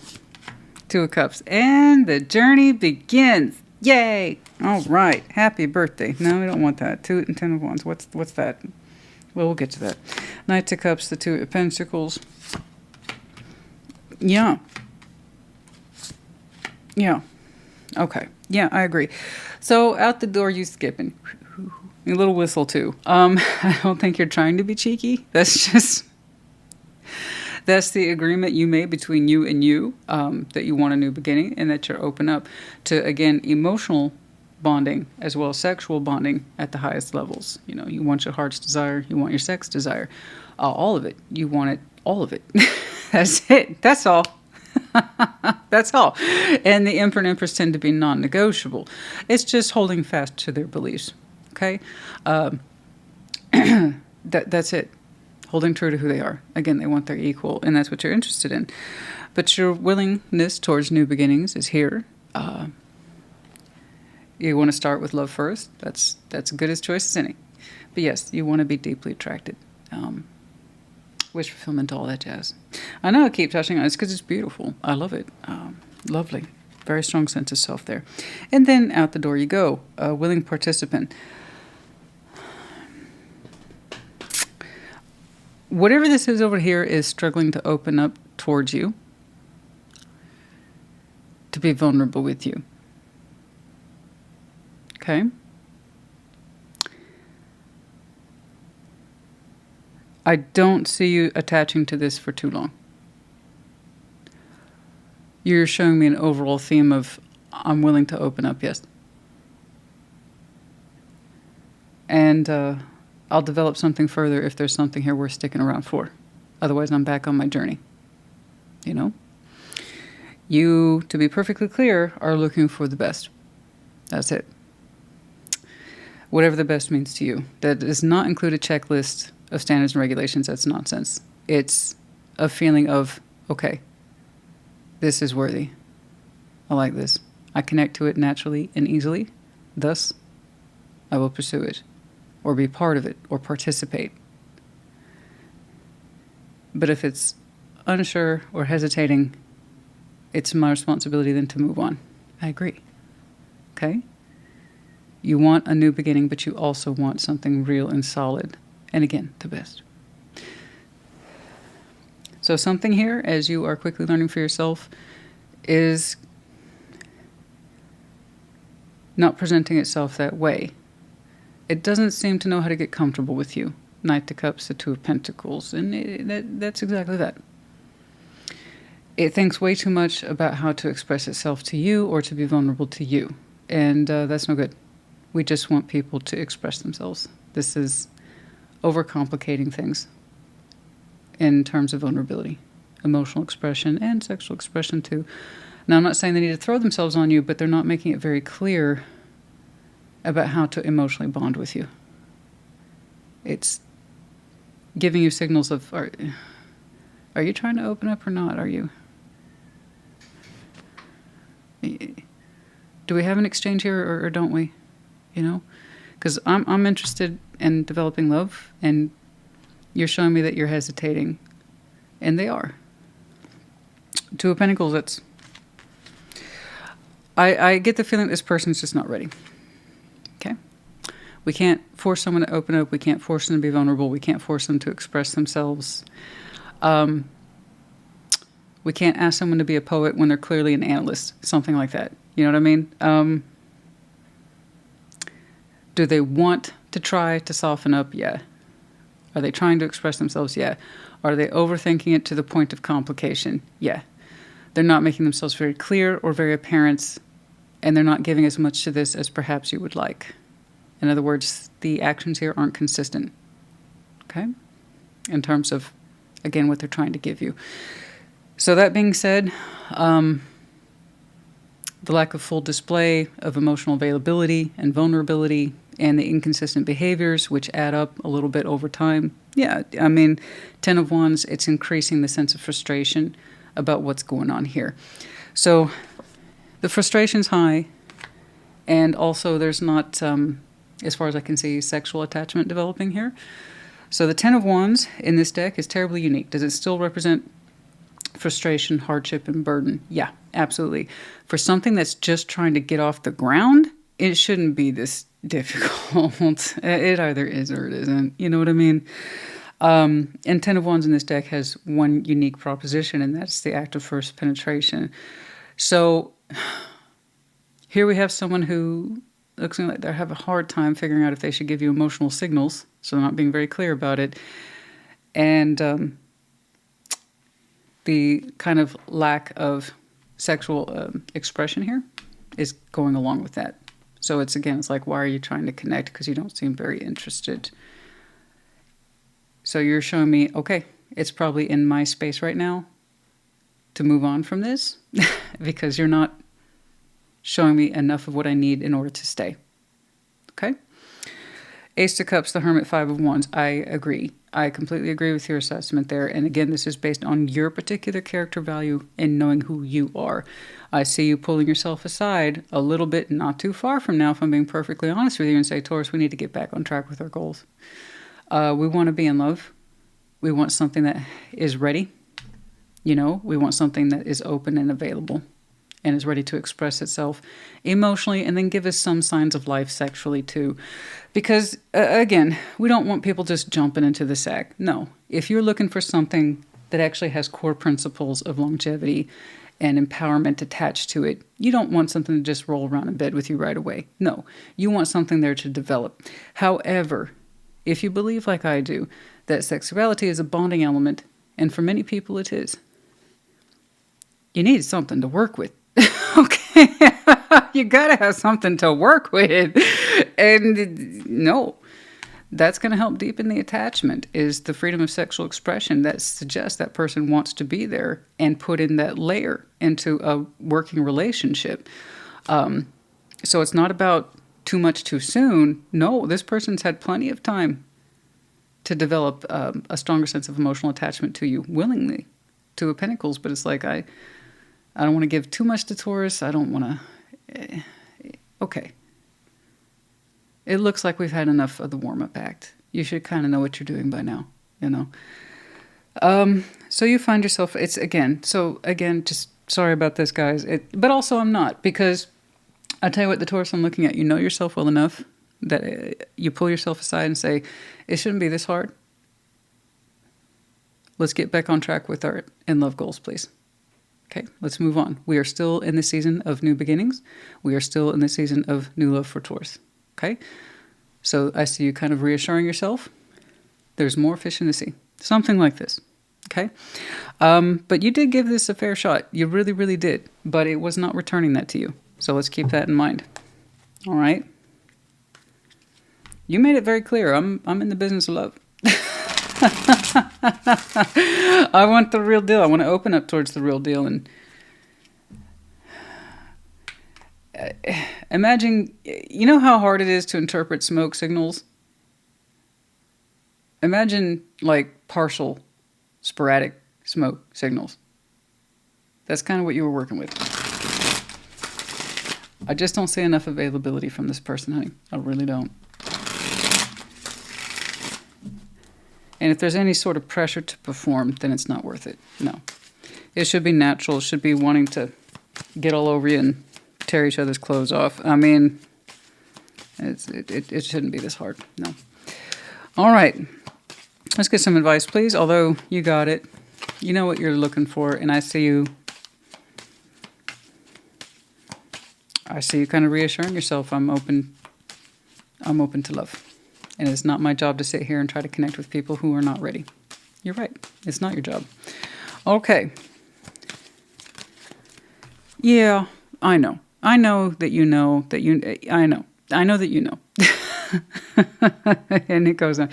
Two of Cups. And the journey begins. Yay! All right. Happy birthday. No, we don't want that. 2 and 10 of Wands. What's that? Well, we'll get to that. Knight of Cups, the 2 of Pentacles. Yeah. Yeah. Okay. Yeah, I agree. So out the door you skipping. A little whistle too. I don't think you're trying to be cheeky. That's the agreement you made between you and you, that you want a new beginning and that you're open up to, again, emotional bonding as well as sexual bonding at the highest levels. You know, you want your heart's desire, you want your sex desire, all of it. You want it, all of it. That's it. That's all. That's all. And the Emperor and Empress tend to be non-negotiable. It's just holding fast to their beliefs. Okay? That's it. Holding true to who they are. Again, they want their equal, and that's what you're interested in. But your willingness towards new beginnings is here. You want to start with love first. That's as good as choice as any. But yes, you want to be deeply attracted. Wish fulfillment, all that jazz. I know I keep touching on it because it's beautiful. I love it. Lovely. Very strong sense of self there. And then out the door you go. A willing participant. Whatever this is over here is struggling to open up towards you, to be vulnerable with you. Okay? I don't see you attaching to this for too long. You're showing me an overall theme of, I'm willing to open up, yes. And I'll develop something further if there's something here worth sticking around for. Otherwise, I'm back on my journey. You know? You, to be perfectly clear, are looking for the best. That's it. Whatever the best means to you. That does not include a checklist of standards and regulations. That's nonsense. It's a feeling of, okay, this is worthy. I like this. I connect to it naturally and easily. Thus, I will pursue it, or be part of it, or participate. But if it's unsure or hesitating, it's my responsibility then to move on. I agree. Okay? You want a new beginning, but you also want something real and solid. And again, the best. So something here, as you are quickly learning for yourself, is not presenting itself that way. It doesn't seem to know how to get comfortable with you. Knight of Cups, the Two of Pentacles, and that's exactly that. It thinks way too much about how to express itself to you or to be vulnerable to you, and that's no good. We just want people to express themselves. This is overcomplicating things in terms of vulnerability, emotional expression, and sexual expression too. Now, I'm not saying they need to throw themselves on you, but they're not making it very clear about how to emotionally bond with you. It's giving you signals of, are you trying to open up or not? Are you? Do we have an exchange here or don't we? You know? Because I'm interested in developing love, and you're showing me that you're hesitating. And they are. Two of Pentacles, that's... I get the feeling this person's just not ready. Okay? We can't force someone to open up. We can't force them to be vulnerable. We can't force them to express themselves. We can't ask someone to be a poet when they're clearly an analyst. Something like that. You know what I mean? Do they want to try to soften up? Yeah. Are they trying to express themselves? Yeah. Are they overthinking it to the point of complication? Yeah. They're not making themselves very clear or very apparent, and they're not giving as much to this as perhaps you would like. In other words, the actions here aren't consistent. Okay? In terms of, again, what they're trying to give you. So that being said, the lack of full display of emotional availability and vulnerability and the inconsistent behaviors, which add up a little bit over time. Yeah, I mean, 10 of Wands, it's increasing the sense of frustration about what's going on here. So the frustration's high, and also there's not, as far as I can see, sexual attachment developing here. So the 10 of Wands in this deck is terribly unique. Does it still represent frustration, hardship, and burden? Yeah, absolutely. For something that's just trying to get off the ground, it shouldn't be this difficult. It either is or it isn't. You know what I mean? And 10 of Wands in this deck has one unique proposition, and that's the act of first penetration. So here we have someone who looks like they have a hard time figuring out if they should give you emotional signals, so they're not being very clear about it. And the kind of lack of sexual expression here is going along with that. So it's, again, it's like, why are you trying to connect? Because you don't seem very interested. So you're showing me, okay, it's probably in my space right now to move on from this because you're not showing me enough of what I need in order to stay. Okay? Ace of Cups, the Hermit, Five of Wands. I agree. I completely agree with your assessment there. And again, this is based on your particular character value and knowing who you are. I see you pulling yourself aside a little bit, not too far from now, if I'm being perfectly honest with you, and say, Taurus, we need to get back on track with our goals. We want to be in love. We want something that is ready. You know, we want something that is open and available and is ready to express itself emotionally and then give us some signs of life sexually too. Because, again, we don't want people just jumping into the sack. No. If you're looking for something that actually has core principles of longevity and empowerment attached to it, you don't want something to just roll around in bed with you right away. No. You want something there to develop. However, if you believe like I do, that sexuality is a bonding element, and for many people it is, you need something to work with. Okay? You gotta have something to work with. And no, that's going to help deepen the attachment, is the freedom of sexual expression that suggests that person wants to be there and put in that layer into a working relationship. So it's not about too much too soon. No, this person's had plenty of time to develop a stronger sense of emotional attachment to you willingly. Two of Pentacles, but it's like I don't want to give too much to Taurus. I don't want to... Okay. It looks like we've had enough of the warm-up act. You should kind of know what you're doing by now, you know. So you find yourself... just sorry about this, guys. But also I'm not, because I tell you what, the Taurus I'm looking at, you know yourself well enough that you pull yourself aside and say, it shouldn't be this hard. Let's get back on track with our in-love goals, please. Okay, let's move on. We are still in the season of new beginnings. We are still in the season of new love for Taurus. Okay, so I see you kind of reassuring yourself. There's more fish in the sea. Something like this. Okay, but you did give this a fair shot. You really, really did. But it was not returning that to you. So let's keep that in mind. All right. You made it very clear. I'm in the business of love. I want the real deal. I want to open up towards the real deal. And imagine, you know how hard it is to interpret smoke signals? Imagine like partial, sporadic smoke signals. That's kind of what you were working with. I just don't see enough availability from this person, honey. I really don't. And if there's any sort of pressure to perform, then it's not worth it. No. It should be natural. It should be wanting to get all over you and tear each other's clothes off. I mean, it shouldn't be this hard. No. All right. Let's get some advice, please. Although you got it. You know what you're looking for, and I see you kind of reassuring yourself. I'm open to love. And it's not my job to sit here and try to connect with people who are not ready. You're right. It's not your job. Okay. Yeah, I know. I know that you know that you... I know. I know that you know. And it goes on.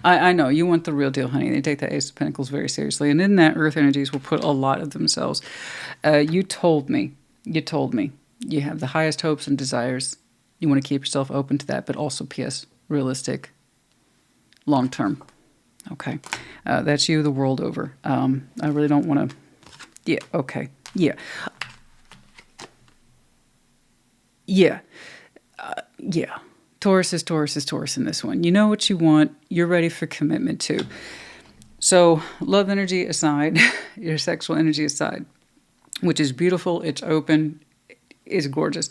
I know. You want the real deal, honey. They take that Ace of Pentacles very seriously. And in that, Earth energies will put a lot of themselves. You told me. You have the highest hopes and desires. You want to keep yourself open to that, but also, P.S., realistic, long term. Okay. That's you the world over. I really don't want to... Yeah, okay. Yeah. Yeah. Yeah. Taurus is Taurus in this one. You know what you want. You're ready for commitment too. So love energy aside, your sexual energy aside, which is beautiful, it's open, it's gorgeous,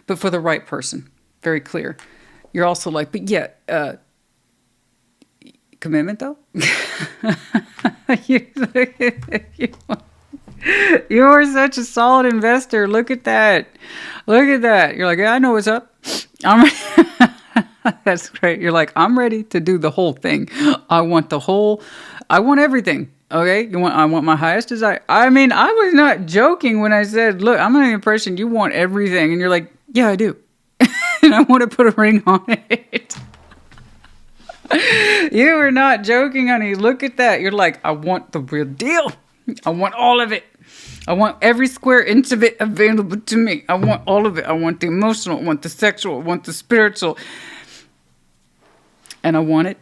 but for the right person, very clear. You're also like, but yeah, commitment though? You are such a solid investor. Look at that. Look at that. You're like, yeah, I know what's up. That's great. You're like, I'm ready to do the whole thing. I want everything. Okay? I want my highest desire. I mean, I was not joking when I said, look, I'm under the impression you want everything. And you're like, yeah, I do. And I want to put a ring on it. You are not joking, honey. Look at that. You're like, I want the real deal. I want all of it. I want every square inch of it available to me. I want all of it. I want the emotional. I want the sexual. I want the spiritual. And I want it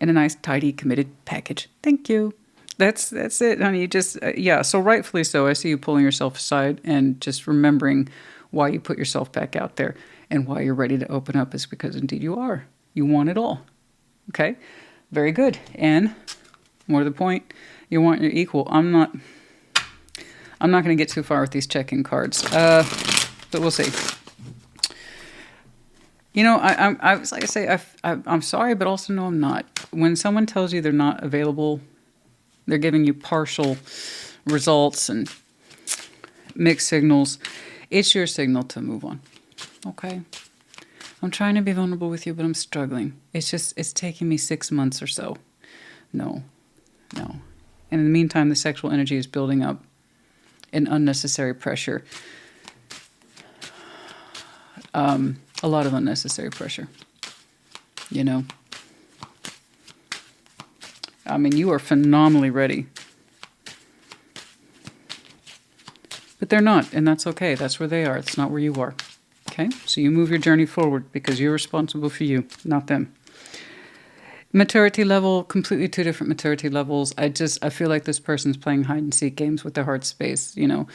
in a nice, tidy, committed package. Thank you. That's it, honey. You just, yeah. So rightfully so. I see you pulling yourself aside and just remembering why you put yourself back out there and why you're ready to open up is because indeed you are. You want it all. Okay? Very good. And more to the point, you want your equal. I'm not going to get too far with these check-in cards, but we'll see. You know, I was like I say, I'm sorry, but also no, I'm not. When someone tells you they're not available, they're giving you partial results and mixed signals. It's your signal to move on. Okay? I'm trying to be vulnerable with you, but I'm struggling. It's taking me 6 months or so. No. And in the meantime, the sexual energy is building up an unnecessary pressure. A lot of unnecessary pressure. You know? I mean, you are phenomenally ready. But they're not, and that's okay. That's where they are. It's not where you are. Okay, so you move your journey forward because you're responsible for you, not them. Maturity level, completely two different maturity levels. I feel like this person's playing hide and seek games with their heart space, you know.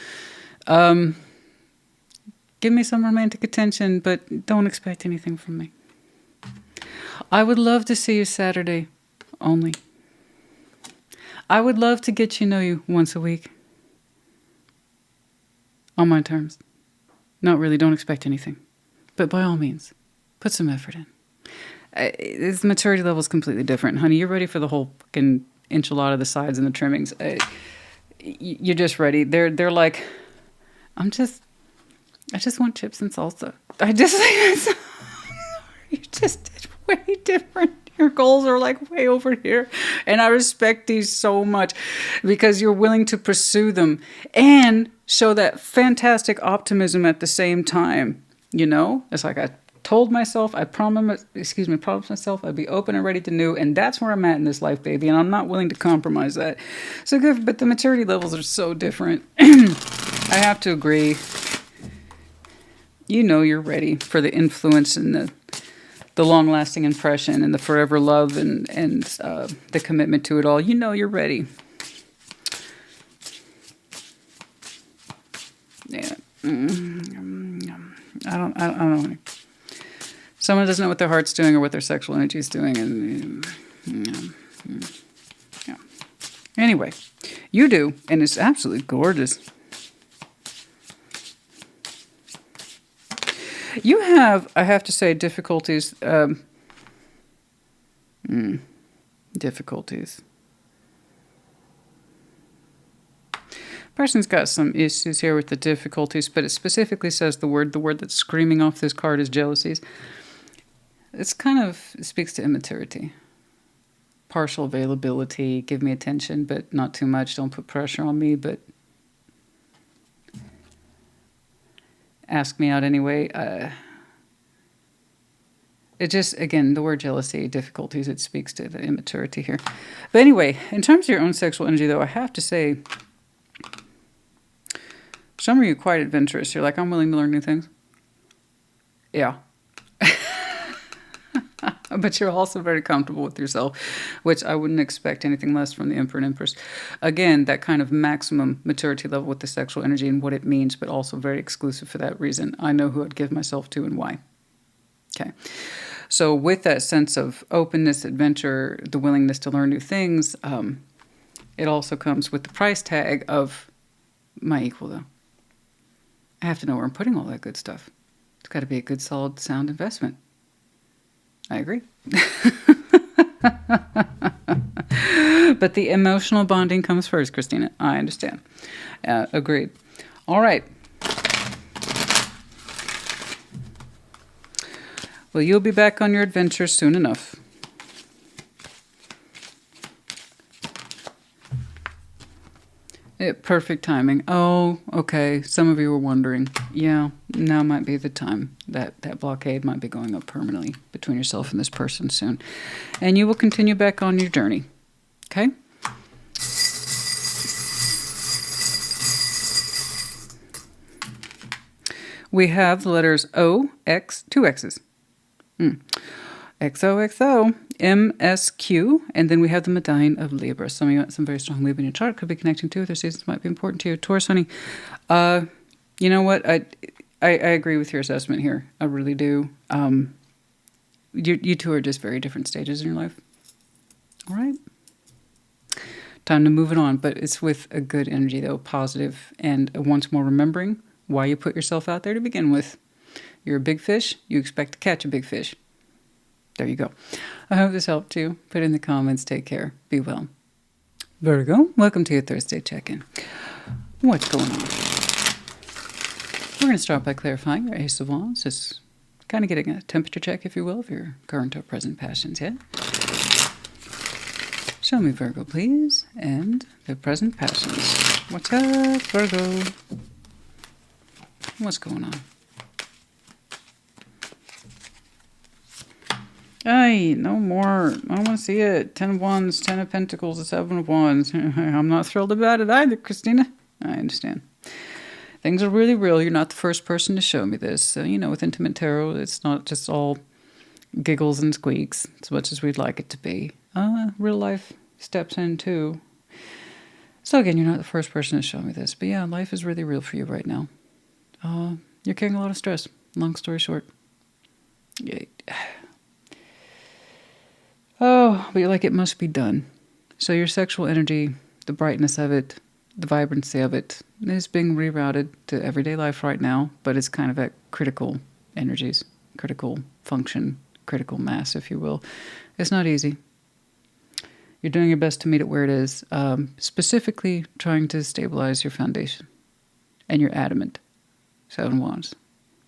Give me some romantic attention, but don't expect anything from me. I would love to see you Saturday only. I would love to get you know you once a week. On my terms. Not really, don't expect anything. But by all means, put some effort in. This maturity level is completely different. Honey, you're ready for the whole fucking enchilada, the sides and the trimmings. You're just ready. They're like, I just want chips and salsa. You just did way different. Your goals are like way over here. And I respect these so much because you're willing to pursue them and show that fantastic optimism at the same time. You know, it's like I told myself, I promised myself I'd be open and ready to new. And that's where I'm at in this life, baby. And I'm not willing to compromise that. So good. But the maturity levels are so different. I have to agree. You know, you're ready for the influence and the long-lasting impression and the forever love and the commitment to it all. You know you're ready. Yeah. I don't know. Someone doesn't know what their heart's doing or what their sexual energy is doing. And yeah. Anyway, you do, and it's absolutely gorgeous. You have, I have to say, difficulties. Difficulties. Person's got some issues here with the difficulties, but it specifically says the word that's screaming off this card is jealousies. It speaks to immaturity. Partial availability, give me attention, but not too much. Don't put pressure on me, but ask me out anyway. It just, again, the word jealousy, difficulties, it speaks to the immaturity here. But anyway, in terms of your own sexual energy, though, I have to say, some of you are quite adventurous. You're like, I'm willing to learn new things. Yeah. But you're also very comfortable with yourself, which I wouldn't expect anything less from the Emperor and Empress. Again, that kind of maximum maturity level with the sexual energy and what it means, but also very exclusive for that reason. I know who I'd give myself to and why. Okay. So with that sense of openness, adventure, the willingness to learn new things, it also comes with the price tag of my equal, though. I have to know where I'm putting all that good stuff. It's got to be a good, solid, sound investment. I agree. But the emotional bonding comes first, Christina. I understand. Agreed. All right. Well, you'll be back on your adventure soon enough. Perfect timing. Oh, okay. Some of you were wondering. Yeah, now might be the time. That blockade might be going up permanently between yourself and this person soon. And you will continue back on your journey. Okay? We have the letters O, X, two X's. XOXO, MSQ, and then we have the medallion of Libra. Some of you have some very strong Libra in your chart. Could be connecting to. Their seasons might be important to you. Taurus, honey, you know what? I agree with your assessment here. I really do. You two are just very different stages in your life. All right? Time to move it on, but it's with a good energy, though, positive, and once more remembering why you put yourself out there to begin with. You're a big fish. You expect to catch a big fish. There you go. I hope this helped you. Put it in the comments. Take care. Be well. Virgo, welcome to your Thursday check-in. What's going on? We're going to start by clarifying your Ace of Wands. Just kind of getting a temperature check, if you will, of your current or present passions, yeah? Show me Virgo, please, and their present passions. What's up, Virgo? What's going on? Hey, no more. I don't want to see it. 10 of Wands, 10 of Pentacles, the 7 of Wands. I'm not thrilled about it either, Christina. I understand. Things are really real. You're not the first person to show me this. You know, with Intimate Tarot, it's not just all giggles and squeaks as much as we'd like it to be. Real life steps in too. So again, you're not the first person to show me this. But yeah, life is really real for you right now. You're carrying a lot of stress. Long story short. Yeah. Oh, but you're like, it must be done. So your sexual energy, the brightness of it, the vibrancy of it is being rerouted to everyday life right now, but it's kind of at critical energies, critical function, critical mass, if you will. It's not easy. You're doing your best to meet it where it is, specifically trying to stabilize your foundation. And you're adamant. 7 Wands.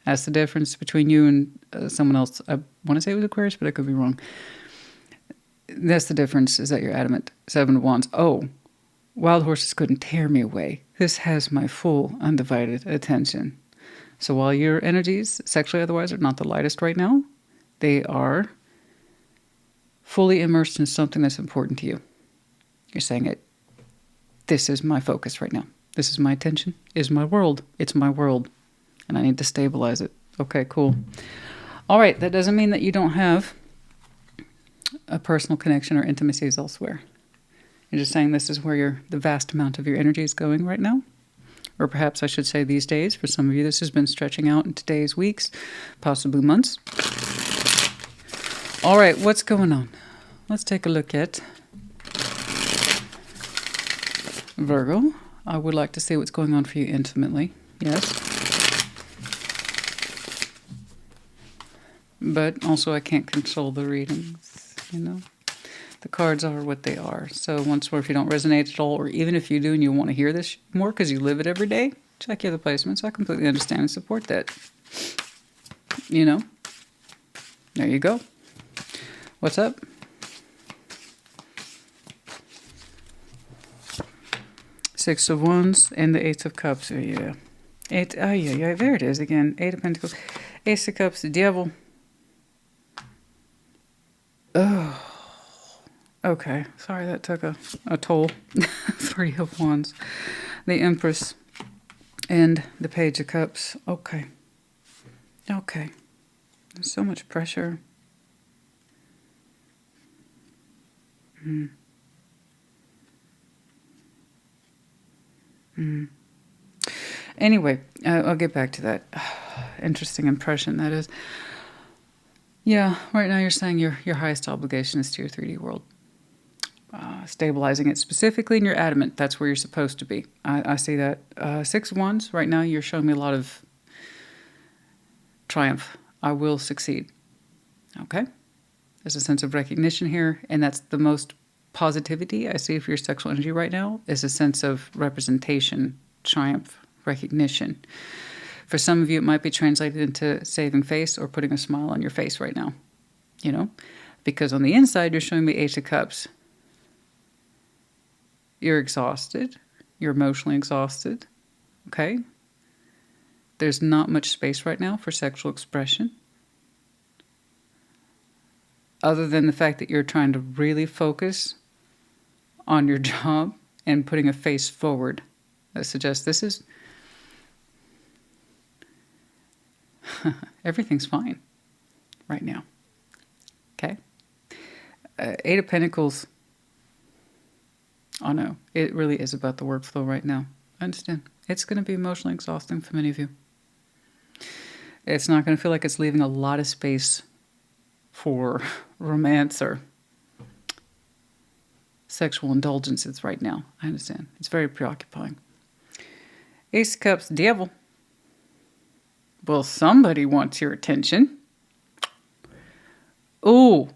That's the difference between you and someone else. I want to say it was Aquarius, but I could be wrong. That's the difference, is that you're adamant. 7 Wands. Oh, wild horses couldn't tear me away. This has my full, undivided attention. So while your energies, sexually otherwise, are not the lightest right now, they are fully immersed in something that's important to you. You're saying it. This is my focus right now. This is my attention. Is my world. It's my world. And I need to stabilize it. Okay, cool. All right, that doesn't mean that you don't have a personal connection or intimacies elsewhere. You're just saying this is where the vast amount of your energy is going right now. Or perhaps I should say these days. For some of you, this has been stretching out into days, weeks, possibly months. All right, what's going on? Let's take a look at Virgo. I would like to see what's going on for you intimately. Yes. But also I can't control the readings, you know. The cards are what they are. So once more, if you don't resonate at all, or even if you do and you want to hear this more because you live it every day, check your other placements. I completely understand and support that. You know? There you go. What's up? Six of Wands and the Eight of Cups. Oh, yeah. Yeah, there it is again. 8 of Pentacles. Ace of Cups, the Devil. Oh. Okay, sorry that took a toll. 3 of Wands. The Empress. And the Page of Cups. Okay. Okay. There's so much pressure. Anyway, I'll get back to that. Interesting impression, that is. Yeah, right now you're saying your highest obligation is to your 3D world. Stabilizing it specifically, and you're adamant. That's where you're supposed to be. I see that. 6 of Wands, right now you're showing me a lot of triumph. I will succeed. Okay? There's a sense of recognition here, and that's the most positivity I see for your sexual energy right now, is a sense of representation, triumph, recognition. For some of you, it might be translated into saving face or putting a smile on your face right now, you know? Because on the inside, you're showing me Ace of Cups. You're exhausted. You're emotionally exhausted, okay? There's not much space right now for sexual expression, other than the fact that you're trying to really focus on your job and putting a face forward. That suggests this is... everything's fine right now. Okay? 8 of Pentacles. Oh no, it really is about the workflow right now. I understand. It's going to be emotionally exhausting for many of you. It's not going to feel like it's leaving a lot of space for romance or sexual indulgences right now. I understand. It's very preoccupying. Ace of Cups, Devil. Well, somebody wants your attention. Ooh.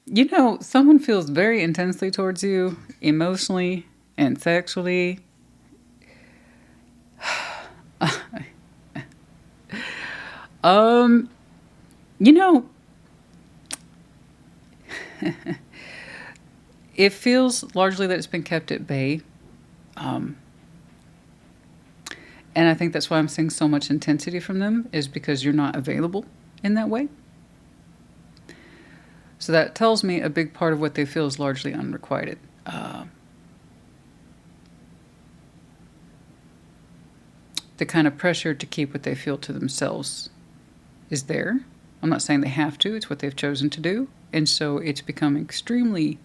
You know, someone feels very intensely towards you, emotionally and sexually. You know, it feels largely that it's been kept at bay. And I think that's why I'm seeing so much intensity from them, is because you're not available in that way. So that tells me a big part of what they feel is largely unrequited. the kind of pressure to keep what they feel to themselves is there. I'm not saying they have to. It's what they've chosen to do. And so it's become extremely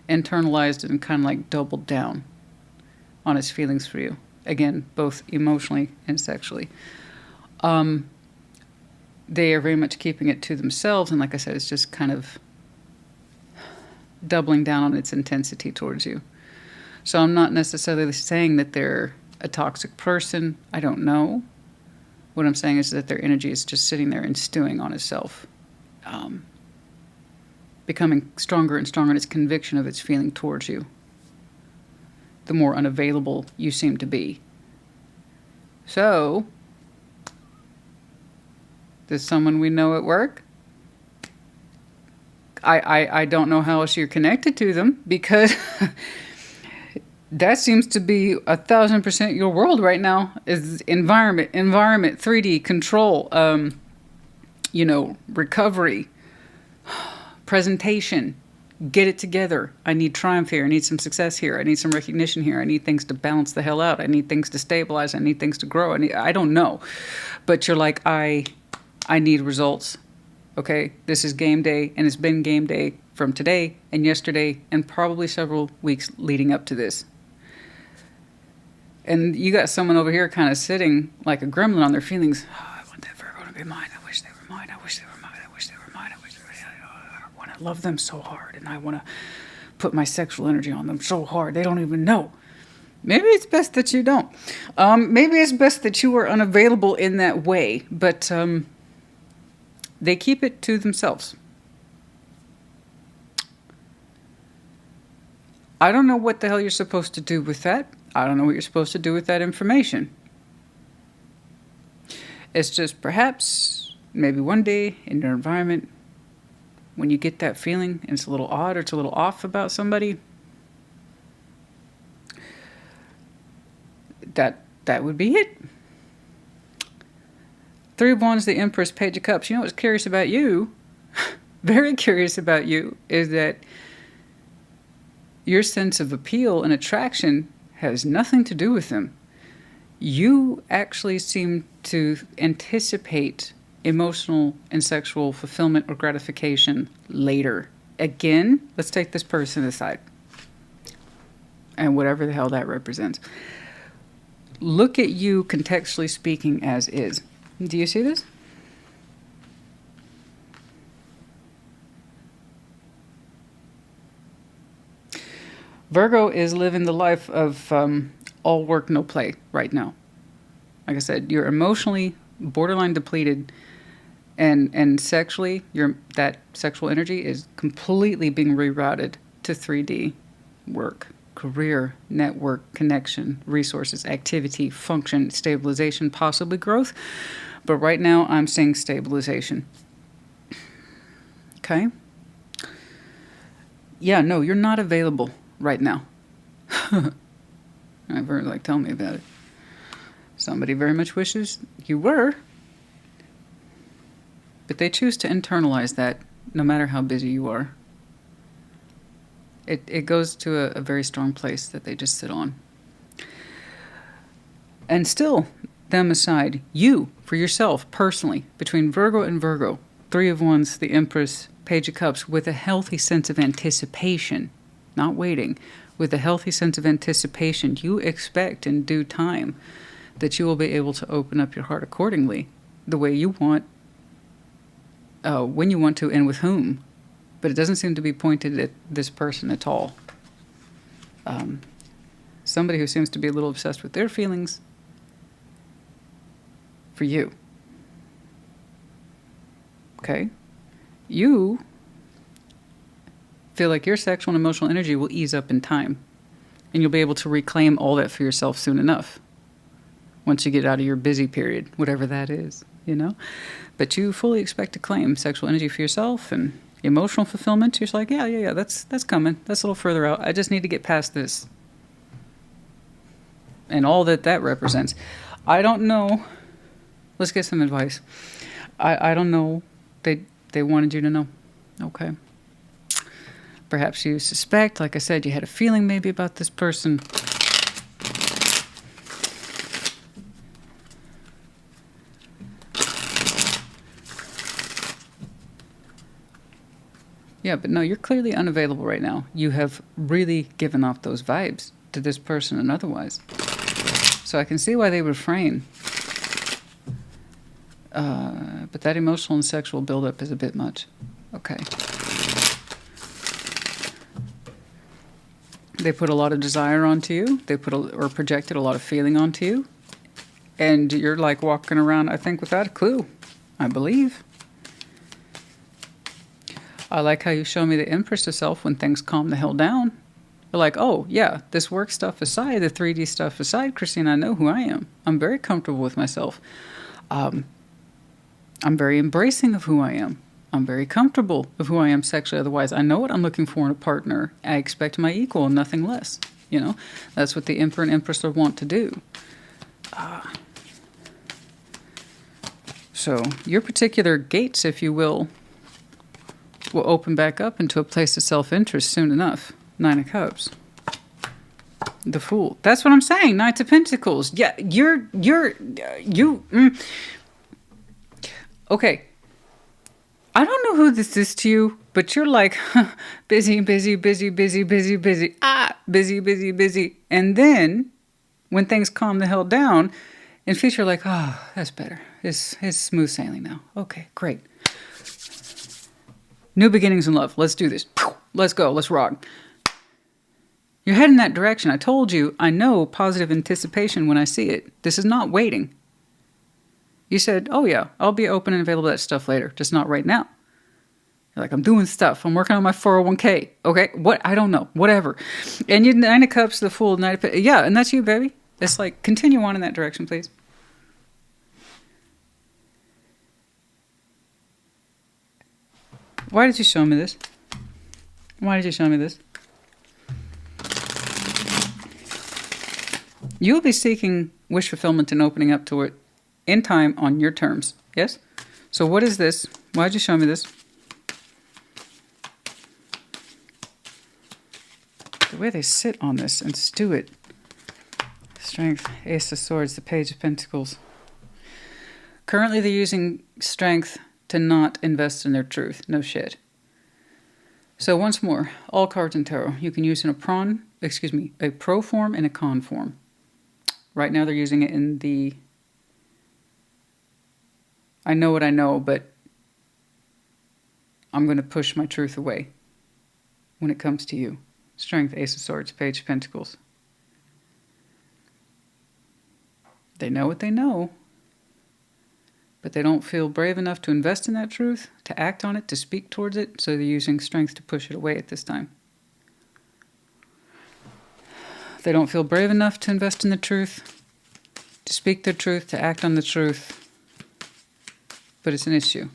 internalized and kind of like doubled down on its feelings for you. Again, both emotionally and sexually. They are very much keeping it to themselves. And like I said, it's just kind of doubling down on its intensity towards you. So I'm not necessarily saying that they're a toxic person. I don't know. What I'm saying is that their energy is just sitting there and stewing on itself, becoming stronger and stronger in its conviction of its feeling towards you, the more unavailable you seem to be. So, there's someone we know at work. I don't know how else you're connected to them, because that seems to be 1,000% your world right now, is environment, 3D control, recovery, presentation, get it together. I need triumph here. I need some success here. I need some recognition here. I need things to balance the hell out. I need things to stabilize. I need things to grow. I don't know. But you're like, I need results. Okay, this is game day, and it's been game day from today and yesterday and probably several weeks leading up to this. And you got someone over here kind of sitting like a gremlin on their feelings. Oh, I want that Virgo to be mine. I wish they were mine. I wish they were mine. I wish they were mine. I wish they were mine. I want to love them so hard, and I want to put my sexual energy on them so hard. They don't even know. Maybe it's best that you don't. Maybe it's best that you are unavailable in that way, but they keep it to themselves. I don't know what the hell you're supposed to do with that. I don't know what you're supposed to do with that information. It's just perhaps, maybe one day in your environment, when you get that feeling and it's a little odd or it's a little off about somebody, that would be it. Three of Wands, the Empress, Page of Cups. You know what's curious about you, very curious about you, is that your sense of appeal and attraction has nothing to do with them. You actually seem to anticipate emotional and sexual fulfillment or gratification later. Again, let's take this person aside, and whatever the hell that represents. Look at you contextually speaking as is. Do you see this? Virgo is living the life of all work, no play right now. Like I said, you're emotionally borderline depleted, and sexually, that sexual energy is completely being rerouted to 3D work, career, network, connection, resources, activity, function, stabilization, possibly growth. But right now, I'm seeing stabilization. Okay? Yeah, no, you're not available right now. I've heard, tell me about it. Somebody very much wishes you were. But they choose to internalize that no matter how busy you are. It goes to a very strong place that they just sit on. And still, them aside, you, for yourself, personally, between Virgo and Virgo, Three of Wands, the Empress, Page of Cups, with a healthy sense of anticipation, not waiting, with a healthy sense of anticipation, you expect in due time that you will be able to open up your heart accordingly, the way you want, when you want to, and with whom. But it doesn't seem to be pointed at this person at all. Somebody who seems to be a little obsessed with their feelings for you. Okay? You feel like your sexual and emotional energy will ease up in time, and you'll be able to reclaim all that for yourself soon enough once you get out of your busy period, whatever that is, But you fully expect to claim sexual energy for yourself and emotional fulfillment. You're just like, yeah, that's coming. That's a little further out. I just need to get past this. And all that represents. I don't know. Let's get some advice. I don't know. They wanted you to know. Okay. Perhaps you suspect, like I said, you had a feeling maybe about this person. Yeah, but no, you're clearly unavailable right now. You have really given off those vibes to this person and otherwise. So I can see why they refrain. But that emotional and sexual buildup is a bit much. Okay. They put a lot of desire onto you. They or projected a lot of feeling onto you. And you're like walking around, I think, without a clue. I believe. I like how you show me the Empress herself when things calm the hell down. You're like, oh, yeah, this work stuff aside, the 3D stuff aside, Christine, I know who I am. I'm very comfortable with myself. I'm very embracing of who I am. I'm very comfortable of who I am sexually. Otherwise, I know what I'm looking for in a partner. I expect my equal and nothing less. You know, that's what the Emperor and Empress want to do. So your particular gates, if you will open back up into a place of self-interest soon enough. 9 of Cups. The Fool. That's what I'm saying. Knight of Pentacles. Yeah, Okay. I don't know who this is to you, but you're like, busy, busy, busy, busy, busy, busy. Busy, busy, busy. And then, when things calm the hell down, in future, like, oh, that's better. It's smooth sailing now. Okay, great. New beginnings in love. Let's do this. Let's go. Let's rock. You're heading that direction. I told you, I know positive anticipation when I see it. This is not waiting. You said, oh yeah, I'll be open and available to that stuff later, just not right now. You're like, I'm doing stuff. I'm working on my 401k. Okay, what? I don't know. Whatever. And you 9 of Cups, the Fool, yeah, and that's you, baby. It's like, continue on in that direction, please. Why did you show me this? Why did you show me this? You'll be seeking wish fulfillment and opening up to it in time on your terms. Yes? So what is this? Why did you show me this? The way they sit on this and stew it. Strength, Ace of Swords, the Page of Pentacles. Currently they're using strength to not invest in their truth. No shit. So once more, all cards in tarot, you can use in a pro form and a con form. Right now they're using it in the I know what I know, but I'm going to push my truth away when it comes to you. Strength, Ace of Swords, Page of Pentacles. They know what they know, but they don't feel brave enough to invest in that truth, to act on it, to speak towards it, so they're using strength to push it away at this time. They don't feel brave enough to invest in the truth, to speak their truth, to act on the truth, but it's an issue.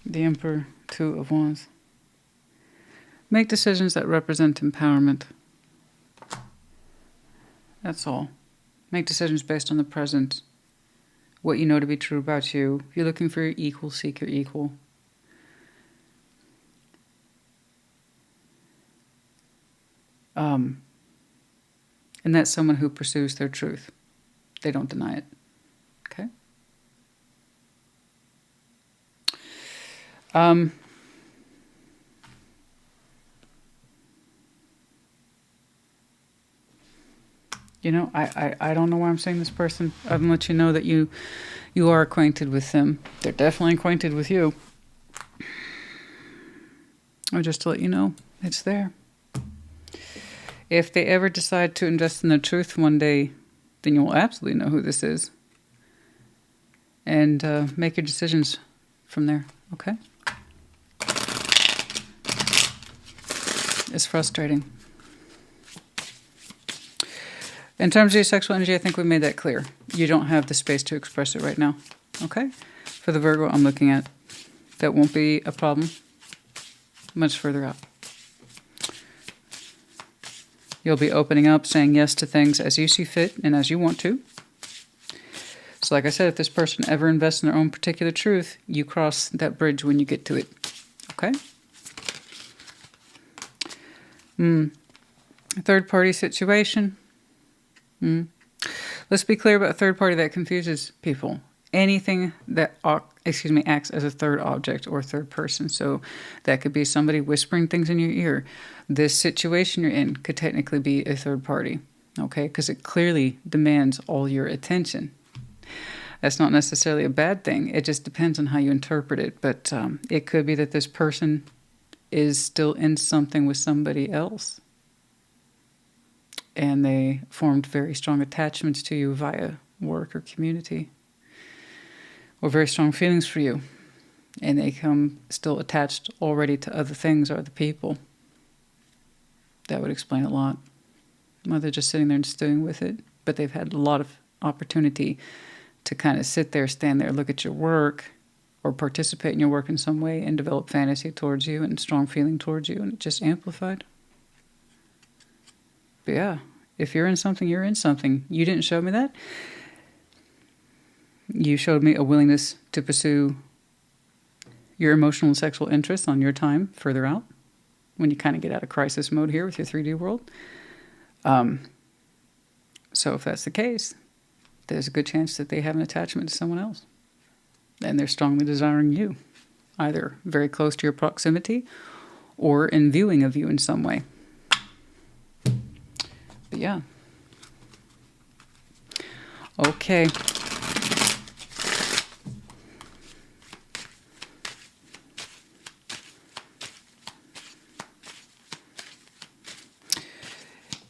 The Emperor, 2 of Wands. Make decisions that represent empowerment. That's all. Make decisions based on the present. What you know to be true about you. If you're looking for your equal, seek your equal. And that's someone who pursues their truth. They don't deny it. Okay? You know, I don't know why I'm saying this person. I'm gonna let you know that you are acquainted with them. They're definitely acquainted with you. Or just to let you know, it's there. If they ever decide to invest in their truth one day, then you'll absolutely know who this is. And make your decisions from there, okay? It's frustrating. In terms of your sexual energy, I think we made that clear. You don't have the space to express it right now, okay? For the Virgo I'm looking at, that won't be a problem much further out. You'll be opening up, saying yes to things as you see fit and as you want to. So like I said, if this person ever invests in their own particular truth, you cross that bridge when you get to it. Okay? Third party situation. Let's be clear about a third party that confuses people. Anything that acts as a third object or third person. So that could be somebody whispering things in your ear. This situation you're in could technically be a third party, okay? Because it clearly demands all your attention. That's not necessarily a bad thing. It just depends on how you interpret it. But it could be that this person is still in something with somebody else, and they formed very strong attachments to you via work or community, or very strong feelings for you, and they come still attached already to other things or other people. That would explain a lot. Well, they're just sitting there and stewing with it, but they've had a lot of opportunity to kind of sit there, stand there, look at your work, or participate in your work in some way and develop fantasy towards you and strong feeling towards you, and it just amplified. But yeah, if you're in something, you're in something. You didn't show me that. You showed me a willingness to pursue your emotional and sexual interests on your time further out, when you kind of get out of crisis mode here with your 3D world. So if that's the case, there's a good chance that they have an attachment to someone else. And they're strongly desiring you, either very close to your proximity or in viewing of you in some way. But yeah. Okay.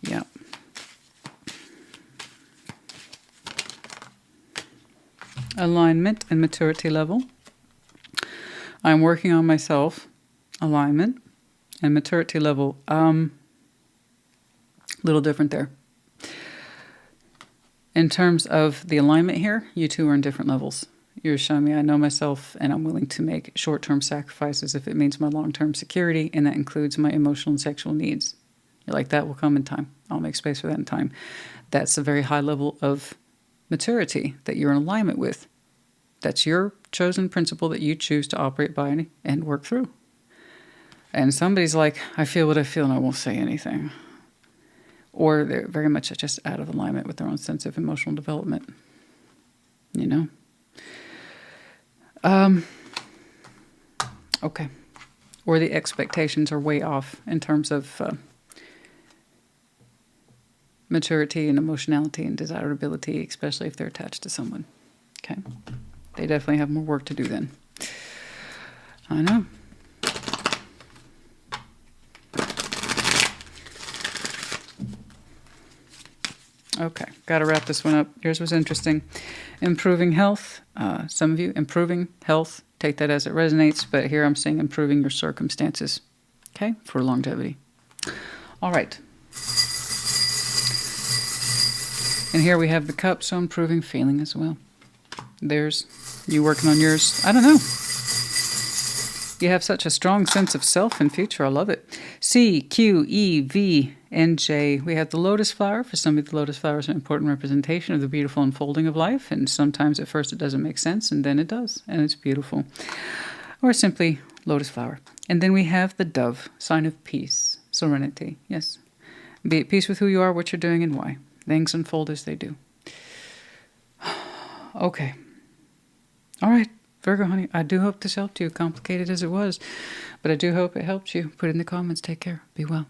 Yeah. Alignment and maturity level. I'm working on myself. Alignment and maturity level. Little different there. In terms of the alignment here, you two are in different levels. You're showing me I know myself and I'm willing to make short-term sacrifices if it means my long-term security, and that includes my emotional and sexual needs. You're like, that will come in time. I'll make space for that in time. That's a very high level of maturity that you're in alignment with. That's your chosen principle that you choose to operate by and work through. And somebody's like, I feel what I feel and I won't say anything. Or they're very much just out of alignment with their own sense of emotional development. You know? Okay. Or the expectations are way off in terms of maturity and emotionality and desirability, especially if they're attached to someone. Okay? They definitely have more work to do then. I know. Okay, got to wrap this one up. Yours was interesting. Improving health. Some of you, improving health. Take that as it resonates, but here I'm saying improving your circumstances. Okay, for longevity. All right. And here we have the cup, so improving feeling as well. There's you working on yours. I don't know. You have such a strong sense of self and future. I love it. C, Q, E, V, and J. We have the lotus flower. For some of you, the lotus flower is an important representation of the beautiful unfolding of life. And sometimes at first it doesn't make sense, and then it does. And it's beautiful. Or simply lotus flower. And then we have the dove, sign of peace, serenity. Yes. Be at peace with who you are, what you're doing, and why. Things unfold as they do. Okay. All right. Virgo, honey, I do hope this helped you, complicated as it was. But I do hope it helped you. Put it in the comments. Take care. Be well.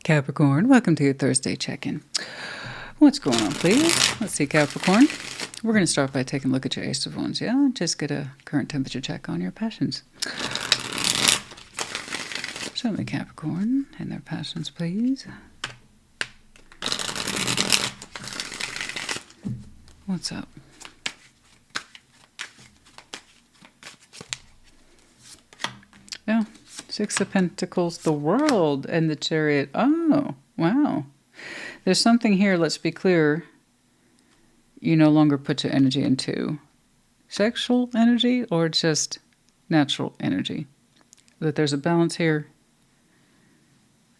Capricorn, welcome to your Thursday check-in. What's going on, please? Let's see, Capricorn. We're going to start by taking a look at your Ace of Wands, yeah? Just get a current temperature check on your passions. Show me Capricorn and their passions, please. What's up? Yeah, Six of Pentacles, the World, and the Chariot. Oh, wow. There's something here, let's be clear. You no longer put your energy into sexual energy or just natural energy. That there's a balance here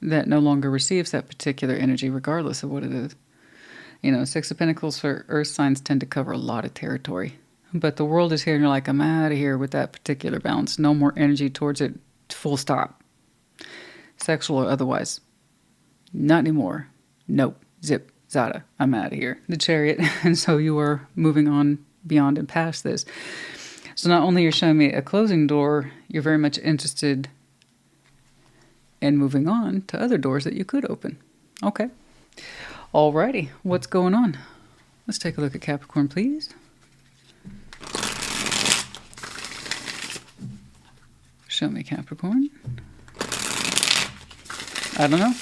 that no longer receives that particular energy regardless of what it is. You know, Six of Pentacles for earth signs tend to cover a lot of territory. But the World is here and you're like, I'm out of here with that particular balance. No more energy towards it. Full stop. Sexual or otherwise. Not anymore. Nope. Zip. Zada, I'm out of here. The Chariot. And so you are moving on beyond and past this. So not only you're showing me a closing door, you're very much interested in moving on to other doors that you could open. Okay. Alrighty. What's going on? Let's take a look at Capricorn, please. Show me Capricorn. I don't know.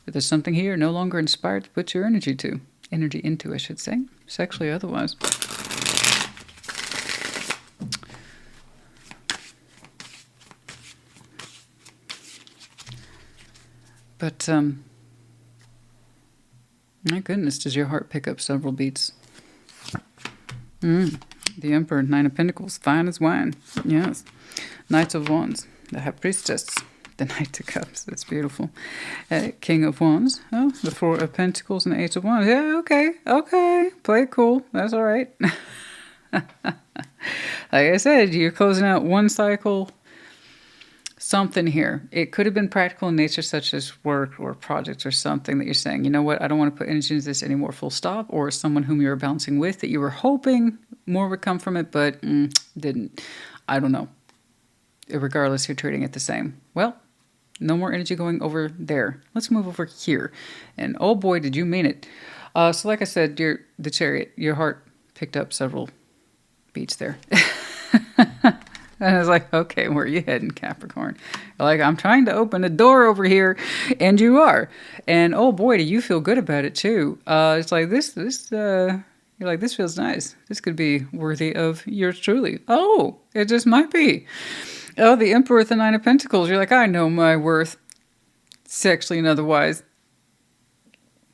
But there's something here no longer inspired to put your energy into, I should say, sexually otherwise. But, my goodness, does your heart pick up several beats? The Emperor, Nine of Pentacles, fine as wine. Yes. Knights of Wands, the High Priestess, the Knight of Cups, that's beautiful. King of Wands, oh, the Four of Pentacles and the Eight of Wands. Yeah, okay, play it cool, that's all right. Like I said, you're closing out one cycle, something here. It could have been practical in nature, such as work or projects or something that you're saying, you know what, I don't want to put energy into this anymore, full stop, or someone whom you were bouncing with that you were hoping more would come from it, but didn't. I don't know. Regardless, you're treating it the same. Well, no more energy going over there. Let's move over here. And oh boy, did you mean it. So like I said, the Chariot, your heart picked up several beats there. And I was like, okay, where are you heading, Capricorn? You're like, I'm trying to open a door over here, and you are. And oh boy, do you feel good about it too. It's like you're like, this feels nice. This could be worthy of yours truly. Oh, it just might be. Oh, the Emperor with the Nine of Pentacles. You're like, I know my worth, sexually and otherwise.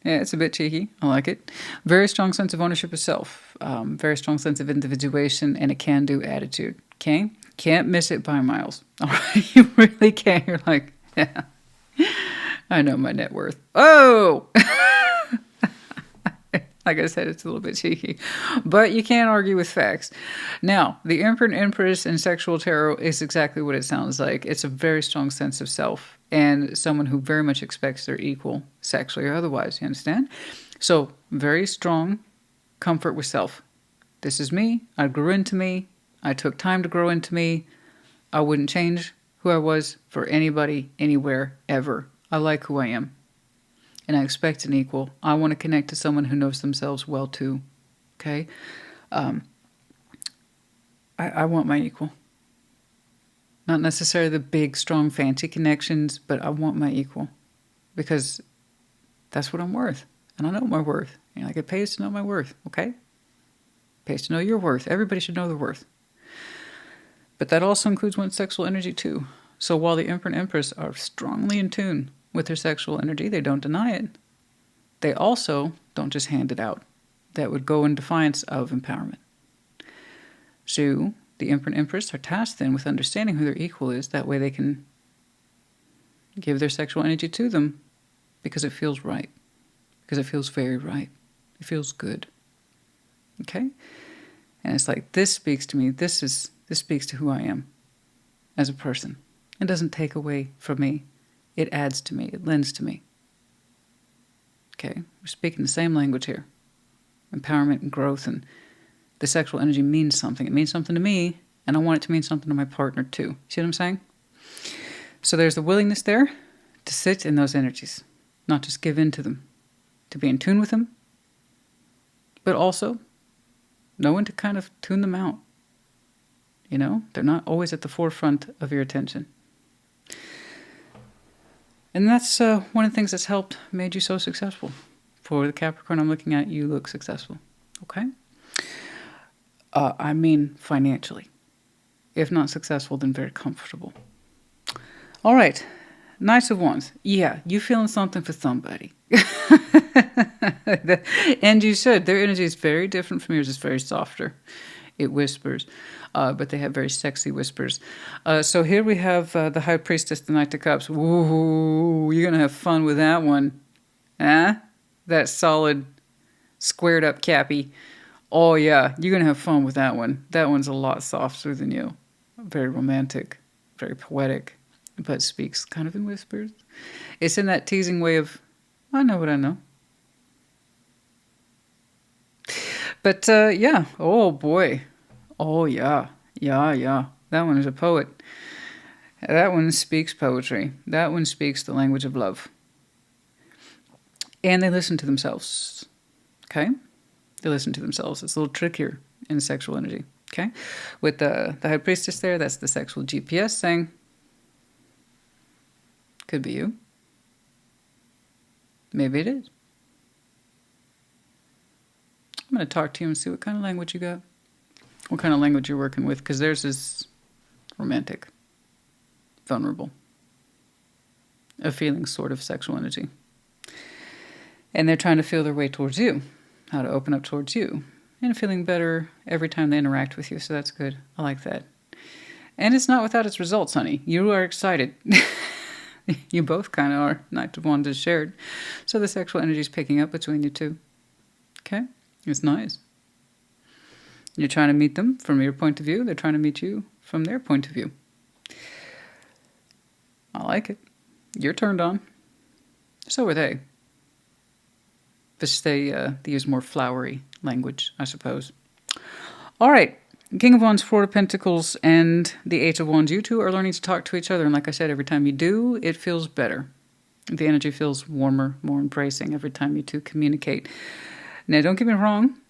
Yeah, it's a bit cheeky. I like it. Very strong sense of ownership of self. Very strong sense of individuation and a can-do attitude. Okay? Can't miss it by miles. All right? You really can't. You're like, yeah, I know my net worth. Oh! Like I said, it's a little bit cheeky. But you can't argue with facts. Now, the Emperor and Empress in sexual tarot is exactly what it sounds like. It's a very strong sense of self and someone who very much expects their equal, sexually or otherwise. You understand? So, very strong comfort with self. This is me. I grew into me. I took time to grow into me. I wouldn't change who I was for anybody, anywhere, ever. I like who I am. And I expect an equal. I want to connect to someone who knows themselves well too. Okay? I want my equal. Not necessarily the big, strong, fancy connections, but I want my equal. Because that's what I'm worth. And I know my worth. You know, like it pays to know my worth, okay? It pays to know your worth. Everybody should know their worth. But that also includes one's sexual energy too. So while the Emperor and Empress are strongly in tune with their sexual energy, they don't deny it. They also don't just hand it out. That would go in defiance of empowerment. So the Emperor and Empress are tasked then with understanding who their equal is. That way they can give their sexual energy to them because it feels right. Because it feels very right. It feels good. Okay? And it's like, this speaks to me. This speaks to who I am as a person. It doesn't take away from me. It adds to me. It lends to me. Okay? We're speaking the same language here. Empowerment and growth, and the sexual energy means something. It means something to me, and I want it to mean something to my partner too. See what I'm saying? So there's the willingness there to sit in those energies, not just give in to them, to be in tune with them, but also know when to kind of tune them out. You know, they're not always at the forefront of your attention. And that's one of the things that's made you so successful. For the Capricorn I'm looking at, you look successful. Okay? I mean financially. If not successful, then very comfortable. All right. Knights of Wands. Yeah, you feeling something for somebody. And you should. Their energy is very different from yours. It's very softer. It whispers. But they have very sexy whispers. So here we have the High Priestess, the Knight of Cups. Ooh, you're going to have fun with that one. Huh? That solid, squared up Cappy. Oh, yeah, you're going to have fun with that one. That one's a lot softer than you. Very romantic, very poetic, but speaks kind of in whispers. It's in that teasing way of, I know what I know. But yeah, oh boy. Oh yeah. Yeah, yeah. That one is a poet. That one speaks poetry. That one speaks the language of love. And they listen to themselves. Okay? They listen to themselves. It's a little trickier in sexual energy. Okay? With the High Priestess there, that's the sexual GPS saying, could be you. Maybe it is. I'm going to talk to you and see what kind of language you got. What kind of language you're working with, because theirs is romantic, vulnerable, a feeling sort of sexual energy. And they're trying to feel their way towards you, how to open up towards you, and feeling better every time they interact with you. So that's good. I like that. And it's not without its results, honey. You are excited. You both kind of are. Knight of Wands is shared. So the sexual energy is picking up between you two. Okay? It's nice. You're trying to meet them from your point of view. They're trying to meet you from their point of view. I like it. You're turned on. So are they. But they use more flowery language, I suppose. All right. King of Wands, Four of Pentacles, and the Eight of Wands. You two are learning to talk to each other. And like I said, every time you do, it feels better. The energy feels warmer, more embracing every time you two communicate. Now, don't get me wrong.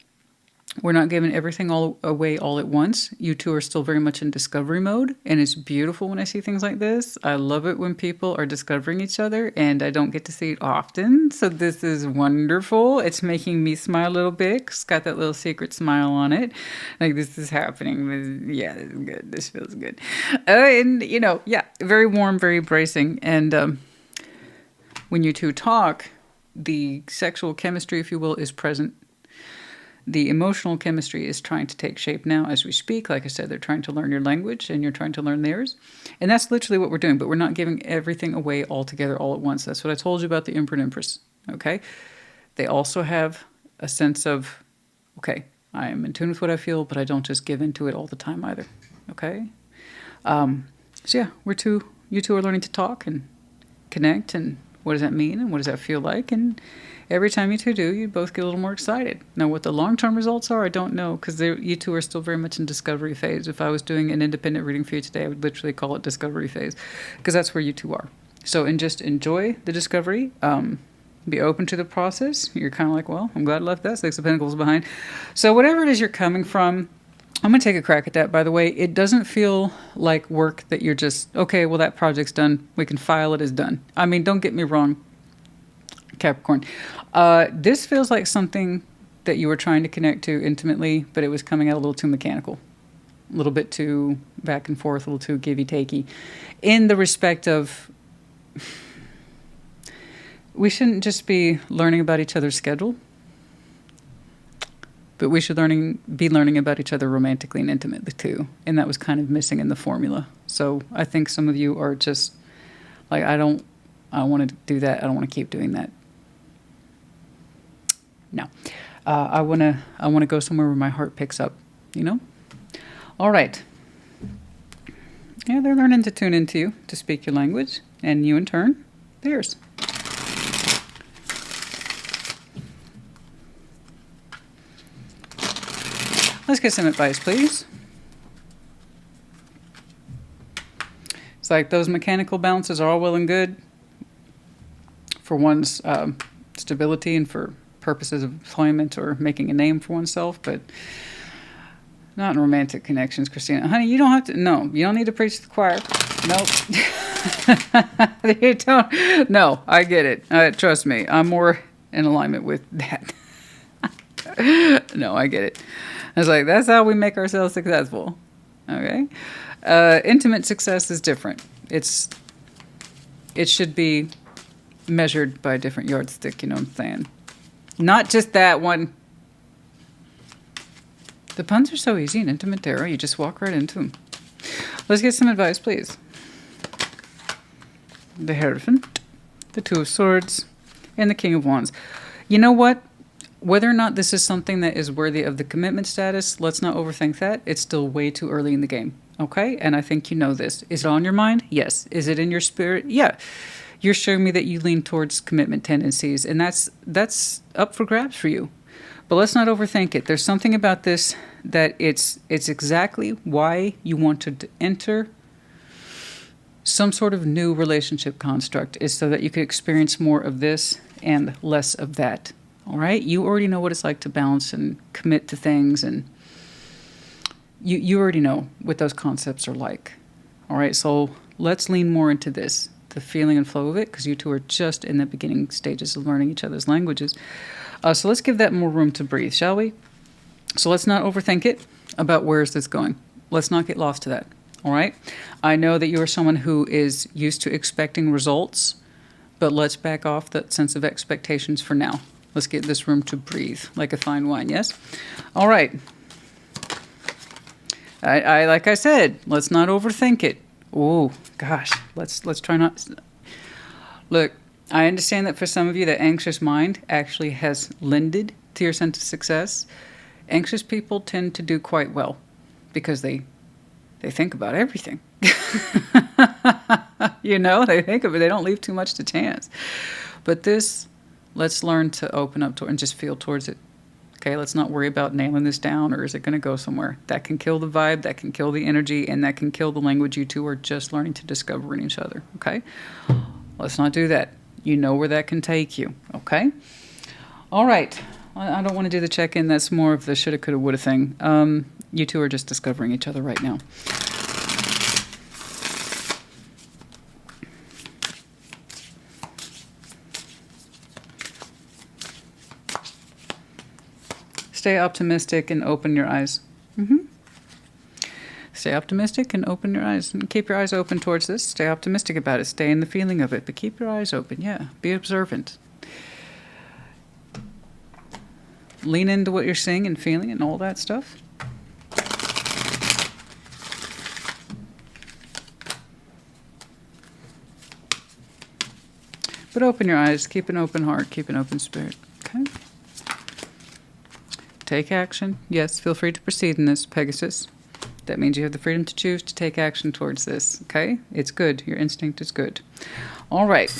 We're not giving everything all away all at once. You two are still very much in discovery mode, and it's beautiful when I see things like this. I love it when people are discovering each other, and I don't get to see it often, so this is wonderful. It's making me smile a little bit. It's got that little secret smile on it. Like, this is happening. Yeah, this is good. This feels good. And, you know, yeah, very warm, very embracing. And when you two talk, the sexual chemistry, if you will, is present. The emotional chemistry is trying to take shape now as we speak. Like I said, they're trying to learn your language and you're trying to learn theirs. And that's literally what we're doing, but we're not giving everything away all together all at once. That's what I told you about the Emperor and Empress, okay? They also have a sense of, okay, I am in tune with what I feel, but I don't just give into it all the time either, okay? So yeah, you two are learning to talk and connect, and what does that mean and what does that feel like? And every time you two do, you both get a little more excited. Now, what the long-term results are, I don't know, because you two are still very much in discovery phase. If I was doing an independent reading for you today, I would literally call it discovery phase, because that's where you two are. So, and just enjoy the discovery. Be open to the process. You're kind of like, well, I'm glad I left that Six of Pentacles behind. So whatever it is you're coming from, I'm going to take a crack at that, by the way. It doesn't feel like work that you're just, okay, well, that project's done. We can file it as done. I mean, don't get me wrong, Capricorn. This feels like something that you were trying to connect to intimately, but it was coming out a little too mechanical, a little bit too back and forth, a little too givey-takey. In the respect of, we shouldn't just be learning about each other's schedule, but we should be learning about each other romantically and intimately too. And that was kind of missing in the formula. So I think some of you are just like, I don't want to do that. I don't want to keep doing that. No, I want to go somewhere where my heart picks up, you know? All right. Yeah, they're learning to tune into you, to speak your language, and you in turn, theirs. Let's get some advice, please. It's like those mechanical balances are all well and good for one's stability and for purposes of employment or making a name for oneself, but not in romantic connections, Christina. Honey, you don't have to, no, you don't need to preach to the choir. Nope. You don't, no, I get it. Trust me, I'm more in alignment with that. No, I get it. I was like, that's how we make ourselves successful. Okay? Intimate success is different. It should be measured by a different yardstick, you know what I'm saying? Not just that one. The puns are so easy in Intimate Tarot. You just walk right into them. Let's get some advice, please. The Hierophant, the Two of Swords, and the King of Wands. You know what? Whether or not this is something that is worthy of the commitment status, let's not overthink that. It's still way too early in the game, okay? And I think you know this. Is it on your mind? Yes. Is it in your spirit? Yeah. You're showing me that you lean towards commitment tendencies, and that's up for grabs for you. But let's not overthink it. There's something about this that it's exactly why you want to enter some sort of new relationship construct, is so that you could experience more of this and less of that. All right? You already know what it's like to balance and commit to things, and you already know what those concepts are like. All right? So let's lean more into this, the feeling and flow of it, because you two are just in the beginning stages of learning each other's languages. So let's give that more room to breathe, shall we? So let's not overthink it about where is this going. Let's not get lost to that. All right? I know that you are someone who is used to expecting results, but let's back off that sense of expectations for now. Let's get this room to breathe like a fine wine, yes? All right. I like I said, let's not overthink it. Oh, gosh. Let's try not... Look, I understand that for some of you, that anxious mind actually has lended to your sense of success. Anxious people tend to do quite well because they think about everything. You know, they think of it. They don't leave too much to chance. But this, let's learn to open up to and just feel towards it. Okay, let's not worry about nailing this down, or is it going to go somewhere. That can kill the vibe, that can kill the energy, and that can kill the language you two are just learning to discover in each other. Okay? Let's not do that. You know where that can take you. Okay? All right. I don't want to do the check-in. That's more of the shoulda, coulda, woulda thing. You two are just discovering each other right now. Stay optimistic and open your eyes. Stay optimistic and open your eyes. And keep your eyes open towards this. Stay optimistic about it. Stay in the feeling of it. But keep your eyes open. Yeah. Be observant. Lean into what you're seeing and feeling and all that stuff. But open your eyes. Keep an open heart. Keep an open spirit. Okay? Take action. Yes, feel free to proceed in this, Pegasus. That means you have the freedom to choose to take action towards this. Okay? It's good. Your instinct is good. All right.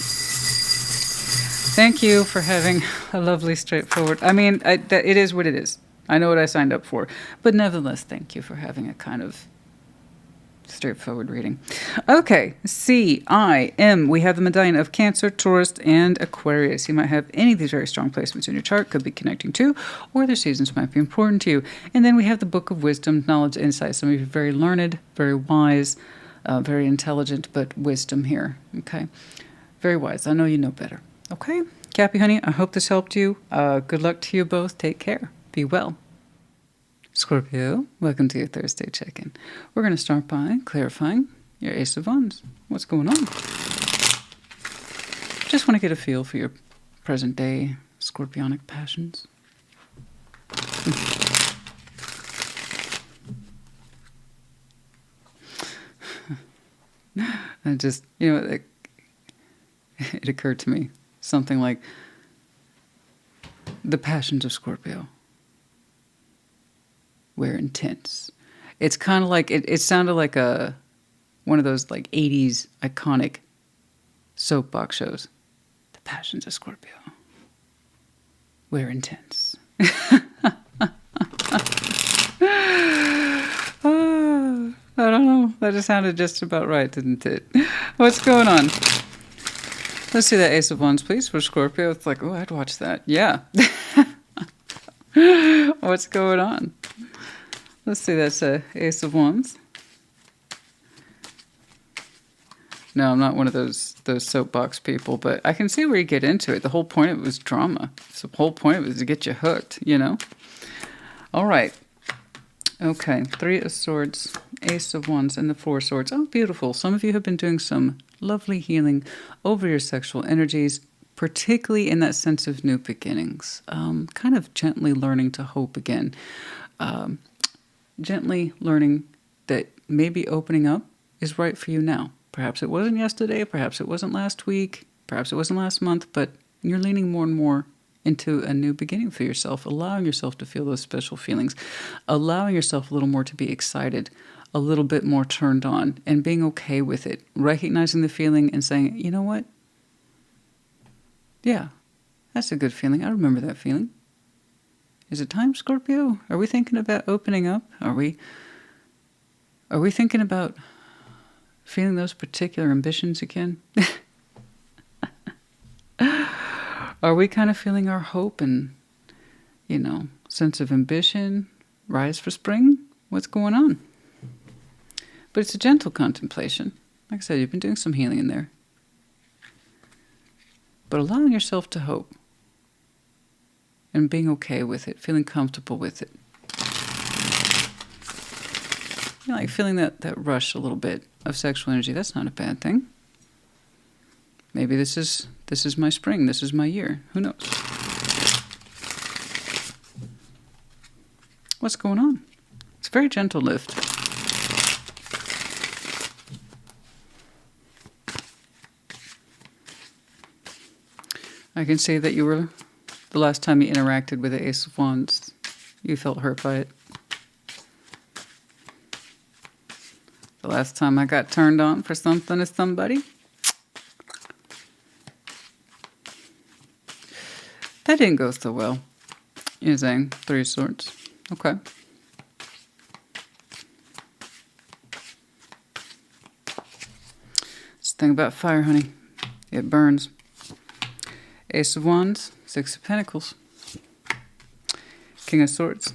Thank you for having a lovely, straightforward... I mean, it is what it is. I know what I signed up for. But nevertheless, thank you for having a kind of straightforward reading. Okay, C-I-M. We have the medallion of Cancer, Taurus, and Aquarius. You might have any of these very strong placements in your chart. Could be connecting to, or their seasons might be important to you. And then we have the Book of Wisdom, Knowledge, Insight. Some of you are very learned, very wise, very intelligent, but wisdom here. Okay, very wise. I know you know better. Okay, Cappy, honey, I hope this helped you. Good luck to you both. Take care. Be well. Scorpio, welcome to your Thursday check-in. We're going to start by clarifying your Ace of Wands. What's going on? Just want to get a feel for your present-day scorpionic passions. I just, you know, it occurred to me, something like the passions of Scorpio. We're intense. It's kind of like, it sounded like one of those like 80s iconic soapbox shows. The passions of Scorpio. We're intense. Oh, I don't know. That just sounded just about right, didn't it? What's going on? Let's see that Ace of Wands, please, for Scorpio. It's like, oh, I'd watch that. Yeah. What's going on? Let's see, that's Ace of Wands. No, I'm not one of those soapbox people, but I can see where you get into it. The whole point of it was drama. So the whole point of it was to get you hooked, you know? All right. Okay, 3 of Swords, Ace of Wands, and the 4 of Swords. Oh, beautiful. Some of you have been doing some lovely healing over your sexual energies, particularly in that sense of new beginnings. Kind of gently learning to hope again. Gently learning that maybe opening up is right for you now. Perhaps it wasn't yesterday, perhaps it wasn't last week, perhaps it wasn't last month, but you're leaning more and more into a new beginning for yourself, allowing yourself to feel those special feelings, allowing yourself a little more to be excited, a little bit more turned on, and being okay with it, recognizing the feeling and saying, you know what? Yeah, that's a good feeling. I remember that feeling. Is it time, Scorpio? Are we thinking about opening up? Are we thinking about feeling those particular ambitions again? Are we kind of feeling our hope and, sense of ambition rise for spring? What's going on? But it's a gentle contemplation. Like I said, you've been doing some healing in there. But allowing yourself to hope and being okay with it, feeling comfortable with it. Like feeling that rush a little bit of sexual energy. That's not a bad thing. Maybe this is my spring. This is my year. Who knows? What's going on? It's a very gentle lift. I can see that the last time you interacted with the Ace of Wands, you felt hurt by it. The last time I got turned on for something or somebody. That didn't go so well. You're saying 3 of Swords. Okay. It's the thing about fire, honey. It burns. Ace of Wands, 6 of Pentacles. King of Swords.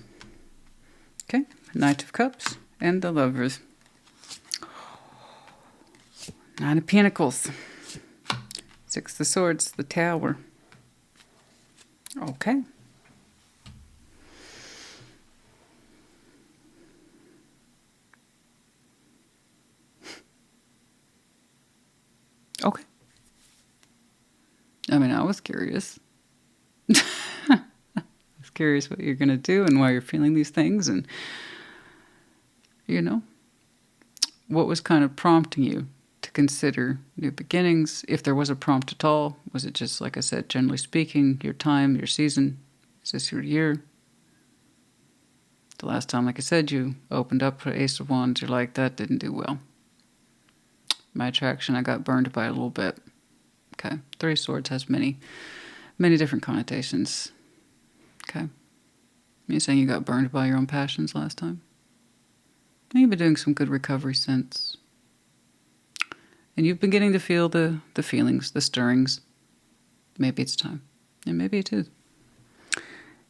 Okay. Knight of Cups. And the Lovers. 9 of Pentacles. 6 of Swords, the Tower. Okay. Okay. I mean, I was curious. I was curious what you're going to do and why you're feeling these things and, what was kind of prompting you to consider new beginnings, if there was a prompt at all. Was it just, like I said, generally speaking, your time, your season? Is this your year? The last time, like I said, you opened up for Ace of Wands, you're like, that didn't do well. My attraction, I got burned by a little bit. Okay. 3 of Swords has many different connotations. Okay. You're saying you got burned by your own passions last time? And you've been doing some good recovery since. And you've been getting to feel the feelings, the stirrings. Maybe it's time. And maybe it is.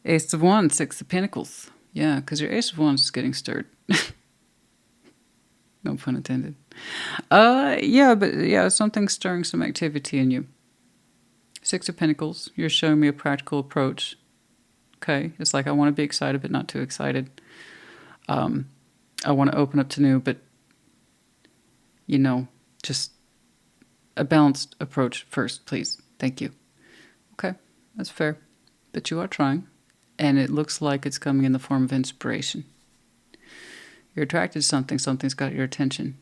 Ace of Wands, 6 of Pentacles. Yeah, because your Ace of Wands is getting stirred. No pun intended. Something's stirring some activity in you. 6 of Pentacles. You're showing me a practical approach. Okay. It's like I want to be excited, but not too excited. I want to open up to new, but, just a balanced approach first, please. Thank you. Okay. That's fair. But you are trying. And it looks like it's coming in the form of inspiration. You're attracted to something. Something's got your attention.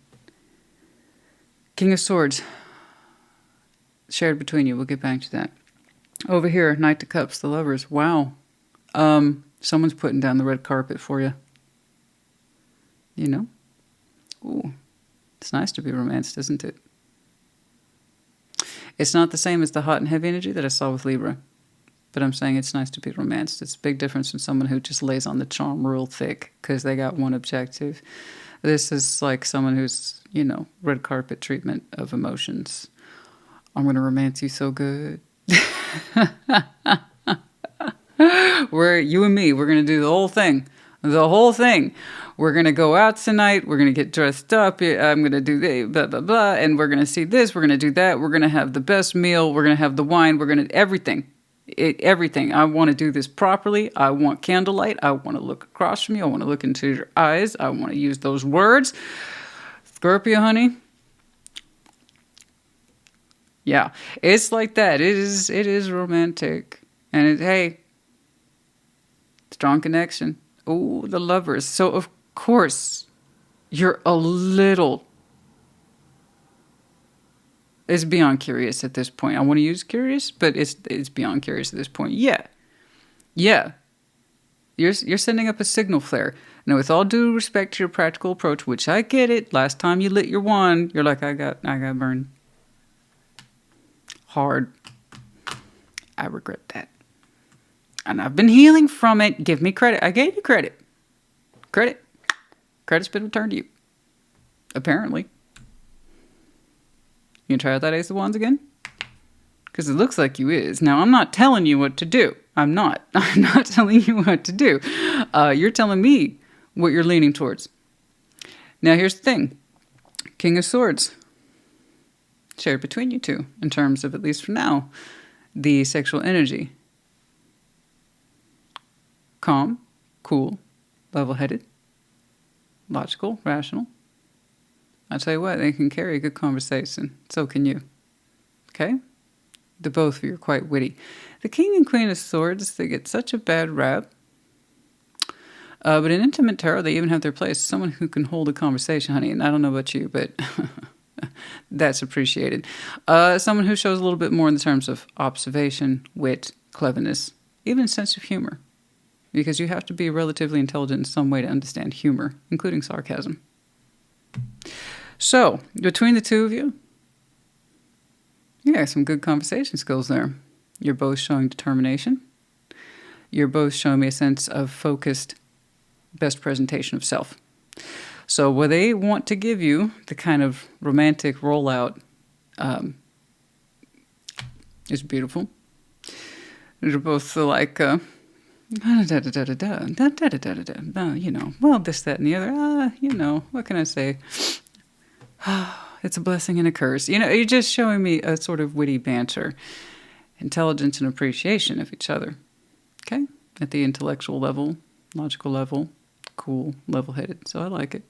King of Swords. Shared between you. We'll get back to that. Over here, Knight of Cups, the Lovers. Wow. Someone's putting down the red carpet for you. Ooh. It's nice to be romanced, isn't it? It's not the same as the hot and heavy energy that I saw with Libra. But I'm saying it's nice to be romanced. It's a big difference from someone who just lays on the charm real thick because they got one objective. This is like someone who's, red carpet treatment of emotions. I'm going to romance you so good. You and me, we're going to do the whole thing. The whole thing. We're going to go out tonight. We're going to get dressed up. I'm going to do blah, blah, blah. And we're going to see this. We're going to do that. We're going to have the best meal. We're going to have the wine. We're going to everything. Everything. I want to do this properly. I want candlelight. I want to look across from you. I want to look into your eyes. I want to use those words. Scorpio, honey. Yeah. It's like that. It is romantic. And hey, strong connection. Oh, the Lovers. So, of course, you're a little... It's beyond curious at this point. I want to use curious, but it's beyond curious at this point. Yeah. You're sending up a signal flare. Now, with all due respect to your practical approach, which I get it, last time you lit your wand, you're like, I got burned. Hard. I regret that. And I've been healing from it. Give me credit. I gave you credit. Credit's been returned to you. Apparently. You gonna try out that Ace of Wands again? Because it looks like you is. Now, I'm not telling you what to do. I'm not. I'm not telling you what to do. You're telling me what you're leaning towards. Now, here's the thing. King of Swords. Shared between you two, in terms of, at least for now, the sexual energy. Calm, cool, level-headed, logical, rational. I'll tell you what, they can carry a good conversation. So can you. Okay? The both of you are quite witty. The King and Queen of Swords, they get such a bad rap. But in Intimate Tarot, they even have their place. Someone who can hold a conversation, honey. And I don't know about you, but that's appreciated. Someone who shows a little bit more in the terms of observation, wit, cleverness, even a sense of humor. Because you have to be relatively intelligent in some way to understand humor, including sarcasm. So, between the two of you, yeah, some good conversation skills there. You're both showing determination. You're both showing me a sense of focused, best presentation of self. So what they want to give you, the kind of romantic rollout, is beautiful. They're both like, you know, well, this, that, and the other. You know, what can I say? It's a blessing and a curse. You know, you're just showing me a sort of witty banter, intelligence and appreciation of each other. Okay? At the intellectual level, logical level, cool, level-headed. So I like it.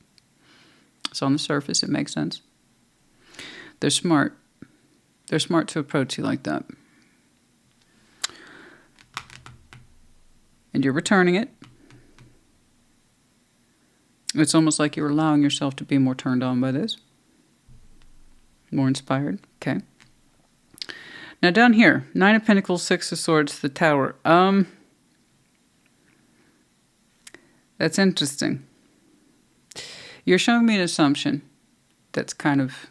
So on the surface, it makes sense. They're smart. They're smart to approach you like that. And you're returning it. It's almost like you're allowing yourself to be more turned on by this. More inspired. Okay. Now down here, 9 of Pentacles, 6 of Swords, the Tower. That's interesting. You're showing me an assumption that's kind of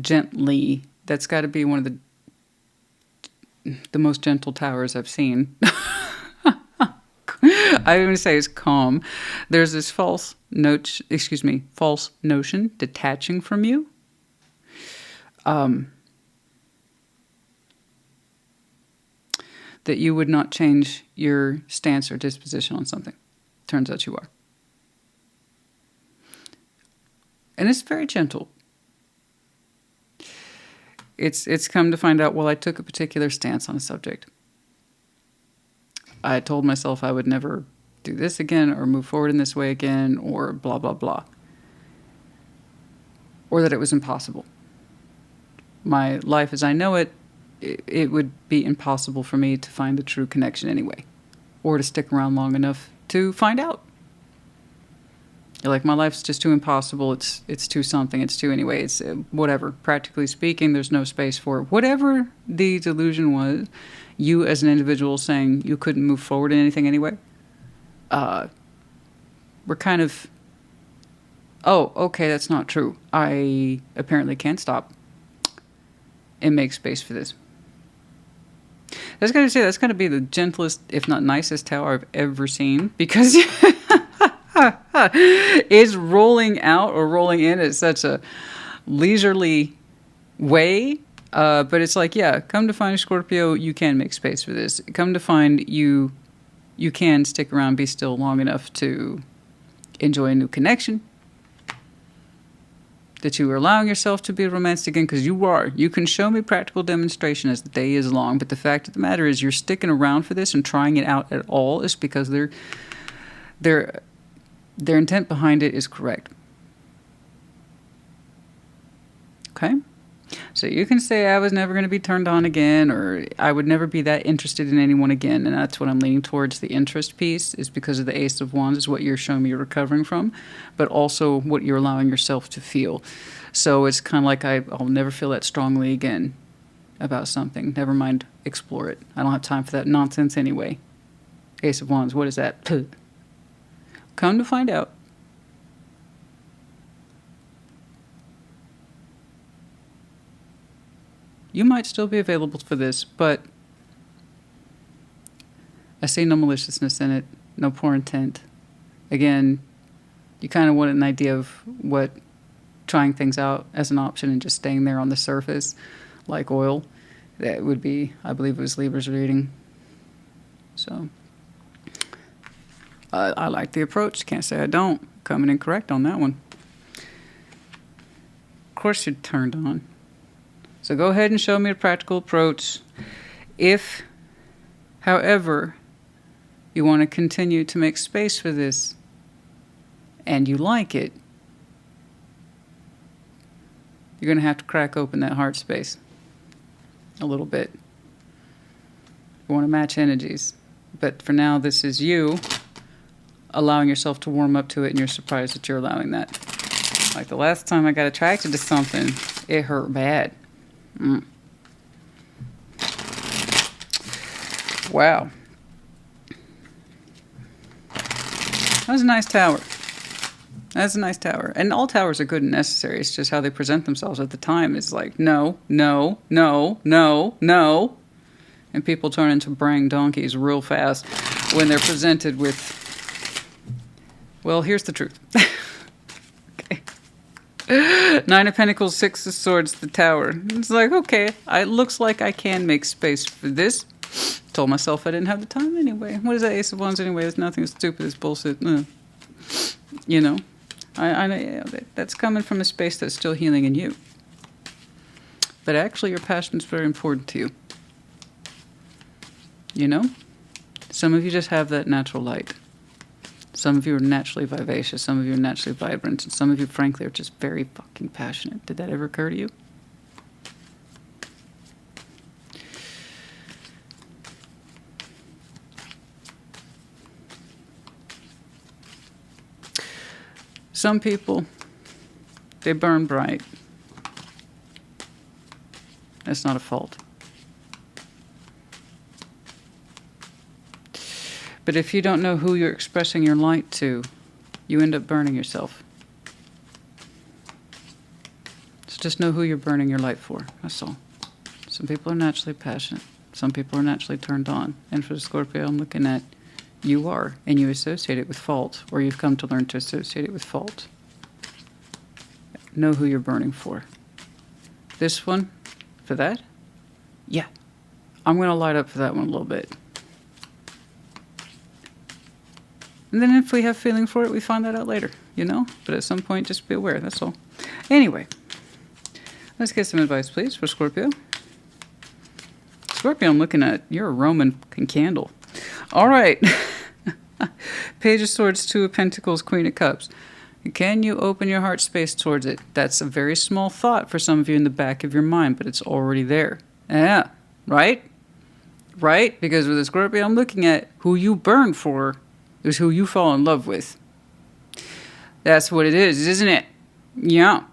gently, that's got to be one of the most gentle towers I've seen. I even say it's calm. There's this false notion detaching from you. That you would not change your stance or disposition on something. Turns out you are. And it's very gentle. It's come to find out, well, I took a particular stance on a subject. I told myself I would never do this again or move forward in this way again or blah, blah, blah. Or that it was impossible. My life as I know it, it would be impossible for me to find the true connection anyway. Or to stick around long enough to find out. You're like, my life's just too impossible. It's too something. It's too anyway. It's whatever. Practically speaking, there's no space for it. Whatever the delusion was, you as an individual saying you couldn't move forward in anything anyway, we're kind of, oh, okay, that's not true. I apparently can't stop and make space for this. That's got to say, that's got to be the gentlest, if not nicest tower I've ever seen, because it's rolling out or rolling in at such a leisurely way. But it's like, yeah, come to find Scorpio, you can make space for this. Come to find you can stick around, be still long enough to enjoy a new connection. That you are allowing yourself to be romanced again, because you are. You can show me practical demonstration as the day is long, but the fact of the matter is you're sticking around for this and trying it out at all is because their intent behind it is correct. Okay? So you can say I was never going to be turned on again, or I would never be that interested in anyone again, and that's what I'm leaning towards. The interest piece is because of the Ace of Wands is what you're showing me you're recovering from, but also what you're allowing yourself to feel. So it's kind of like I'll never feel that strongly again about something. Never mind, explore it. I don't have time for that nonsense anyway. Ace of Wands, what is that? Puh. Come to find out, you might still be available for this, but I see no maliciousness in it, no poor intent. Again, you kind of want an idea of what trying things out as an option and just staying there on the surface like oil. That would be, I believe it was Libra's reading. So, I like the approach. Can't say I don't. Coming in correct on that one. Of course you're turned on. So go ahead and show me a practical approach. If, however, you want to continue to make space for this and you like it, you're going to have to crack open that heart space a little bit. You want to match energies. But for now, this is you allowing yourself to warm up to it, and you're surprised that you're allowing that. Like the last time I got attracted to something, it hurt bad. Wow. That was a nice tower. That's a nice tower. And all towers are good and necessary. It's just how they present themselves at the time is like, no, no, no, no, no. And people turn into braying donkeys real fast when they're presented with, well, here's the truth. Okay. 9 of Pentacles, 6 of Swords, the Tower. It's like, okay, it looks like I can make space for this. Told myself I didn't have the time anyway. What is that Ace of Wands anyway? There's nothing as stupid as bullshit. You know, I that's coming from a space that's still healing in you. But actually, your passion is very important to you. You know? Some of you just have that natural light. Some of you are naturally vivacious. Some of you are naturally vibrant. And some of you, frankly, are just very fucking passionate. Did that ever occur to you? Some people, they burn bright. That's not a fault. But if you don't know who you're expressing your light to, you end up burning yourself. So just know who you're burning your light for. That's all. Some people are naturally passionate. Some people are naturally turned on. And for the Scorpio, I'm looking at you are, and you associate it with fault, or you've come to learn to associate it with fault. Know who you're burning for. This one, for that, yeah. I'm going to light up for that one a little bit. And then if we have feeling for it, we find that out later, you know? But at some point, just be aware, that's all. Anyway, let's get some advice, please, for Scorpio. Scorpio, I'm looking at, you're a Roman candle. All right. Page of Swords, 2 of Pentacles, Queen of Cups. Can you open your heart space towards it? That's a very small thought for some of you in the back of your mind, but it's already there. Yeah, right? Right? Because with the Scorpio, I'm looking at who you burn for is who you fall in love with. That's what it is, isn't it? Yeah.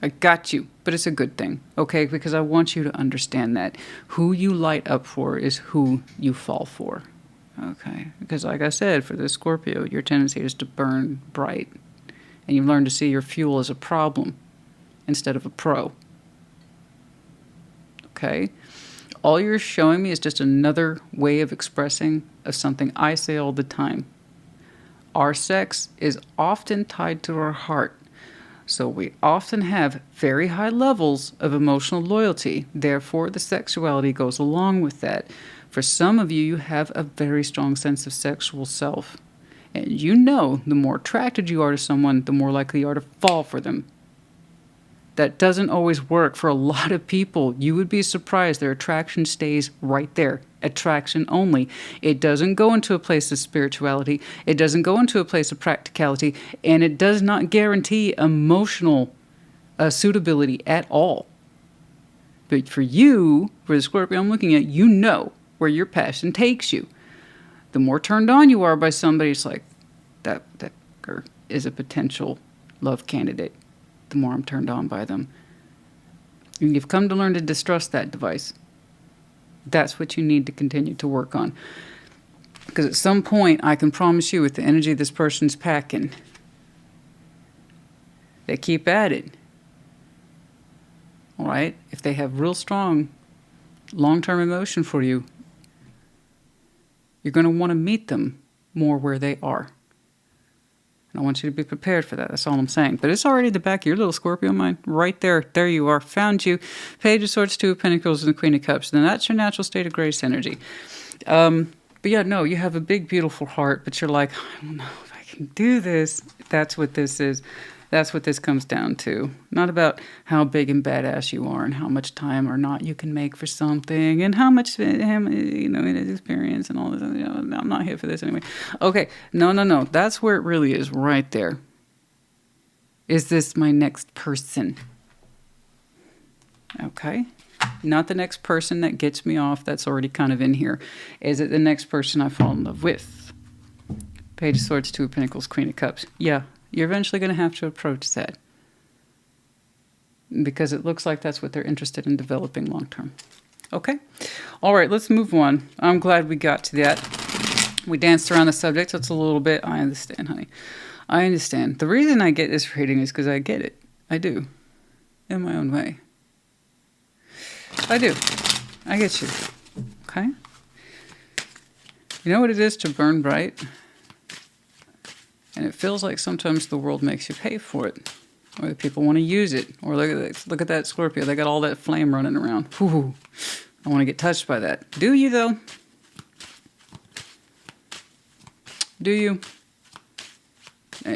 I got you. But it's a good thing, okay? Because I want you to understand that. Who you light up for is who you fall for. Okay? Because like I said, for the Scorpio, your tendency is to burn bright. And you've learned to see your fuel as a problem instead of a pro. Okay? All you're showing me is just another way of expressing of something I say all the time. Our sex is often tied to our heart. So we often have very high levels of emotional loyalty. Therefore, the sexuality goes along with that. For some of you, you have a very strong sense of sexual self. And you know the more attracted you are to someone, the more likely you are to fall for them. That doesn't always work for a lot of people. You would be surprised. Their attraction stays right there. Attraction only. It doesn't go into a place of spirituality. It doesn't go into a place of practicality. And it does not guarantee emotional suitability at all. But for you, for the Scorpio I'm looking at, you know where your passion takes you. The more turned on you are by somebody, it's like, that is a potential love candidate. The more I'm turned on by them. And you've come to learn to distrust that device. That's what you need to continue to work on. Because at some point, I can promise you, with the energy this person's packing, they keep at it. All right? If they have real strong, long-term emotion for you, You're going to want to meet them more where they are. And I want you to be prepared for that. That's all I'm saying. But it's already the back of your little Scorpio mind. Right there. There you are. Found you. Page of Swords, Two of Pentacles, and the Queen of Cups. Then that's your natural state of grace energy. But yeah, no, you have a big, beautiful heart. But you're like, I don't know if I can do this. That's what this is. That's what this comes down to. Not about how big and badass you are and how much time or not you can make for something and how much, in his experience and all this. I'm not here for this anyway. Okay, no. That's where it really is, right there. Is this my next person? Okay. Not the next person that gets me off. That's already kind of in here. Is it the next person I fall in love with? Page of Swords, Two of Pentacles, Queen of Cups. Yeah. You're eventually going to have to approach that because it looks like that's what they're interested in developing long term. Okay? All right, let's move on. I'm glad we got to that. We danced around the subject. So it's a little bit. I understand, honey. I understand. The reason I get this reading is because I get it. I do. In my own way. I do. I get you. Okay? You know what it is to burn bright? And it feels like sometimes the world makes you pay for it. Or the people want to use it. Or look at that Scorpio. They got all that flame running around. Whew. I want to get touched by that. Do you, though? Do you?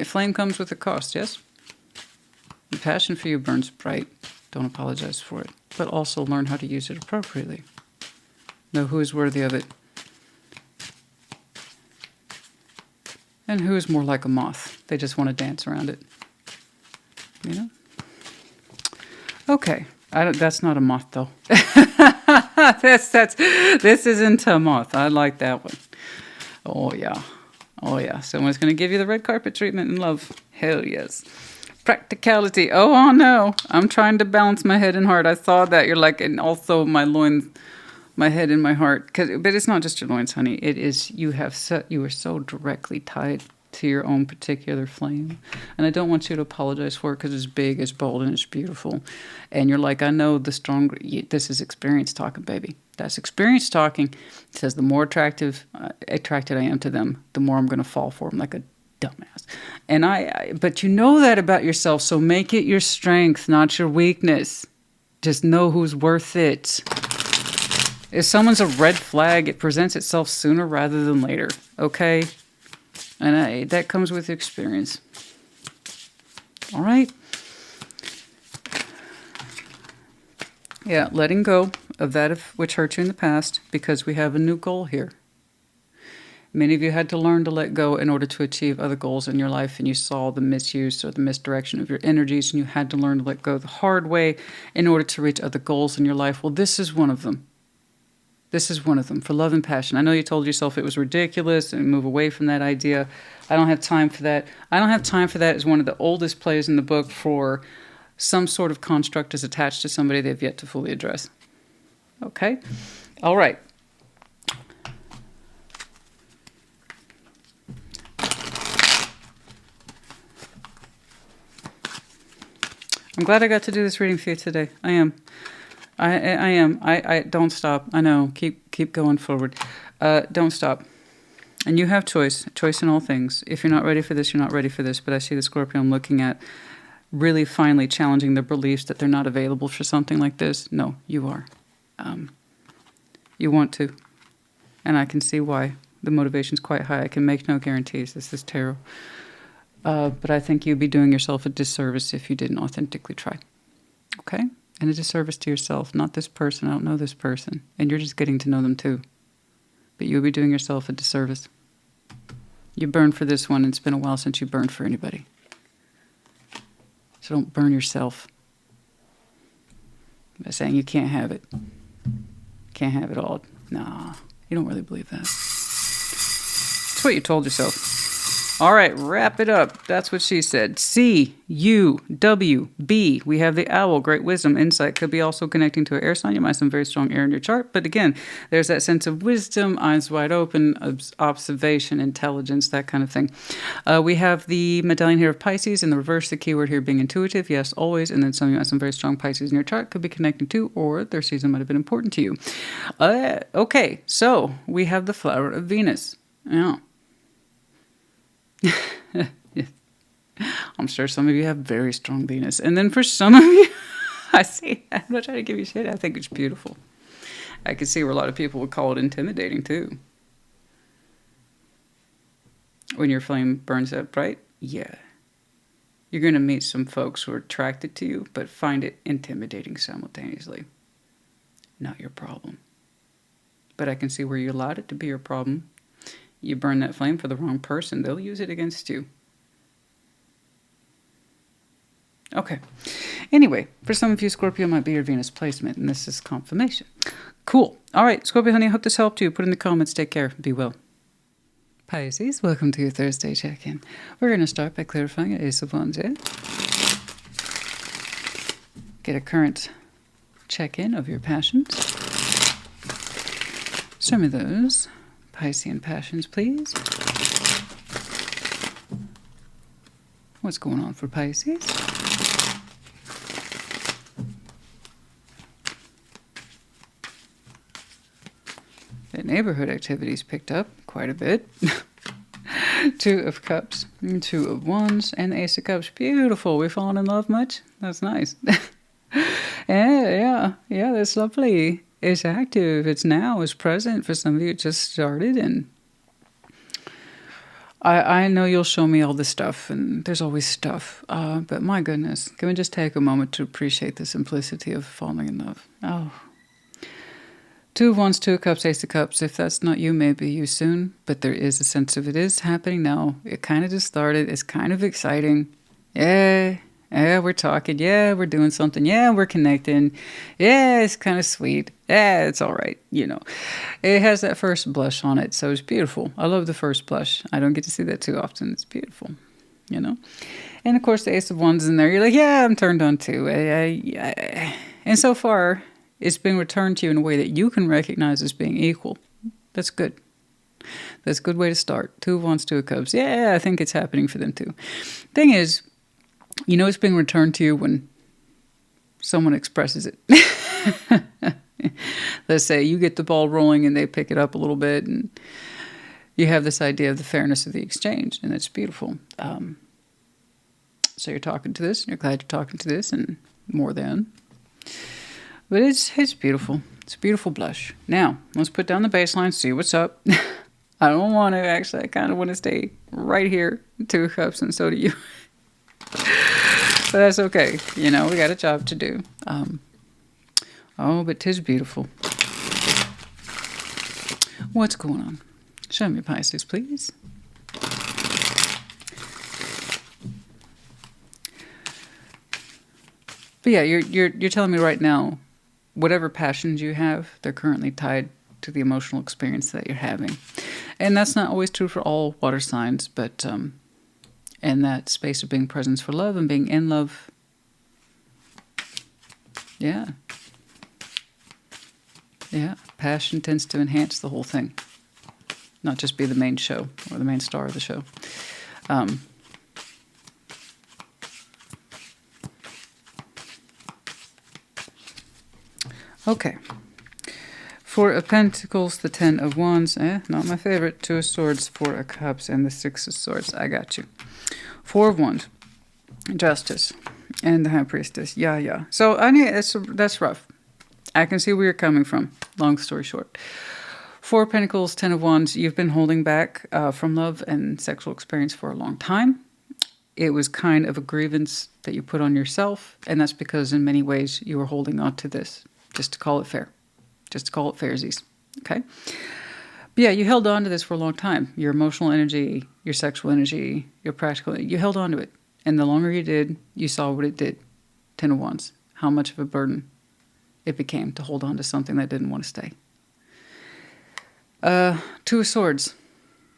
Flame comes with a cost, yes? The passion for you burns bright. Don't apologize for it. But also learn how to use it appropriately. Know who is worthy of it. And who is more like a moth? They just want to dance around it. You know? Okay. That's not a moth, though. This isn't a moth. I like that one. Oh, yeah. Oh, yeah. Someone's going to give you the red carpet treatment in love. Hell yes. Practicality. Oh, no. I'm trying to balance my head and heart. I saw that. You're like, and also my loins. My head and my heart, but it's not just your loins, honey. It is you are so directly tied to your own particular flame, and I don't want you to apologize for it because it's big, it's bold, and it's beautiful. And you're like, I know the stronger. This is experience talking, baby. That's experience talking. It says the more attracted I am to them, the more I'm going to fall for them like a dumbass. And but you know that about yourself, so make it your strength, not your weakness. Just know who's worth it. If someone's a red flag, it presents itself sooner rather than later, okay? And that comes with experience. All right? Yeah, letting go of that which hurt you in the past because we have a new goal here. Many of you had to learn to let go in order to achieve other goals in your life, and you saw the misuse or the misdirection of your energies, and you had to learn to let go the hard way in order to reach other goals in your life. Well, this is one of them. This is one of them, for love and passion. I know you told yourself it was ridiculous and move away from that idea. I don't have time for that. I don't have time for that as one of the oldest plays in the book for some sort of construct is attached to somebody they've yet to fully address. Okay? All right. I'm glad I got to do this reading for you today. I am. I am. I don't stop. I know. Keep going forward. Don't stop. And you have choice in all things. If you're not ready for this, you're not ready for this. But I see the Scorpio I'm looking at really finally challenging their beliefs that they're not available for something like this. No, you are. You want to. And I can see why. The motivation's quite high. I can make no guarantees. This is tarot. But I think you'd be doing yourself a disservice if you didn't authentically try. Okay? And a disservice to yourself, not this person. I don't know this person. And you're just getting to know them too. But you'll be doing yourself a disservice. You burned for this one, and it's been a while since you burned for anybody. So don't burn yourself by saying you can't have it. Can't have it all. Nah, you don't really believe that. It's what you told yourself. All right, wrap it up. That's what she said. C, U, W, B. We have the owl, great wisdom, insight. Could be also connecting to an air sign. You might have some very strong air in your chart. But again, there's that sense of wisdom, eyes wide open, observation, intelligence, that kind of thing. We have the medallion here of Pisces. In the reverse, the keyword here being intuitive. Yes, always. And then some of you have some very strong Pisces in your chart. Could be connecting to, or their season might have been important to you. Okay, so we have the flower of Venus. Yeah. I'm sure some of you have very strong Venus. And then for some of you, I'm not trying to give you shit. I think it's beautiful. I can see where a lot of people would call it intimidating too. When your flame burns up, right? Yeah. You're going to meet some folks who are attracted to you, but find it intimidating simultaneously. Not your problem. But I can see where you allowed it to be your problem. You burn that flame for the wrong person, they'll use it against you. Okay. Anyway, for some of you, Scorpio might be your Venus placement, and this is confirmation. Cool. All right, Scorpio, honey, I hope this helped you. Put in the comments. Take care. Be well. Pisces, welcome to your Thursday check-in. We're going to start by clarifying an Ace of Wands, yeah? Get a current check-in of your passions. Show me those Piscean passions, please. What's going on for Pisces? The neighborhood activities picked up quite a bit. Two of Cups, Two of Wands, and the Ace of Cups. Beautiful. We fallen in love much? That's nice. Yeah, that's lovely. It's active. It's now. It's present. For some of you, it just started. And I know you'll show me all this stuff, and there's always stuff. But my goodness, can we just take a moment to appreciate the simplicity of falling in love? Oh. Two of Wands, Two of Cups, Ace of Cups. If that's not you, maybe you soon. But there is a sense of it is happening now. It kind of just started. It's kind of exciting. Yeah, we're talking. Yeah, we're doing something. Yeah, we're connecting. Yeah, it's kind of sweet. Yeah, it's all right. You know, it has that first blush on it, so it's beautiful. I love the first blush. I don't get to see that too often. It's beautiful, you know. And of course, the Ace of Wands in there. You're like, yeah, I'm turned on too. And so far, it's been returned to you in a way that you can recognize as being equal. That's good. That's a good way to start. Two of Wands, Two of Cups. Yeah, I think it's happening for them too. Thing is, you know it's being returned to you when someone expresses it. Let's say you get the ball rolling and they pick it up a little bit, and you have this idea of the fairness of the exchange, and it's beautiful. So you're talking to this, and you're glad you're talking to this, and more than. But it's beautiful. It's a beautiful blush. Now, let's put down the baseline, see what's up. I don't want to, actually. I kind of want to stay right here. Two of Cups, and so do you. But that's okay. You know, we got a job to do. Oh, but 'tis beautiful. What's going on? Show me Pisces, please. But yeah, you're telling me right now, whatever passions you have, they're currently tied to the emotional experience that you're having. And that's not always true for all water signs, but in that space of being present for love and being in love, yeah, passion tends to enhance the whole thing, not just be the main show or the main star of the show. Okay. Four of Pentacles, the Ten of Wands, not my favorite. Two of Swords, Four of Cups, and the Six of Swords. I got you. Four of Wands, Justice, and the High Priestess. Yeah. So that's rough. I can see where you're coming from. Long story short. Four of Pentacles, Ten of Wands. You've been holding back from love and sexual experience for a long time. It was kind of a grievance that you put on yourself, and that's because in many ways you were holding on to this. Just to call it fair. Just to call it fairsies. Okay? But yeah, you held on to this for a long time. Your emotional energy, your sexual energy, your practical, you held on to it. And the longer you did, you saw what it did. Ten of Wands. How much of a burden it became to hold on to something that didn't want to stay. Two of Swords.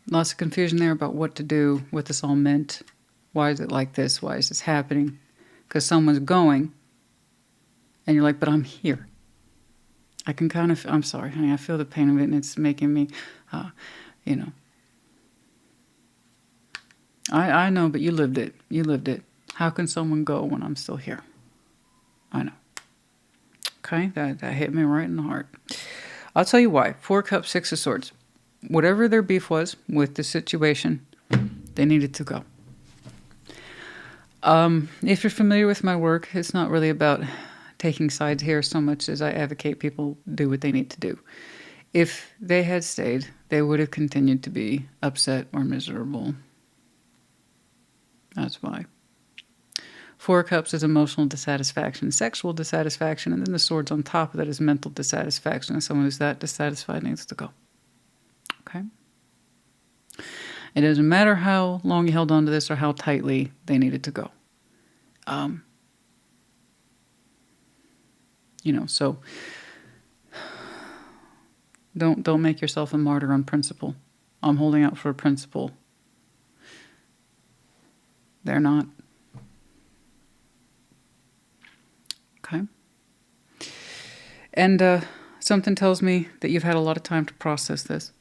Lots of confusion there about what to do, what this all meant. Why is it like this? Why is this happening? Because someone's going, and you're like, but I'm here. I can kind of, I'm sorry, honey, I feel the pain of it, and it's making me, you know. I know, but you lived it. You lived it. How can someone go when I'm still here? I know. Okay, that hit me right in the heart. I'll tell you why. 4 Cups, 6 of Swords. Whatever their beef was with the situation, they needed to go. If you're familiar with my work, it's not really about taking sides here so much as I advocate people do what they need to do. If they had stayed, they would have continued to be upset or miserable. That's why. 4 Cups is emotional dissatisfaction, sexual dissatisfaction, and then the swords on top of that is mental dissatisfaction. And someone who's that dissatisfied needs to go. Okay? It doesn't matter how long you held on to this or how tightly, they needed to go. You know, so don't make yourself a martyr on principle. I'm holding out for a principle. They're not. Okay. And something tells me that you've had a lot of time to process this.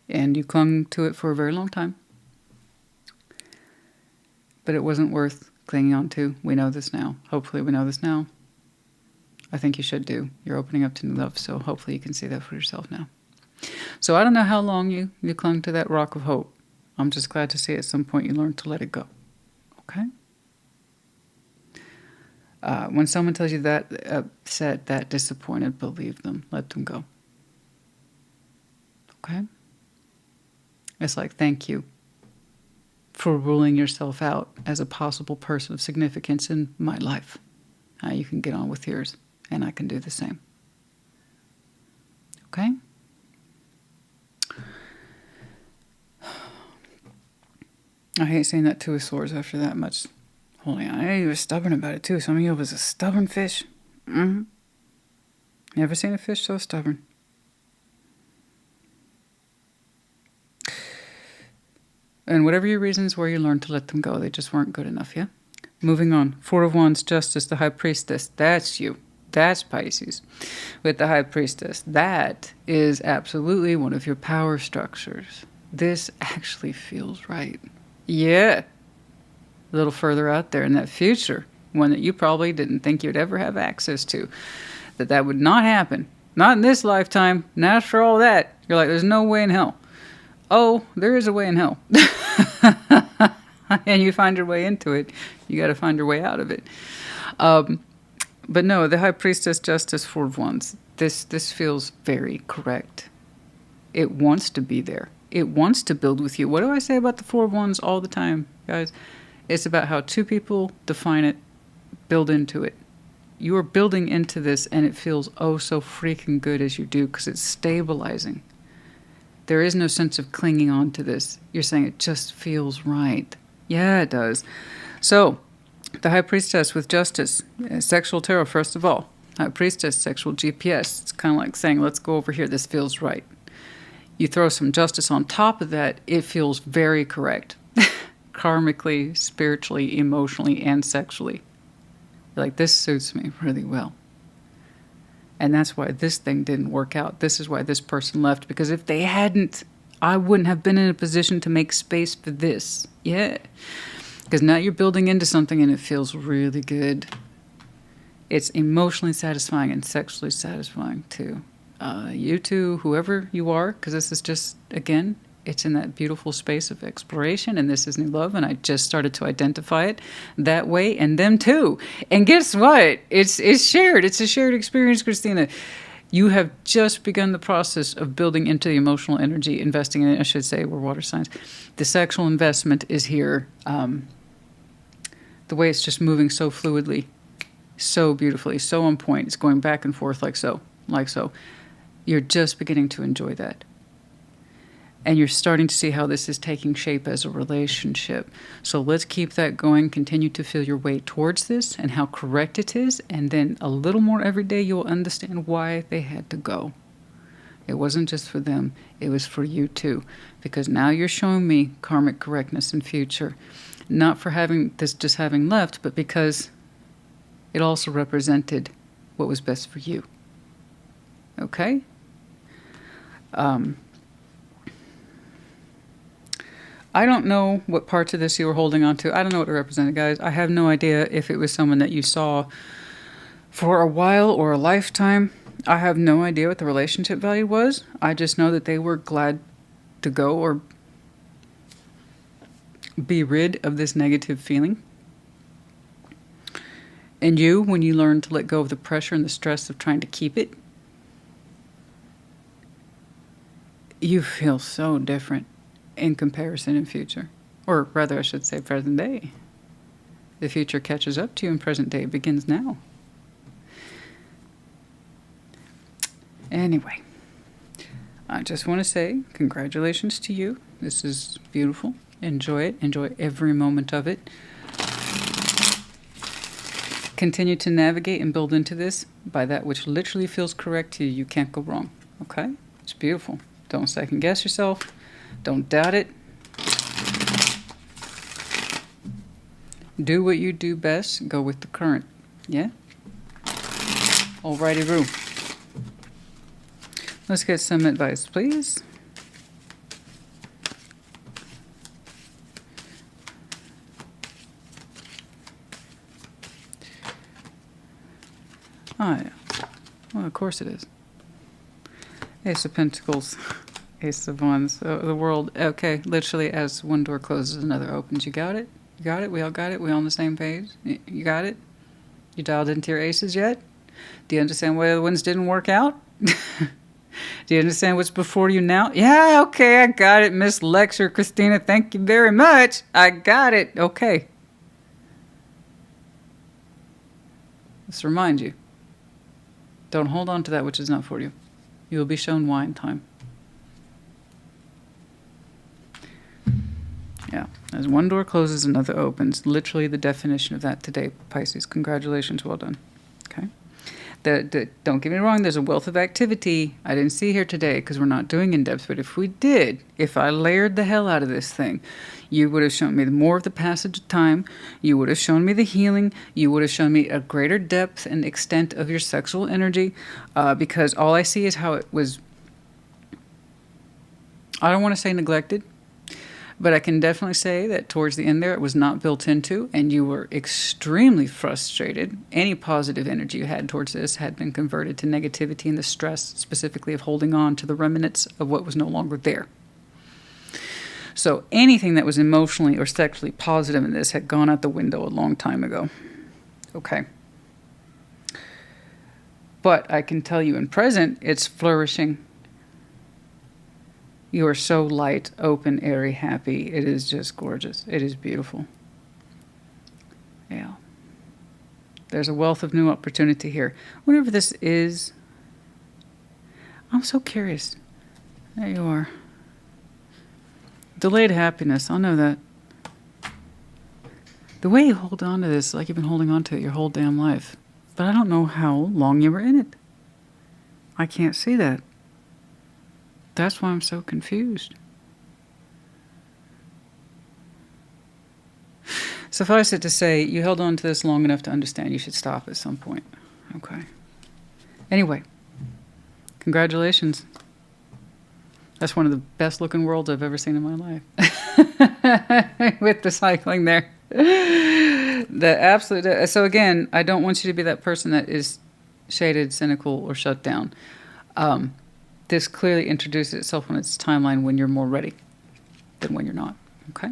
And you clung to it for a very long time. But it wasn't worth clinging on to. We know this now. Hopefully we know this now. I think you should do. You're opening up to new love, so hopefully you can see that for yourself now. So I don't know how long you clung to that rock of hope. I'm just glad to see at some point you learned to let it go. Okay? When someone tells you that upset, that disappointed, believe them. Let them go. Okay? It's like, thank you for ruling yourself out as a possible person of significance in my life. Now you can get on with yours, and I can do the same. Okay? I hate saying that 2 of Swords after that much holding on. Hey, you were stubborn about it too. Some of you was a stubborn fish. Mm-hmm. You ever seen a fish so stubborn? And whatever your reasons were, you learned to let them go. They just weren't good enough, yeah? Moving on. 4 of Wands, Justice, the High Priestess. That's you. That's Pisces. With the High Priestess. That is absolutely one of your power structures. This actually feels right. Yeah. A little further out there in that future. One that you probably didn't think you'd ever have access to. That would not happen. Not in this lifetime. Not after all that. You're like, there's no way in hell. Oh, there is a way in hell. And you find your way into it. You got to find your way out of it. But no, the High Priestess, Justice, 4 of Wands. This feels very correct. It wants to be there. It wants to build with you. What do I say about the 4 of Wands all the time, guys? It's about how 2 people define it, build into it. You are building into this, and it feels oh so freaking good as you do, because it's stabilizing. There is no sense of clinging on to this. You're saying it just feels right. Yeah, it does. So, the High Priestess with Justice, sexual tarot, first of all. High Priestess, sexual GPS. It's kind of like saying, let's go over here. This feels right. You throw some justice on top of that, it feels very correct. Karmically, spiritually, emotionally, and sexually. You're like, this suits me really well. And that's why this thing didn't work out. This is why this person left. Because if they hadn't, I wouldn't have been in a position to make space for this. Yeah. Because now you're building into something and it feels really good. It's emotionally satisfying and sexually satisfying too. You two, whoever you are, because this is just, again, it's in that beautiful space of exploration, and this is new love, and I just started to identify it that way, and them too. And guess what? It's shared. It's a shared experience, Christina. You have just begun the process of building into the emotional energy, investing in it, I should say. We're water signs. The sexual investment is here. The way it's just moving so fluidly, so beautifully, so on point. It's going back and forth like so, like so. You're just beginning to enjoy that. And you're starting to see how this is taking shape as a relationship. So let's keep that going. Continue to feel your way towards this and how correct it is. And then a little more every day, you'll understand why they had to go. It wasn't just for them. It was for you too. Because now you're showing me karmic correctness in future. Not for having this just having left, but because it also represented what was best for you. Okay? I don't know what parts of this you were holding on to. I don't know what it represented, guys. I have no idea if it was someone that you saw for a while or a lifetime. I have no idea what the relationship value was. I just know that they were glad to go or be rid of this negative feeling. And you, when you learn to let go of the pressure and the stress of trying to keep it, you feel so different in comparison in future. Or rather, I should say present day. The future catches up to you and present day begins now. Anyway, I just want to say congratulations to you. This is beautiful. Enjoy it. Enjoy every moment of it. Continue to navigate and build into this by that which literally feels correct to you. You can't go wrong. Okay? It's beautiful. Don't second guess yourself. Don't doubt it. Do what you do best. Go with the current. Yeah? Alrighty, Roo. Let's get some advice, please. Oh, yeah. Well, of course it is. Ace of Pentacles. Ace of Wands. The world. Okay, literally as one door closes, another opens. You got it? You got it? We all got it? We all on the same page? You got it? You dialed into your aces yet? Do you understand why the ones didn't work out? Do you understand what's before you now? Yeah, okay, I got it, Miss Lecture Christina. Thank you very much. I got it. Okay. Let's remind you. Don't hold on to that which is not for you. You will be shown why in time. Yeah. As one door closes, another opens. Literally the definition of that today, Pisces. Congratulations. Well done. Okay. Don't get me wrong, there's a wealth of activity I didn't see here today because we're not doing in-depth, but if we did, if I layered the hell out of this thing, you would have shown me more of the passage of time, you would have shown me the healing, you would have shown me a greater depth and extent of your sexual energy, because all I see is how it was, I don't want to say neglected, but I can definitely say that towards the end there, it was not built into, and you were extremely frustrated. Any positive energy you had towards this had been converted to negativity and the stress, specifically of holding on to the remnants of what was no longer there. So anything that was emotionally or sexually positive in this had gone out the window a long time ago. Okay. But I can tell you in present, it's flourishing. You are so light, open, airy, happy. It is just gorgeous. It is beautiful. Yeah. There's a wealth of new opportunity here. Whatever this is, I'm so curious. There you are. Delayed happiness. I know that. The way you hold on to this, like you've been holding on to it your whole damn life. But I don't know how long you were in it. I can't see that. That's why I'm so confused. Suffice it to say, you held on to this long enough to understand you should stop at some point. Okay. Anyway, congratulations. That's one of the best looking worlds I've ever seen in my life. With the cycling there. The absolute. So again, I don't want you to be that person that is shaded, cynical, or shut down. This clearly introduces itself on its timeline when you're more ready than when you're not. Okay?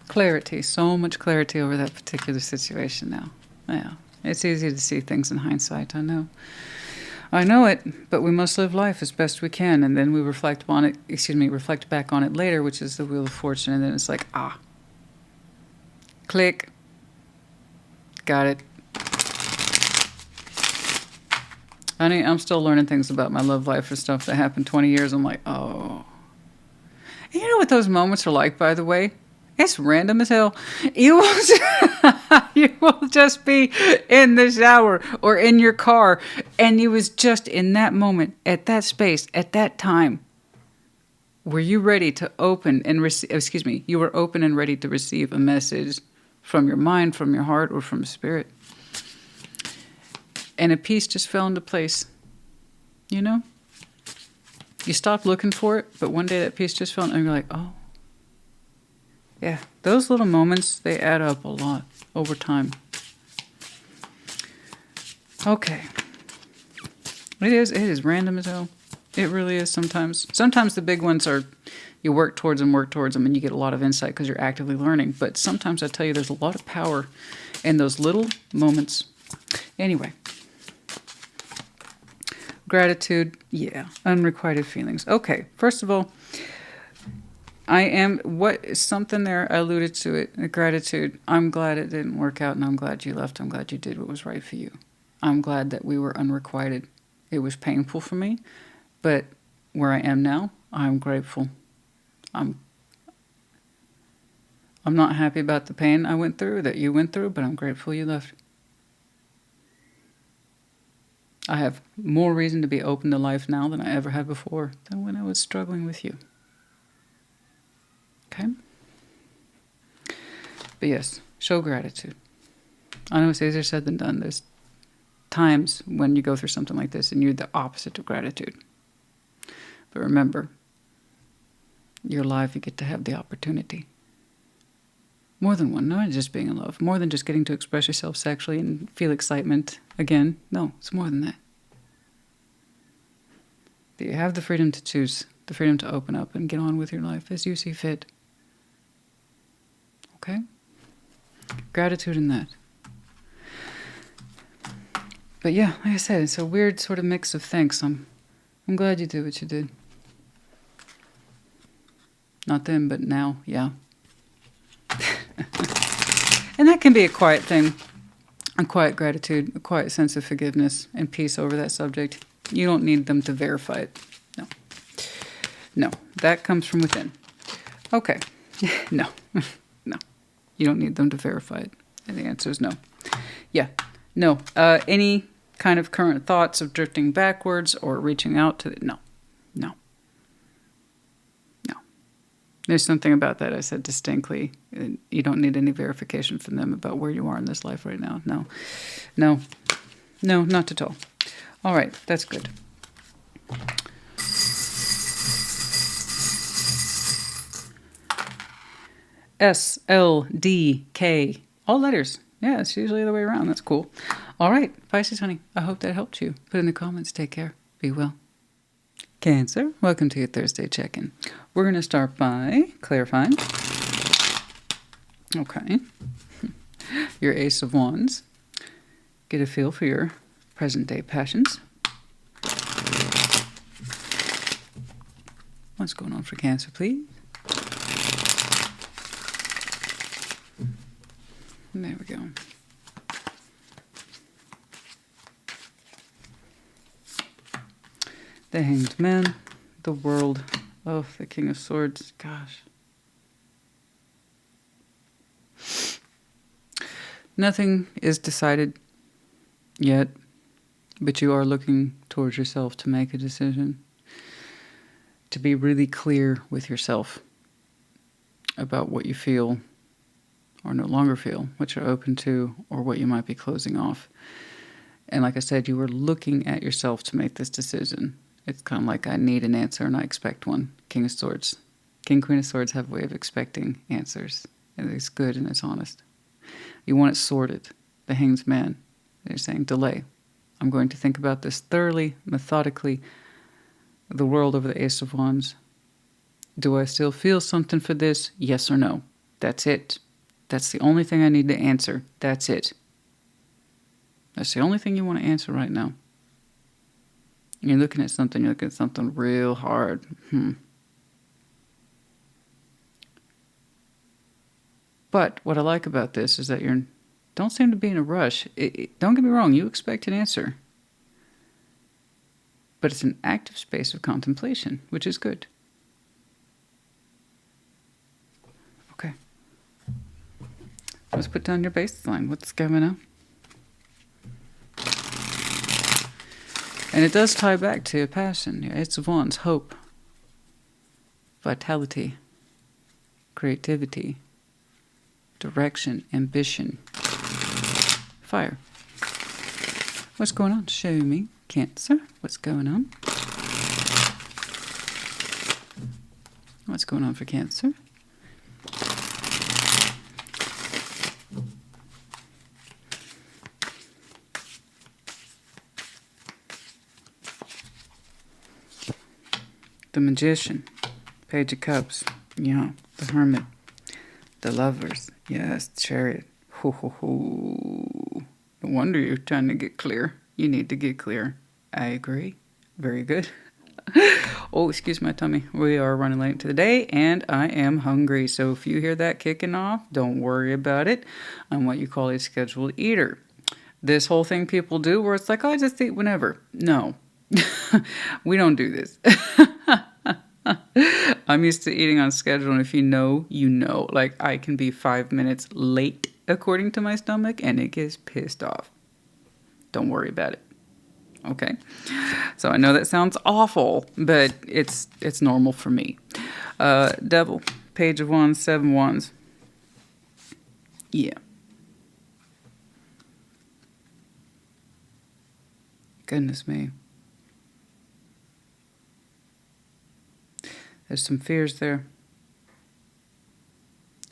Clarity. So much clarity over that particular situation now. Yeah. It's easy to see things in hindsight, I know. I know it, but we must live life as best we can, and then we reflect on it, reflect back on it later, which is the Wheel of Fortune, and then it's like, click, got it. Honey, I'm still learning things about my love life for stuff that happened 20 years. I'm like, oh. And you know what those moments are like, by the way? It's random as hell. You will, you will just be in the shower or in your car, and you was just in that moment, at that space, at that time. Were you ready to open and receive? Excuse me. You were open and ready to receive a message from your mind, from your heart, or from spirit, and a piece just fell into place. You know. You stopped looking for it, but one day that piece just fell, and you're like, oh. Yeah, those little moments, they add up a lot over time. Okay. It is random as hell. It really is sometimes. Sometimes the big ones are, you work towards them, and you get a lot of insight because you're actively learning. But sometimes I tell you there's a lot of power in those little moments. Anyway. Gratitude, yeah. Unrequited feelings. Okay, first of all, something there, I alluded to it, gratitude. I'm glad it didn't work out, and I'm glad you left. I'm glad you did what was right for you. I'm glad that we were unrequited. It was painful for me, but where I am now, I'm grateful. I'm not happy about the pain I went through, that you went through, but I'm grateful you left. I have more reason to be open to life now than I ever had before, than when I was struggling with you. Okay? But yes, show gratitude. I know it's easier said than done. There's times when you go through something like this and you're the opposite of gratitude. But remember, you're alive, you get to have the opportunity. More than one, not just being in love. More than just getting to express yourself sexually and feel excitement again. No, it's more than that. That you have the freedom to choose, the freedom to open up and get on with your life as you see fit. Okay? Gratitude in that. But yeah, like I said, it's a weird sort of mix of things. I'm glad you did what you did. Not then, but now, yeah. And that can be a quiet thing, a quiet gratitude, a quiet sense of forgiveness and peace over that subject. You don't need them to verify it. No. No, that comes from within. Okay. No. No. You don't need them to verify it. And the answer is no. Yeah. No. Any kind of current thoughts of drifting backwards or reaching out to... No. No. No. There's something about that I said distinctly. You don't need any verification from them about where you are in this life right now. No. No. No, not at all. All right. That's good. S, L, D, K. All letters. Yeah, it's usually the way around. That's cool. All right, Pisces, honey. I hope that helped you. Put in the comments. Take care. Be well. Cancer, welcome to your Thursday check-in. We're going to start by clarifying. Okay. Your Ace of Wands. Get a feel for your present-day passions. What's going on for Cancer, please? There we go. The Hanged Man, the World, oh, the King of Swords, gosh. Nothing is decided yet, but you are looking towards yourself to make a decision, to be really clear with yourself about what you feel or no longer feel, what you're open to, or what you might be closing off. And like I said, you were looking at yourself to make this decision. It's kind of like I need an answer and I expect one. King of Swords. King, Queen of Swords have a way of expecting answers. And it's good and it's honest. You want it sorted. The Hanged Man. They're saying delay. I'm going to think about this thoroughly, methodically. The World over the Ace of Wands. Do I still feel something for this? Yes or no? That's it. That's the only thing I need to answer. That's it. That's the only thing you want to answer right now. You're looking at something real hard. But what I like about this is that you don't seem to be in a rush. Don't get me wrong, you expect an answer. But it's an active space of contemplation, which is good. Let's put down your baseline. What's going on? And it does tie back to passion. It's Wands, hope, vitality, creativity, direction, ambition, fire. What's going on? Show me. Cancer. What's going on? What's going on for Cancer? The Magician, Page of Cups, yeah, the Hermit, the Lovers, yes, Chariot. Ho, ho, ho. No wonder you're trying to get clear. You need to get clear. I agree. Very good. Oh, excuse my tummy. We are running late to the day, and I am hungry. So if you hear that kicking off, don't worry about it. I'm what you call a scheduled eater. This whole thing people do where it's like, oh, I just eat whenever. No. We don't do this. I'm used to eating on schedule, and if you know, you know. Like, I can be 5 minutes late according to my stomach, and it gets pissed off. Don't worry about it. Okay? So I know that sounds awful, but it's normal for me. Devil, Page of Wands, 7 Wands. Yeah. Goodness me. There's some fears there.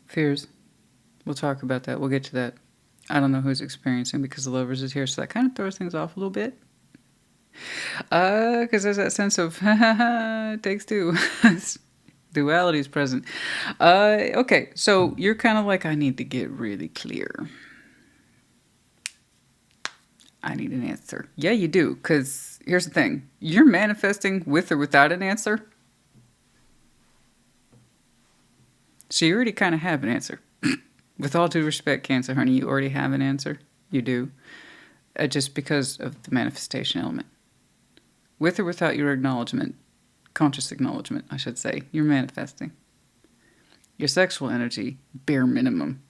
Fears. We'll talk about that. We'll get to that. I don't know who's experiencing because the Lovers is here, so that kind of throws things off a little bit. Because there's that sense of, it takes two. Duality is present. Okay, so you're kind of like, I need to get really clear. I need an answer. Yeah, you do, because here's the thing. You're manifesting with or without an answer. So you already kind of have an answer. With all due respect, Cancer, honey, you already have an answer. You do. Just because of the manifestation element. With or without your acknowledgement, conscious acknowledgement, I should say, you're manifesting. Your sexual energy, bare minimum.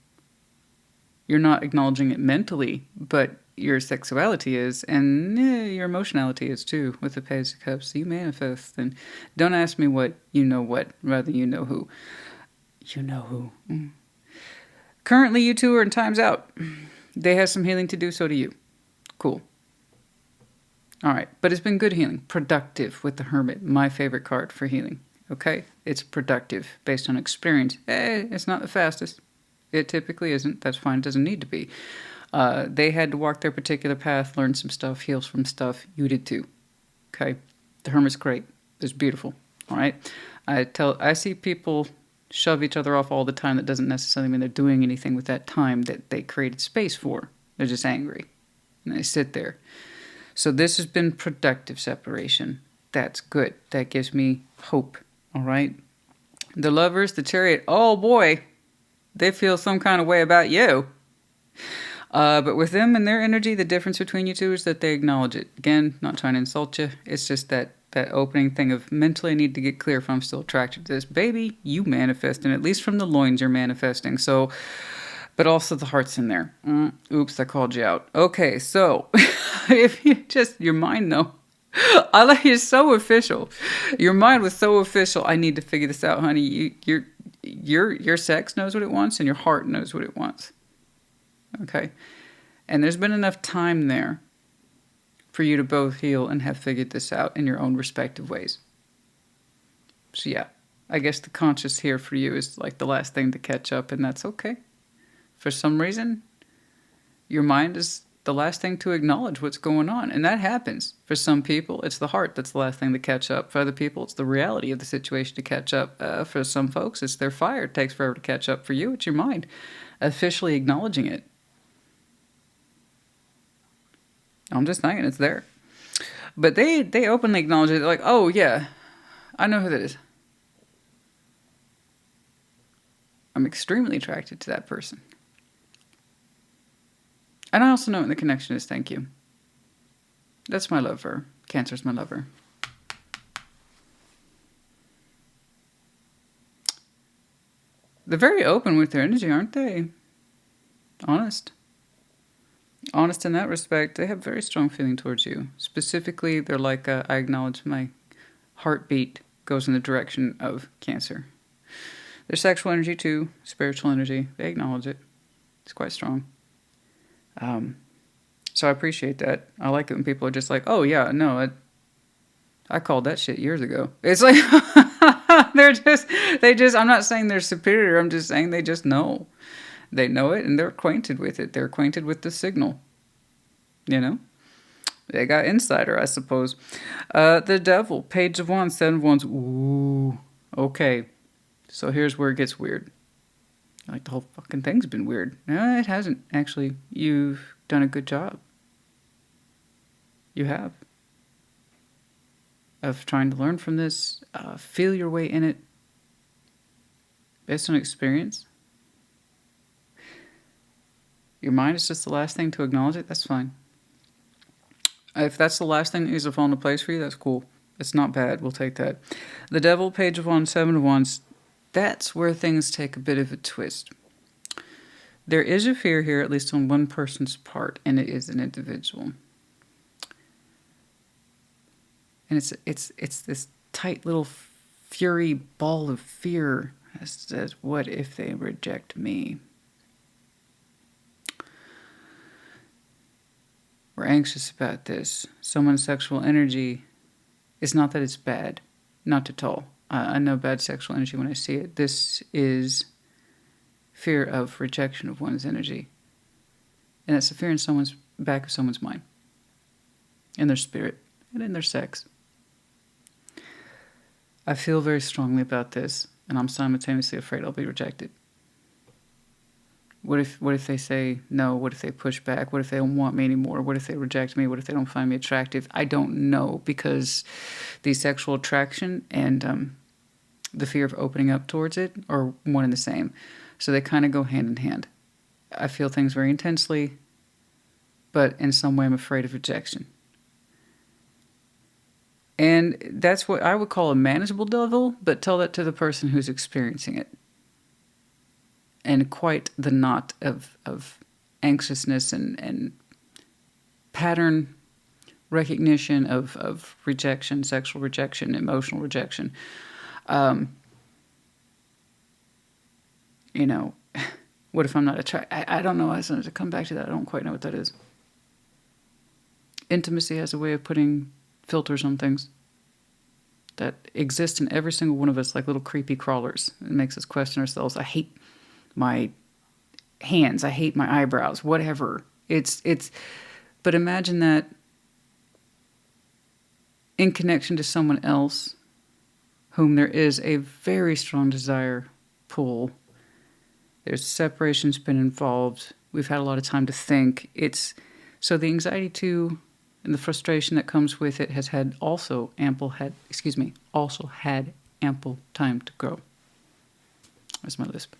You're not acknowledging it mentally, but your sexuality is, and your emotionality is too, with the Page of Cups. So you manifest. And don't ask me what, rather you know who. You know who. Currently, you two are in time's out. They have some healing to do, so do you. Cool. All right, but it's been good healing. Productive with the Hermit, my favorite card for healing. Okay? It's productive based on experience. It's not the fastest. It typically isn't. That's fine. It doesn't need to be. They had to walk their particular path, learn some stuff, heal from stuff. You did too. Okay? The Hermit's great. It's beautiful. All right? I see people shove each other off all the time. That doesn't necessarily mean they're doing anything with that time that they created space for. They're just angry. And they sit there. So this has been productive separation. That's good. That gives me hope. All right? The Lovers, the Chariot, oh boy, they feel some kind of way about you. But with them and their energy, the difference between you two is that they acknowledge it. Again, not trying to insult you. It's just that opening thing of mentally I need to get clear if I'm still attracted to this. Baby, you manifesting. At least from the loins you're manifesting. So, but also the heart's in there. Oops, I called you out. Okay, so if you just, your mind though. I like you're so official. Your mind was so official. I need to figure this out, honey. Your sex knows what it wants and your heart knows what it wants. Okay? And there's been enough time there for you to both heal and have figured this out in your own respective ways. So yeah, I guess the conscious here for you is like the last thing to catch up, and that's okay. For some reason, your mind is the last thing to acknowledge what's going on, and that happens. For some people, it's the heart that's the last thing to catch up. For other people, it's the reality of the situation to catch up. For some folks, it's their fire. It takes forever to catch up. For you, it's your mind officially acknowledging it. I'm just saying, it's there. But they openly acknowledge it. They're like, oh, yeah, I know who that is. I'm extremely attracted to that person. And I also know what the connection is. Thank you. That's my lover. Cancer's my lover. They're very open with their energy, aren't they? Honest. Honest in that respect. They have very strong feeling towards you. Specifically, they're like, I acknowledge my heartbeat goes in the direction of Cancer. Their sexual energy too, spiritual energy, they acknowledge it. It's quite strong. So I appreciate that. I like it when people are just like, oh yeah, no, I called that shit years ago. It's like, I'm not saying they're superior, I'm just saying they just know. They know it and they're acquainted with it. They're acquainted with the signal. You know? They got insider, I suppose. The Devil, Page of Wands, Seven of Wands. Ooh, okay. So here's where it gets weird. Like, the whole fucking thing's been weird. No, it hasn't. Actually, you've done a good job. You have. Of trying to learn from this, feel your way in it, based on experience. Your mind is just the last thing to acknowledge it, that's fine. If that's the last thing that needs to fall into place for you, that's cool. It's not bad, we'll take that. The Devil, Page of Wands, Seven of Wands, that's where things take a bit of a twist. There is a fear here, at least on one person's part, and it is an individual. And it's this tight little fury ball of fear that says, what if they reject me? We're anxious about this. Someone's sexual energy, it's not that it's bad. Not at all. I know bad sexual energy when I see it. This is fear of rejection of one's energy. And it's a fear in someone's back of someone's mind. In their spirit. And in their sex. I feel very strongly about this. And I'm simultaneously afraid I'll be rejected. What if they say no? What if they push back? What if they don't want me anymore? What if they reject me? What if they don't find me attractive? I don't know, because the sexual attraction and the fear of opening up towards it are one and the same. So they kind of go hand in hand. I feel things very intensely, but in some way I'm afraid of rejection. And that's what I would call a manageable devil, but tell that to the person who's experiencing it. And quite the knot of anxiousness and pattern recognition of rejection, sexual rejection, emotional rejection. You know, what if I'm not attracted? I don't know. I wanted to come back to that. I don't quite know what that is. Intimacy has a way of putting filters on things that exist in every single one of us, like little creepy crawlers. It makes us question ourselves. I hate my hands, I hate my eyebrows, whatever. But imagine that in connection to someone else whom there is a very strong desire pull. There's separation's been involved. We've had a lot of time to think. So the anxiety too, and the frustration that comes with it has also had ample time to grow. That's my lisp.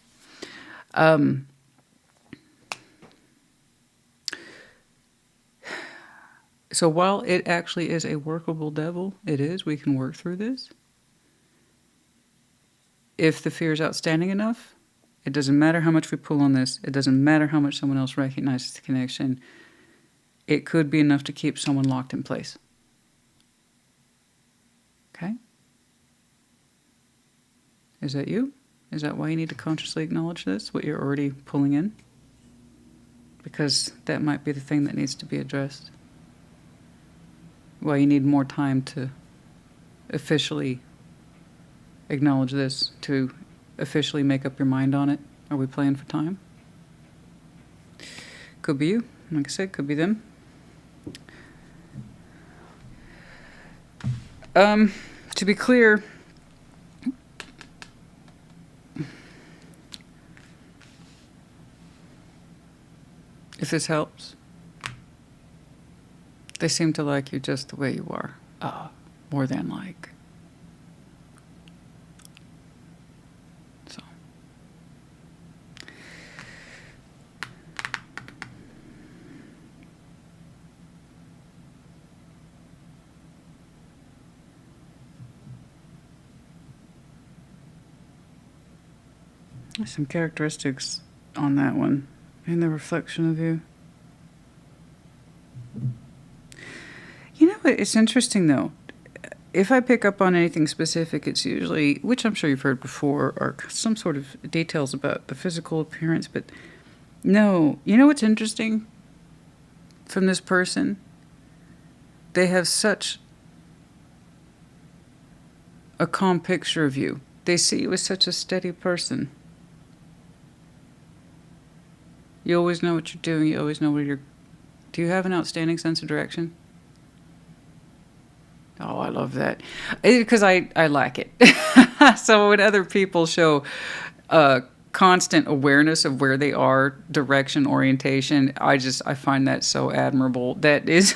So while it actually is a workable devil, we can work through this. If the fear is outstanding enough, it doesn't matter how much we pull on this. It doesn't matter how much someone else recognizes the connection. It could be enough to keep someone locked in place. Okay? Is that you? Is that why you need to consciously acknowledge this, what you're already pulling in? Because that might be the thing that needs to be addressed. Why you need more time to officially acknowledge this, to officially make up your mind on it. Are we playing for time? Could be you. Like I said, could be them. To be clear, if this helps, they seem to like you just the way you are. More than like. So. Some characteristics on that one. in the reflection of you. You know, it's interesting though. If I pick up on anything specific, it's usually, which I'm sure you've heard before, are some sort of details about the physical appearance. But no, you know what's interesting from this person? They have such a calm picture of you. They see you as such a steady person. You always know what you're doing. You always know where you're... Do you have an outstanding sense of direction? Oh, I love that. Because I lack it. So when other people show constant awareness of where they are, direction, orientation, I find that so admirable. That is...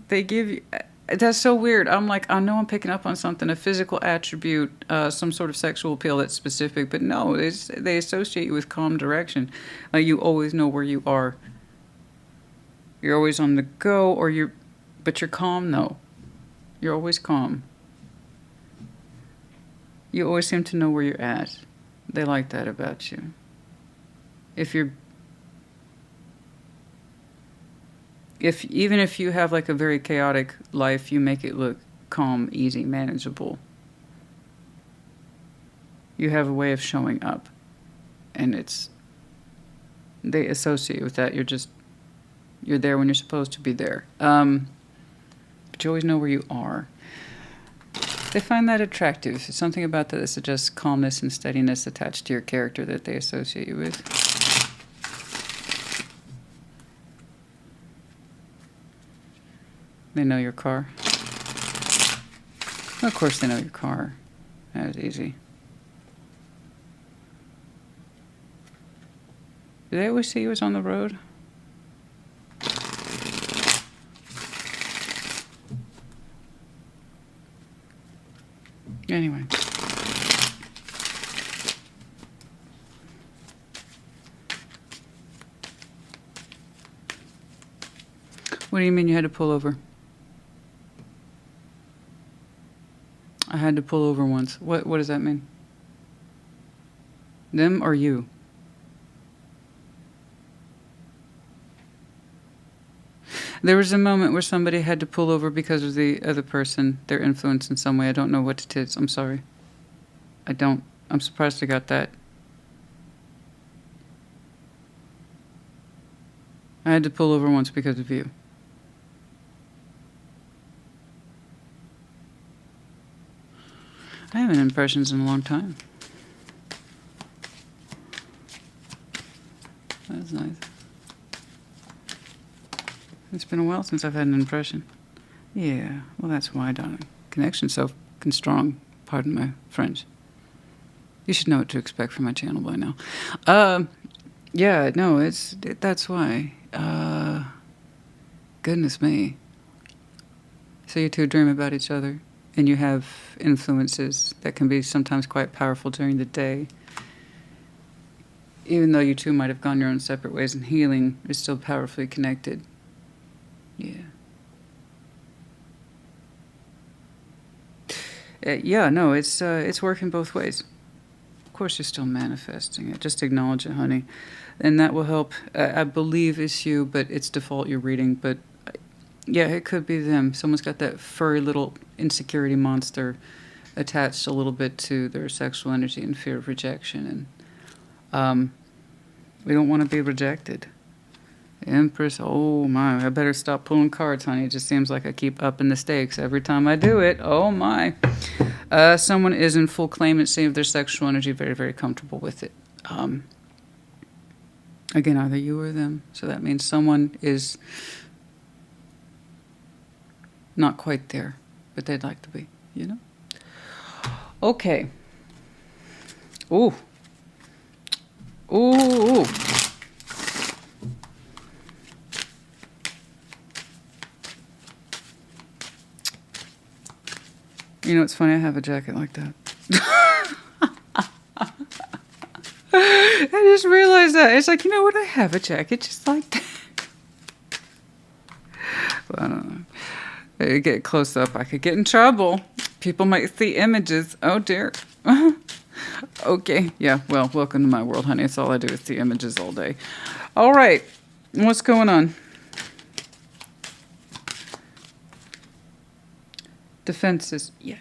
they give you... That's so weird. I'm like, I know I'm picking up on something, a physical attribute, some sort of sexual appeal that's specific, but no, they associate you with calm direction. Like you always know where you are. You're always on the go, but you're calm though. You're always calm. You always seem to know where you're at. They like that about you. Even if you have like a very chaotic life, you make it look calm, easy, manageable. You have a way of showing up, and they associate with that. You're there when you're supposed to be there. But you always know where you are. They find that attractive. It's something about that suggests calmness and steadiness attached to your character that they associate you with. They know your car. Well, of course they know your car. That was easy. Did they always see you as on the road? Anyway. What do you mean you had to pull over? I had to pull over once. What does that mean? Them or you? There was a moment where somebody had to pull over because of the other person, their influence in some way. I don't know what it is. I'm sorry. I'm surprised I got that. I had to pull over once because of you. I haven't had impressions in a long time. That's nice. It's been a while since I've had an impression. Yeah, well, that's why, darling. Connection's so strong. Pardon my French. You should know what to expect from my channel by now. Yeah, no, that's why. Goodness me. So you two dream about each other, and you have influences that can be sometimes quite powerful during the day. Even though you two might have gone your own separate ways, and healing is still powerfully connected. Yeah. Yeah, no, it's working both ways. Of course, you're still manifesting it. Just acknowledge it, honey. And that will help. I believe it's you, but it's default you're reading. But yeah, it could be them. Someone's got that furry little insecurity monster attached a little bit to their sexual energy and fear of rejection. And we don't want to be rejected. Empress, oh my, I better stop pulling cards, honey. It just seems like I keep upping the stakes every time I do it. Oh my. Someone is in full claimancy of their sexual energy, very, very comfortable with it. Again, either you or them. So that means someone is not quite there, but they'd like to be, you know? Okay. Ooh. Ooh. You know, it's funny, I have a jacket like that. I just realized that. It's like, you know what? I have a jacket just like that. Well, I don't know. I get close up, I could get in trouble. People might see images. Oh, dear. Okay, yeah, well, welcome to my world, honey. That's all I do is see images all day. All right, what's going on? Defenses, yeah.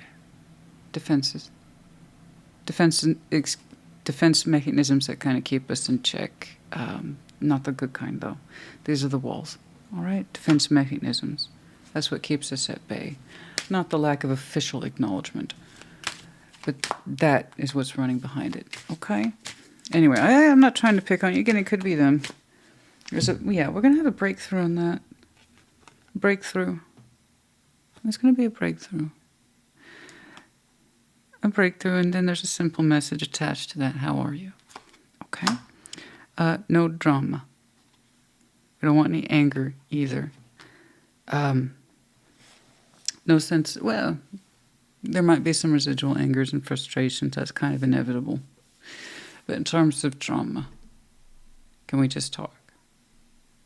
Defenses. Defense mechanisms that kind of keep us in check. Not the good kind, though. These are the walls. All right? Defense mechanisms. That's what keeps us at bay. Not the lack of official acknowledgement. But that is what's running behind it. Okay? Anyway, I'm not trying to pick on you. Again, it could be them. Yeah, we're going to have a breakthrough on that. Breakthrough. There's going to be a breakthrough. A breakthrough, and then there's a simple message attached to that. How are you? Okay? No drama. We don't want any anger either. No sense, well, there might be some residual angers and frustrations. That's kind of inevitable. But in terms of drama, can we just talk?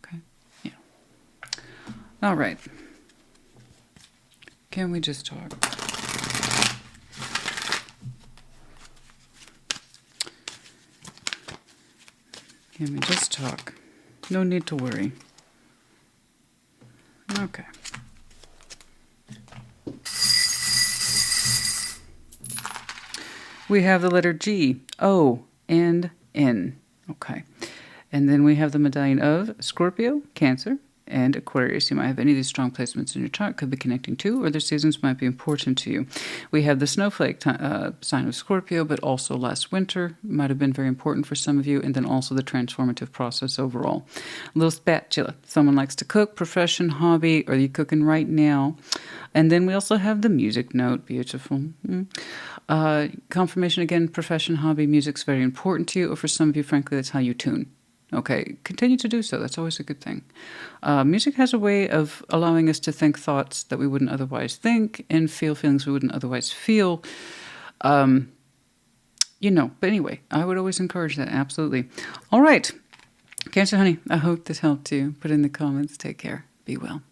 Okay? Yeah. All right. Can we just talk? Can we just talk? No need to worry. Okay. We have the letter G, O, and N. Okay. And then we have the medallion of Scorpio, Cancer, and Aquarius. You might have any of these strong placements in your chart, could be connecting to, or their seasons might be important to you. We have the snowflake sign of Scorpio, but also last winter might have been very important for some of you, and then also the transformative process overall. A little spatula. Someone likes to cook, profession, hobby, or you cooking right now. And then we also have the music note. Beautiful. Confirmation again, profession, hobby, music's very important to you, or for some of you, frankly, that's how you tune. Okay, continue to do so. That's always a good thing. Music has a way of allowing us to think thoughts that we wouldn't otherwise think and feel feelings we wouldn't otherwise feel. But anyway, I would always encourage that, absolutely. All right, Cancer, honey, I hope this helped you. Put in the comments. Take care. Be well.